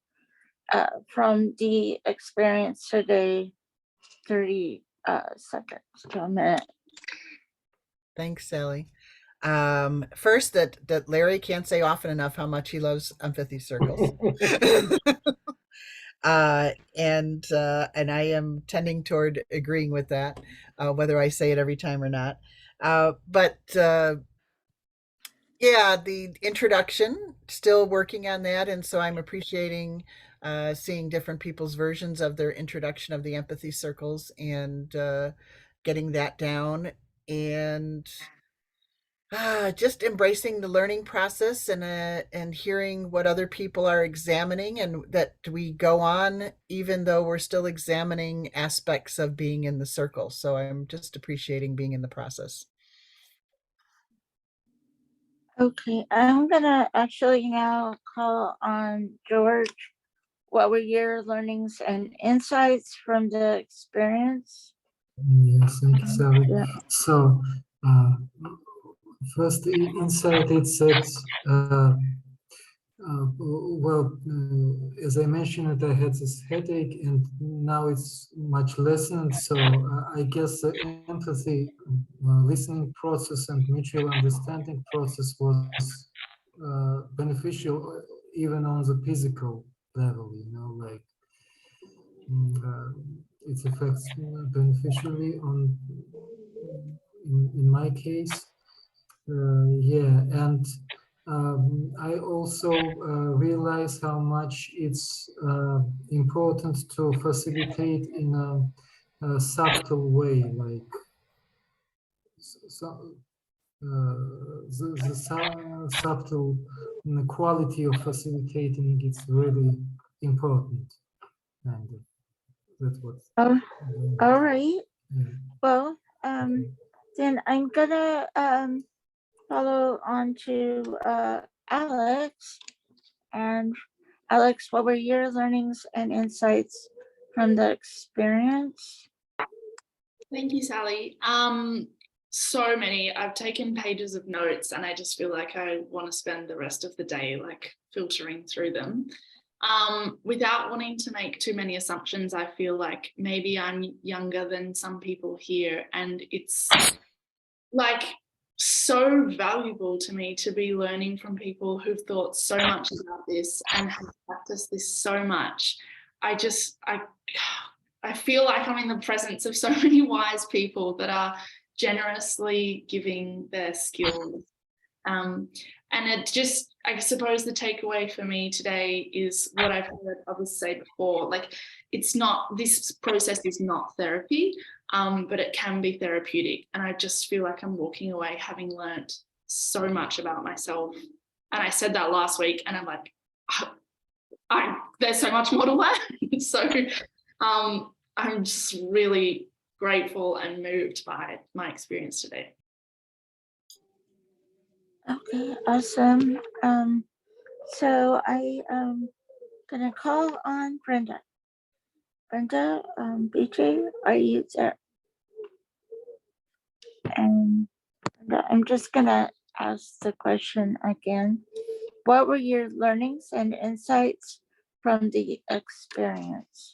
from the experience today? 30 seconds to a minute. Thanks, Sally. First, that Larry can't say often enough how much he loves empathy circles. And I am tending toward agreeing with that, whether I say it every time or not. But yeah, the introduction, still working on that, and so I'm appreciating seeing different people's versions of their introduction of the empathy circles and getting that down, and just embracing the learning process and hearing what other people are examining, and that we go on even though we're still examining aspects of being in the circle. So I'm just appreciating being in the process. Okay, I'm gonna actually now call on George. What were your learnings and insights from the experience? Yes, thank you, Sally. Yeah. So, first insight, it's that As I mentioned, I had this headache, and now it's much lessened. So I guess the empathy, listening process, and mutual understanding process was beneficial, even on the physical level. You know, like it affects beneficially on in my case. Yeah, and I also realize how much it's important to facilitate in a subtle way, like so, the subtle quality of facilitating is really important, and that's what. Oh, all right. Yeah. Well, then I'm gonna follow on to Alex. And Alex, what were your learnings and insights from the experience? Thank you, Sally. So many. I've taken pages of notes and I just feel like I want to spend the rest of the day like filtering through them. Without wanting to make too many assumptions, I feel like maybe I'm younger than some people here, and it's like so valuable to me to be learning from people who've thought so much about this and have practiced this so much. I feel like I'm in the presence of so many wise people that are generously giving their skills. And it just, I suppose the takeaway for me today is what I've heard others say before, like this process is not therapy, but it can be therapeutic. And I just feel like I'm walking away having learned so much about myself. And I said that last week and I'm like, there's so much more to learn. So I'm just really grateful and moved by my experience today. Okay, awesome. So I gonna call on Brenda. Brenda, BJ, are you there? And I'm just gonna ask the question again. What were your learnings and insights from the experience?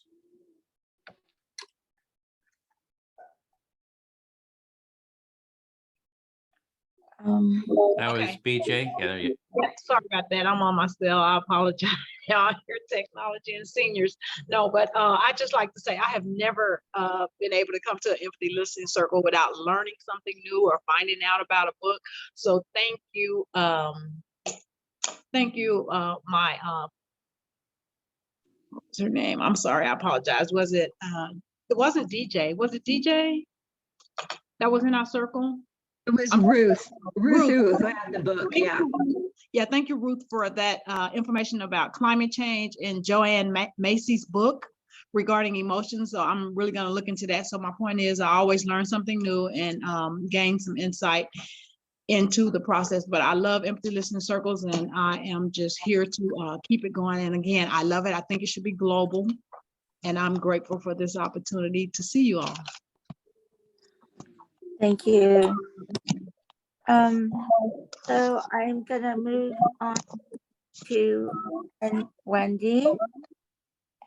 That was BJ. Yeah, there you go. Sorry about that. I'm on my cell. I apologize. Y'all hear technology and seniors. No, but I just like to say I have never been able to come to an empathy listening circle without learning something new or finding out about a book. So thank you. Thank you, what's her name? I'm sorry, I apologize. Was it wasn't DJ? Was it DJ that was in our circle? It was Ruth. Ruth who had the book. Yeah. Yeah, thank you, Ruth, for that information about climate change and Joanne Macy's book regarding emotions. So I'm really going to look into that. So my point is I always learn something new and gain some insight into the process. But I love empathy listening circles and I am just here to keep it going. And again, I love it. I think it should be global. And I'm grateful for this opportunity to see you all. Thank you. So I'm gonna move on to Wendy.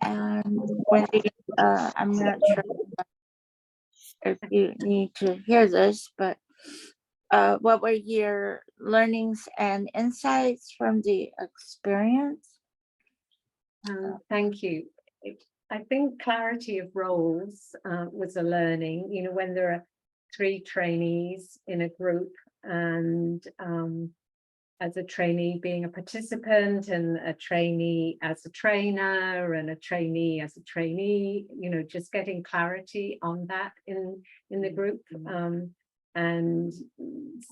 And Wendy, I'm not sure if you need to hear this, but what were your learnings and insights from the experience? Thank you. I think clarity of roles was a learning, you know, when there are 3 trainees in a group and as a trainee being a participant and a trainee as a trainer and a trainee as a trainee, you know, just getting clarity on that in the group and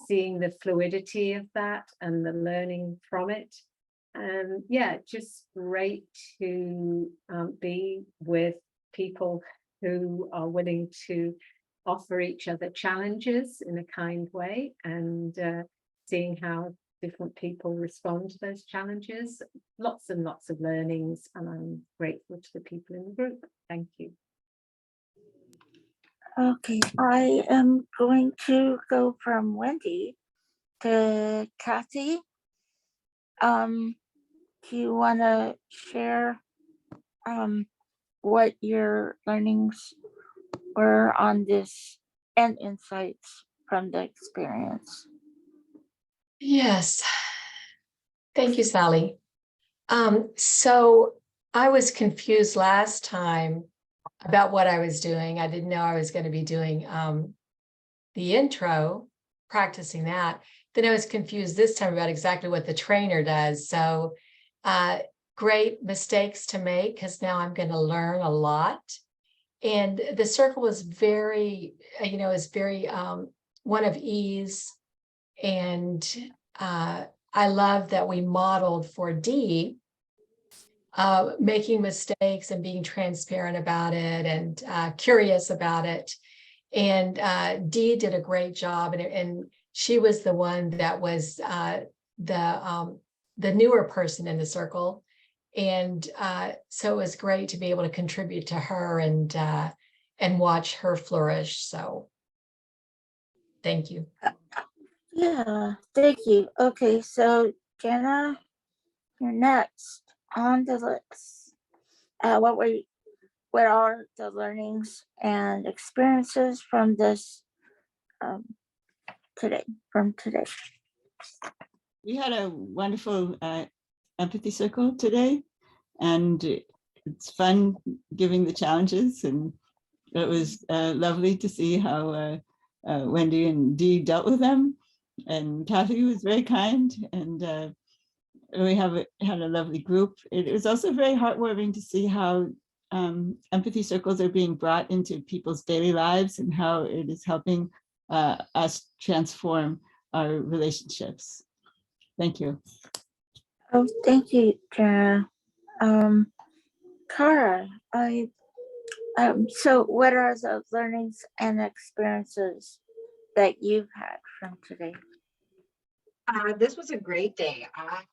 seeing the fluidity of that and the learning from it. And yeah, just great to be with people who are willing to offer each other challenges in a kind way and seeing how different people respond to those challenges. Lots and lots of learnings, and I'm grateful to the people in the group. Thank you. Okay, I am going to go from Wendy to Kathy. do you want to share what your learnings were on this and insights from the experience? Yes. Thank you, Sally. So I was confused last time about what I was doing. I didn't know I was going to be doing the intro, practicing that. Then I was confused this time about exactly what the trainer does. So great mistakes to make, because now I'm going to learn a lot. And the circle was very, is very one of ease. And I love that we modeled for D, making mistakes and being transparent about it and curious about it. And Dee did a great job, and she was the one that was the newer person in the circle, and so it was great to be able to contribute to her and watch her flourish. So, thank you. Yeah, thank you. Okay, so Jenna, you're next on the list. What are the learnings and experiences from this today? We had a wonderful empathy circle today, and it's fun giving the challenges, and it was lovely to see how Wendy and Dee dealt with them, and Kathy was very kind, and we had a lovely group. It was also very heartwarming to see how empathy circles are being brought into people's daily lives and how it is helping us transform our relationships. Thank you. Oh, thank you, Jenna. Cara, so what are the learnings and experiences that you've had from today? This was a great day. I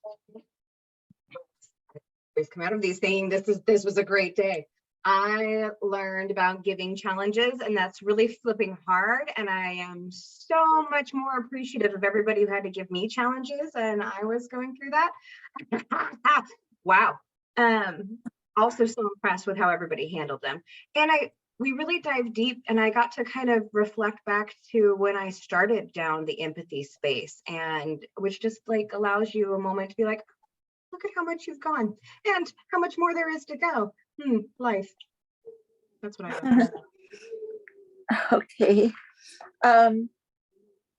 always come out of these saying this was a great day. I learned about giving challenges, and that's really flipping hard. And I am so much more appreciative of everybody who had to give me challenges, and I was going through that. Wow. Also so impressed with how everybody handled them. And we really dive deep, and I got to kind of reflect back to when I started down the empathy space, and which just like allows you a moment to be like, look at how much you've gone and how much more there is to go. Life. That's what I got. Okay.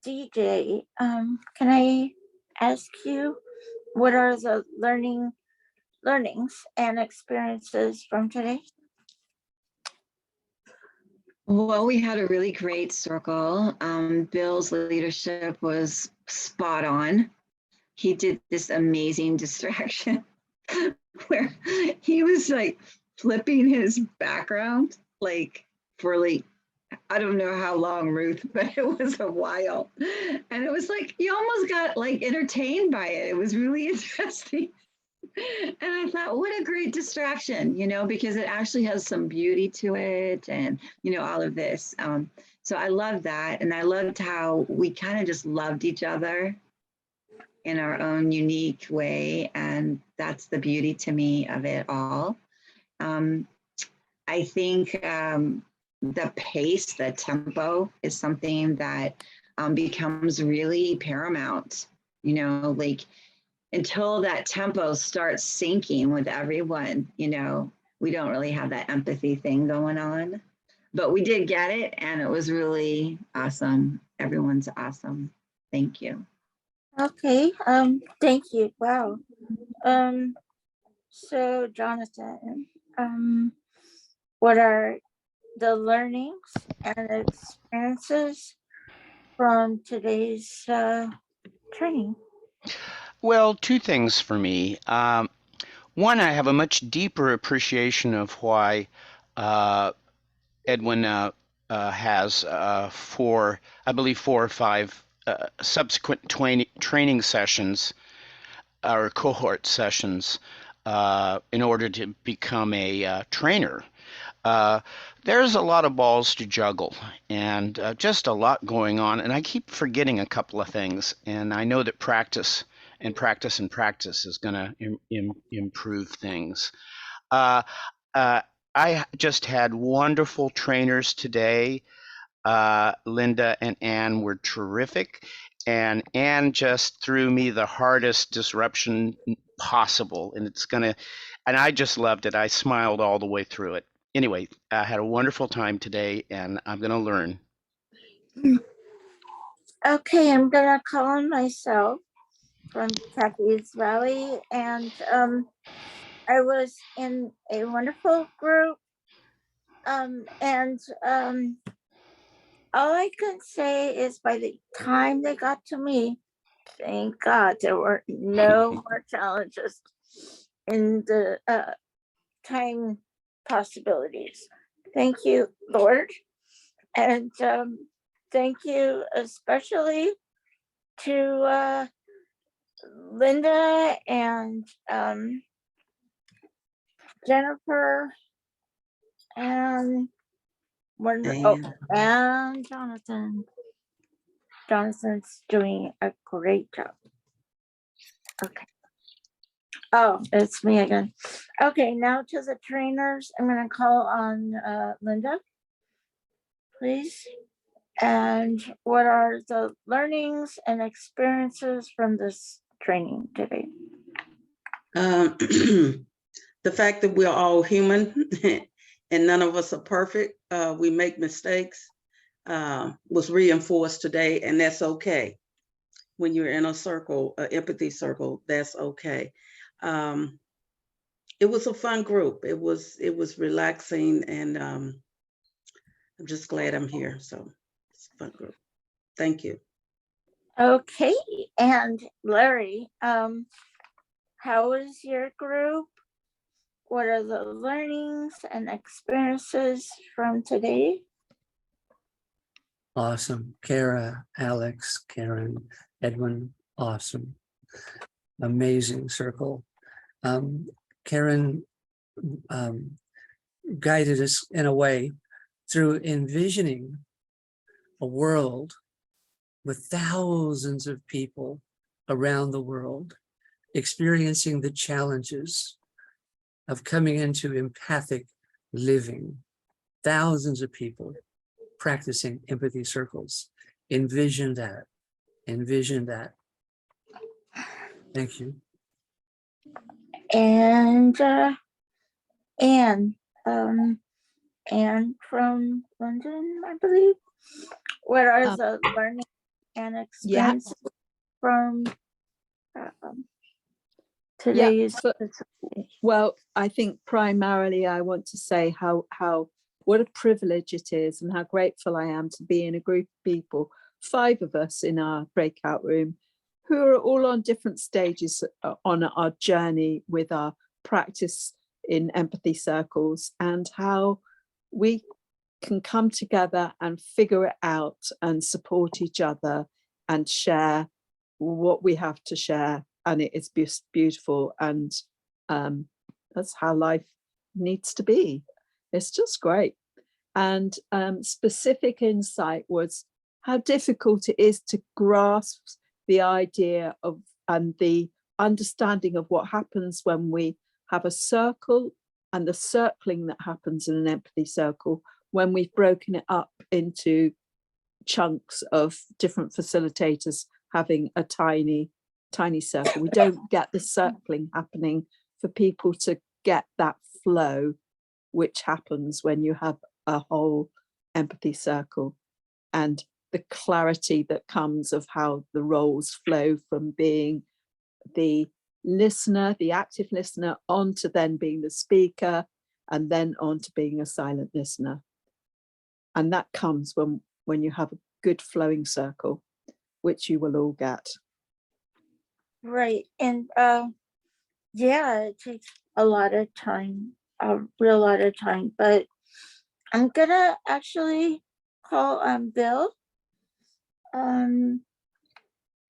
DJ, can I ask you, what are the learnings and experiences from today? Well, we had a really great circle. Bill's leadership was spot on. He did this amazing distraction where he was like flipping his background like for like, I don't know how long, Ruth, but it was a while. And it was like, you almost got like entertained by it. It was really interesting. And I thought, what a great distraction, because it actually has some beauty to it and, all of this. So I loved that. And I loved how we kind of just loved each other in our own unique way. And that's the beauty to me of it all. I think the pace, the tempo is something that becomes really paramount, like until that tempo starts syncing with everyone, we don't really have that empathy thing going on, but we did get it. And it was really awesome. Everyone's awesome. Thank you. Okay, thank you. Wow. So Jonathan, what are the learnings and experiences from today's training? Well, two things for me. One, I have a much deeper appreciation of why Edwin has four or five subsequent training sessions or cohort sessions in order to become a trainer. There's a lot of balls to juggle and just a lot going on, and I keep forgetting a couple of things, and I know that practice and practice is going to improve things. I just had wonderful trainers today. Linda and Ann were terrific, and Ann just threw me the hardest disruption possible, and I just loved it. I smiled all the way through it. Anyway, I had a wonderful time today, and I'm going to learn. Okay, I'm gonna call on myself from Techies Valley, and I was in a wonderful group, and all I can say is by the time they got to me, thank God there were no more challenges in the time possibilities. Thank you, Lord, and thank you especially to Linda and Jennifer and and Jonathan. Jonathan's doing a great job. Okay. Oh, it's me again. Okay, now to the trainers. I'm going to call on Linda, please. And what are the learnings and experiences from this training today? The fact that we're all human and none of us are perfect, we make mistakes, was reinforced today, and that's okay. When you're in a circle, an empathy circle, that's okay. It was a fun group. It was relaxing, and I'm just glad I'm here. So it's a fun group. Thank you. Okay, and Larry, how is your group? What are the learnings and experiences from today? Awesome. Kara, Alex, Karen, Edwin, awesome. Amazing circle. Karen guided us in a way through envisioning a world with thousands of people around the world experiencing the challenges of coming into empathic living. Thousands of people practicing empathy circles. Envision that. Envision that. Thank you. And Anne from London, I believe. What are the learning and experiences from today's? Well, I think primarily I want to say how what a privilege it is and how grateful I am to be in a group of people, 5 of us in our breakout room, who are all on different stages on our journey with our practice in empathy circles, and how we can come together and figure it out and support each other and share what we have to share. And it is beautiful, and that's how life needs to be. It's just great. And specific insight was how difficult it is to grasp the idea of and the understanding of what happens when we have a circle and the circling that happens in an empathy circle when we've broken it up into chunks of different facilitators having a tiny circle. We don't get the circling happening for people to get that flow which happens when you have a whole empathy circle, and the clarity that comes of how the roles flow from being the listener, the active listener, on to then being the speaker, and then on to being a silent listener. And that comes when you have a good flowing circle, which you will all get. Right. And yeah, it takes a lot of time, a real lot of time, but I'm gonna actually call on Bill,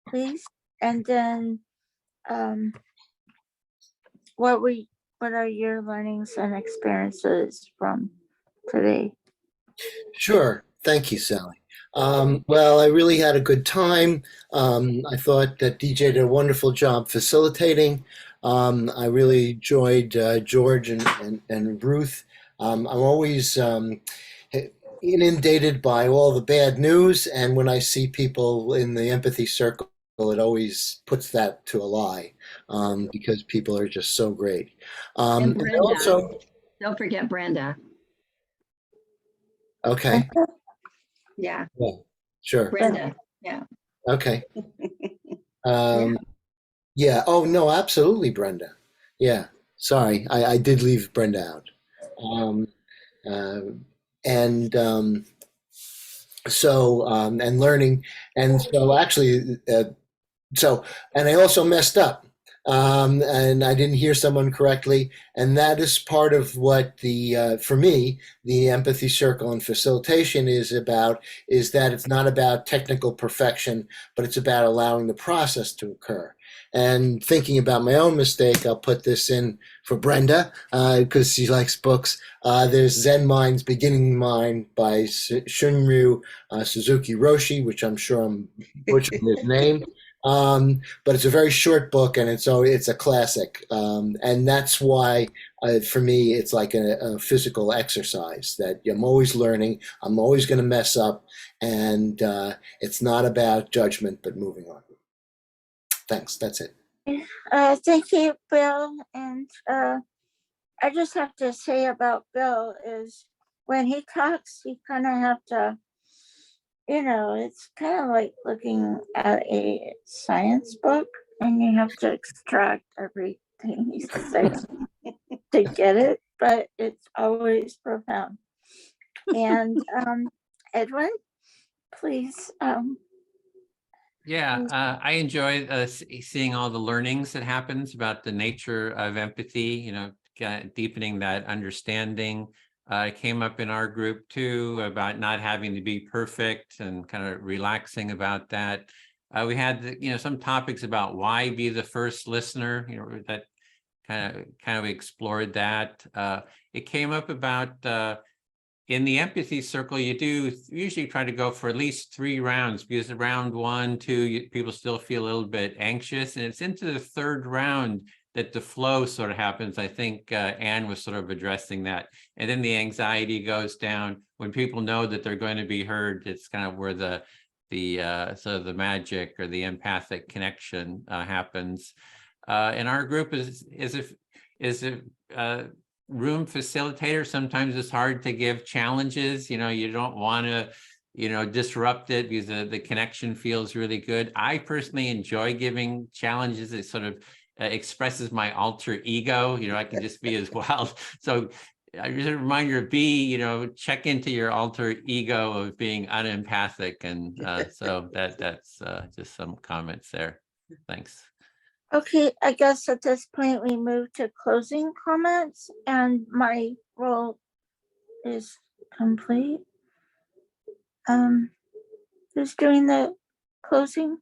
please, and then what are your learnings and experiences from today? Sure. Thank you, Sally. Well, I really had a good time. I thought that DJ did a wonderful job facilitating. I really enjoyed George and Ruth. I'm always inundated by all the bad news, and when I see people in the empathy circle, it always puts that to a lie because people are just so great. And And Brenda, also, don't forget Brenda. okay, Yeah, yeah, sure, Brenda. Yeah. okay. Yeah. Yeah. Oh no, absolutely, Brenda. Yeah. Sorry, I did leave Brenda out. Um, uh, and and learning, and so actually, and I also messed up, and I didn't hear someone correctly, and that is part of what for me, the empathy circle and facilitation is about. Is that it's not about technical perfection, but it's about allowing the process to occur. And thinking about my own mistake, I'll put this in for Brenda because she likes books. There's Zen Mind's Beginning Mind by Shunryu Suzuki Roshi, which I'm sure I'm butchering his name. But it's a very short book, and it's a classic, and that's why for me it's like a physical exercise that I'm always learning. I'm always going to mess up, and it's not about judgment, but moving on. Thanks. That's it. Thank you, Bill. And I just have to say about Bill is when he talks, you kind of have to, it's kind of like looking at a science book and you have to extract everything he says to get it, but it's always profound. And Edwin, please. Yeah, I enjoy seeing all the learnings that happens about the nature of empathy, deepening that understanding. It came up in our group too about not having to be perfect and kind of relaxing about that. We had, some topics about why be the first listener, that kind of explored that. It came up about in the empathy circle, you do usually try to go for at least 3 rounds because round 1, 2, people still feel a little bit anxious. And it's into the 3rd round that the flow sort of happens. I think Anne was sort of addressing that. And then the anxiety goes down. When people know that they're going to be heard, it's kind of where the sort of the magic or the empathic connection happens. And our group is a room facilitator. Sometimes it's hard to give challenges. You don't want to, disrupt it because the connection feels really good. I personally enjoy giving challenges. It sort of expresses my alter ego. I can just be as wild. So just a reminder, check into your alter ego of being unempathic. And so that's just some comments there. Thanks. Okay, I guess at this point we move to closing comments, and my role is complete. Who's doing the closing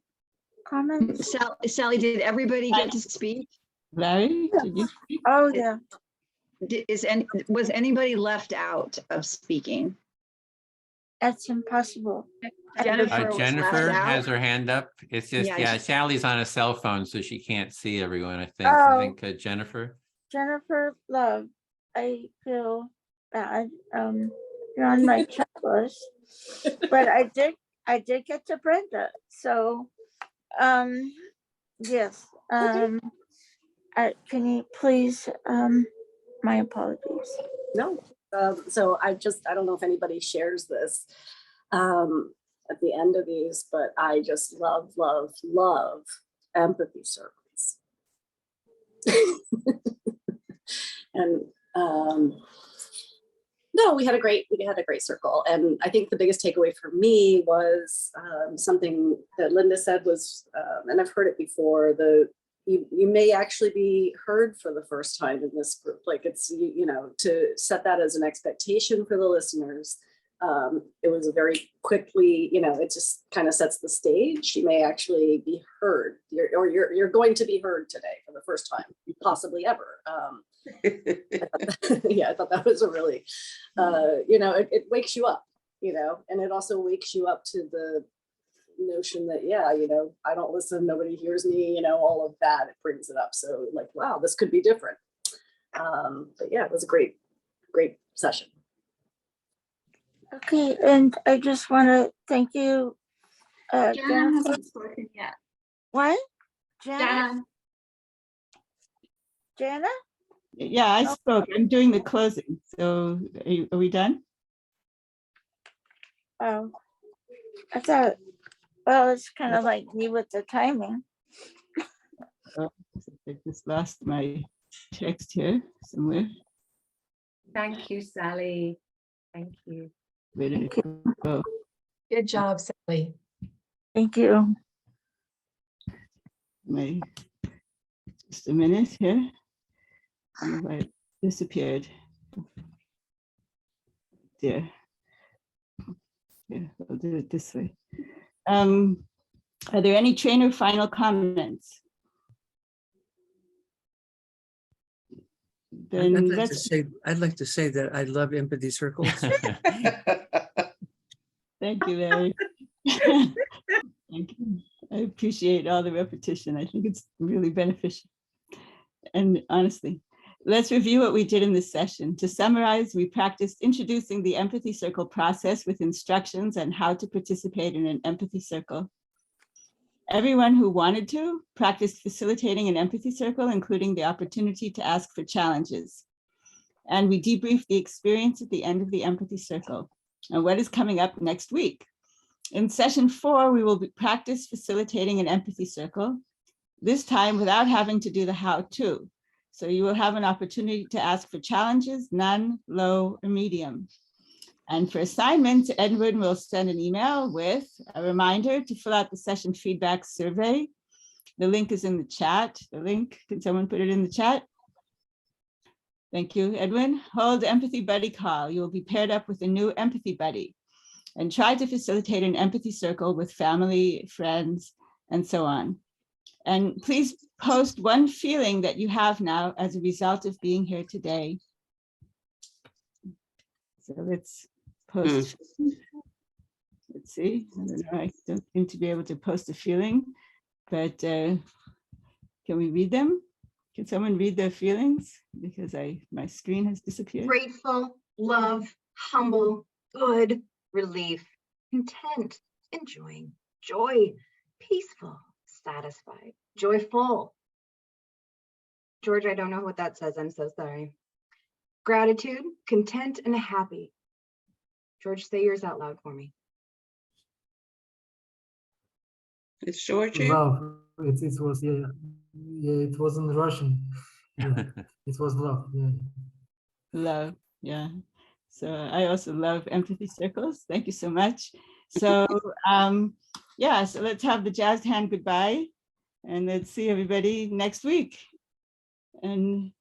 comments? Sally, did everybody get to speak? Larry, did you speak? Oh yeah. Was anybody left out of speaking? That's impossible. Jennifer has her hand up. It's just, Yeah, Sally's on a cell phone, so she can't see everyone, I think. I think Jennifer. Jennifer Love, I feel bad. You're on my checklist. But I did get to Brenda. So yes. Can you please my apologies. No. So I don't know if anybody shares this at the end of these, but I just love empathy circles. And no, we had a great circle. And I think the biggest takeaway for me was something that Linda said was, and I've heard it before, you may actually be heard for the first time in this group. Like it's, to set that as an expectation for the listeners. It was a very quickly, it just kind of sets the stage. You may actually be heard, you're going to be heard today for the first time, possibly ever. I thought that was a really, it wakes you up. you know, and it also wakes you up to the notion that, yeah, you know, I don't listen, nobody hears me, you know, all of that, it brings it up. So like, wow, this could be different. But yeah, it was a great session. Okay, and I just want to thank you, Jana Jennifer. hasn't spoken yet. What? Jana? Jana. Jana? Yeah, I spoke. I'm doing the closing. So are we done? Oh, I thought, well, it's kind of like me with the timing. Oh, I just lost my text here somewhere. Thank you, Sally. Thank you. Where did it go? Good job, Sally. Thank you. Just a minute here. I disappeared. There. Yeah, I'll do it this way. Are there any trainer final comments? Then I'd like to say that I love empathy circles. Thank you, Larry. Thank you. I appreciate all the repetition. I think it's really beneficial. And honestly, let's review what we did in this session. To summarize, we practiced introducing the empathy circle process with instructions on how to participate in an empathy circle. Everyone who wanted to practiced facilitating an empathy circle, including the opportunity to ask for challenges. And we debriefed the experience at the end of the empathy circle and what is coming up next week. In session 4, we will practice facilitating an empathy circle, this time without having to do the how-to. So you will have an opportunity to ask for challenges, none, low, or medium. And for assignments, Edwin will send an email with a reminder to fill out the session feedback survey. The link is in the chat. The link, can someone put it in the chat? Thank you, Edwin. Hold empathy buddy call. You will be paired up with a new empathy buddy and try to facilitate an empathy circle with family, friends, and so on. And please post one feeling that you have now as a result of being here today. So let's post. Let's see. I don't know. I don't seem to be able to post a feeling, but can we read them? Can someone read their feelings? Because my screen has disappeared. Grateful, love, humble, good, relief, content, enjoying, joy, peaceful, satisfied, joyful. George, I don't know what that says. I'm so sorry. Gratitude, content, and happy. George, say yours out loud for me. It's George. Love. It was, yeah, it wasn't Russian. Yeah, it was love. Yeah. Love, yeah. So I also love empathy circles. Thank you so much. So yeah, so let's have the jazz hand goodbye and let's see everybody next week. And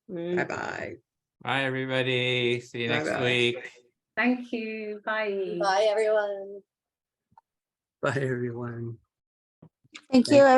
Bye-bye. Bye, everybody. See you next week. Thank you. Bye. Bye, everyone. Bye, everyone. Thank you, everyone.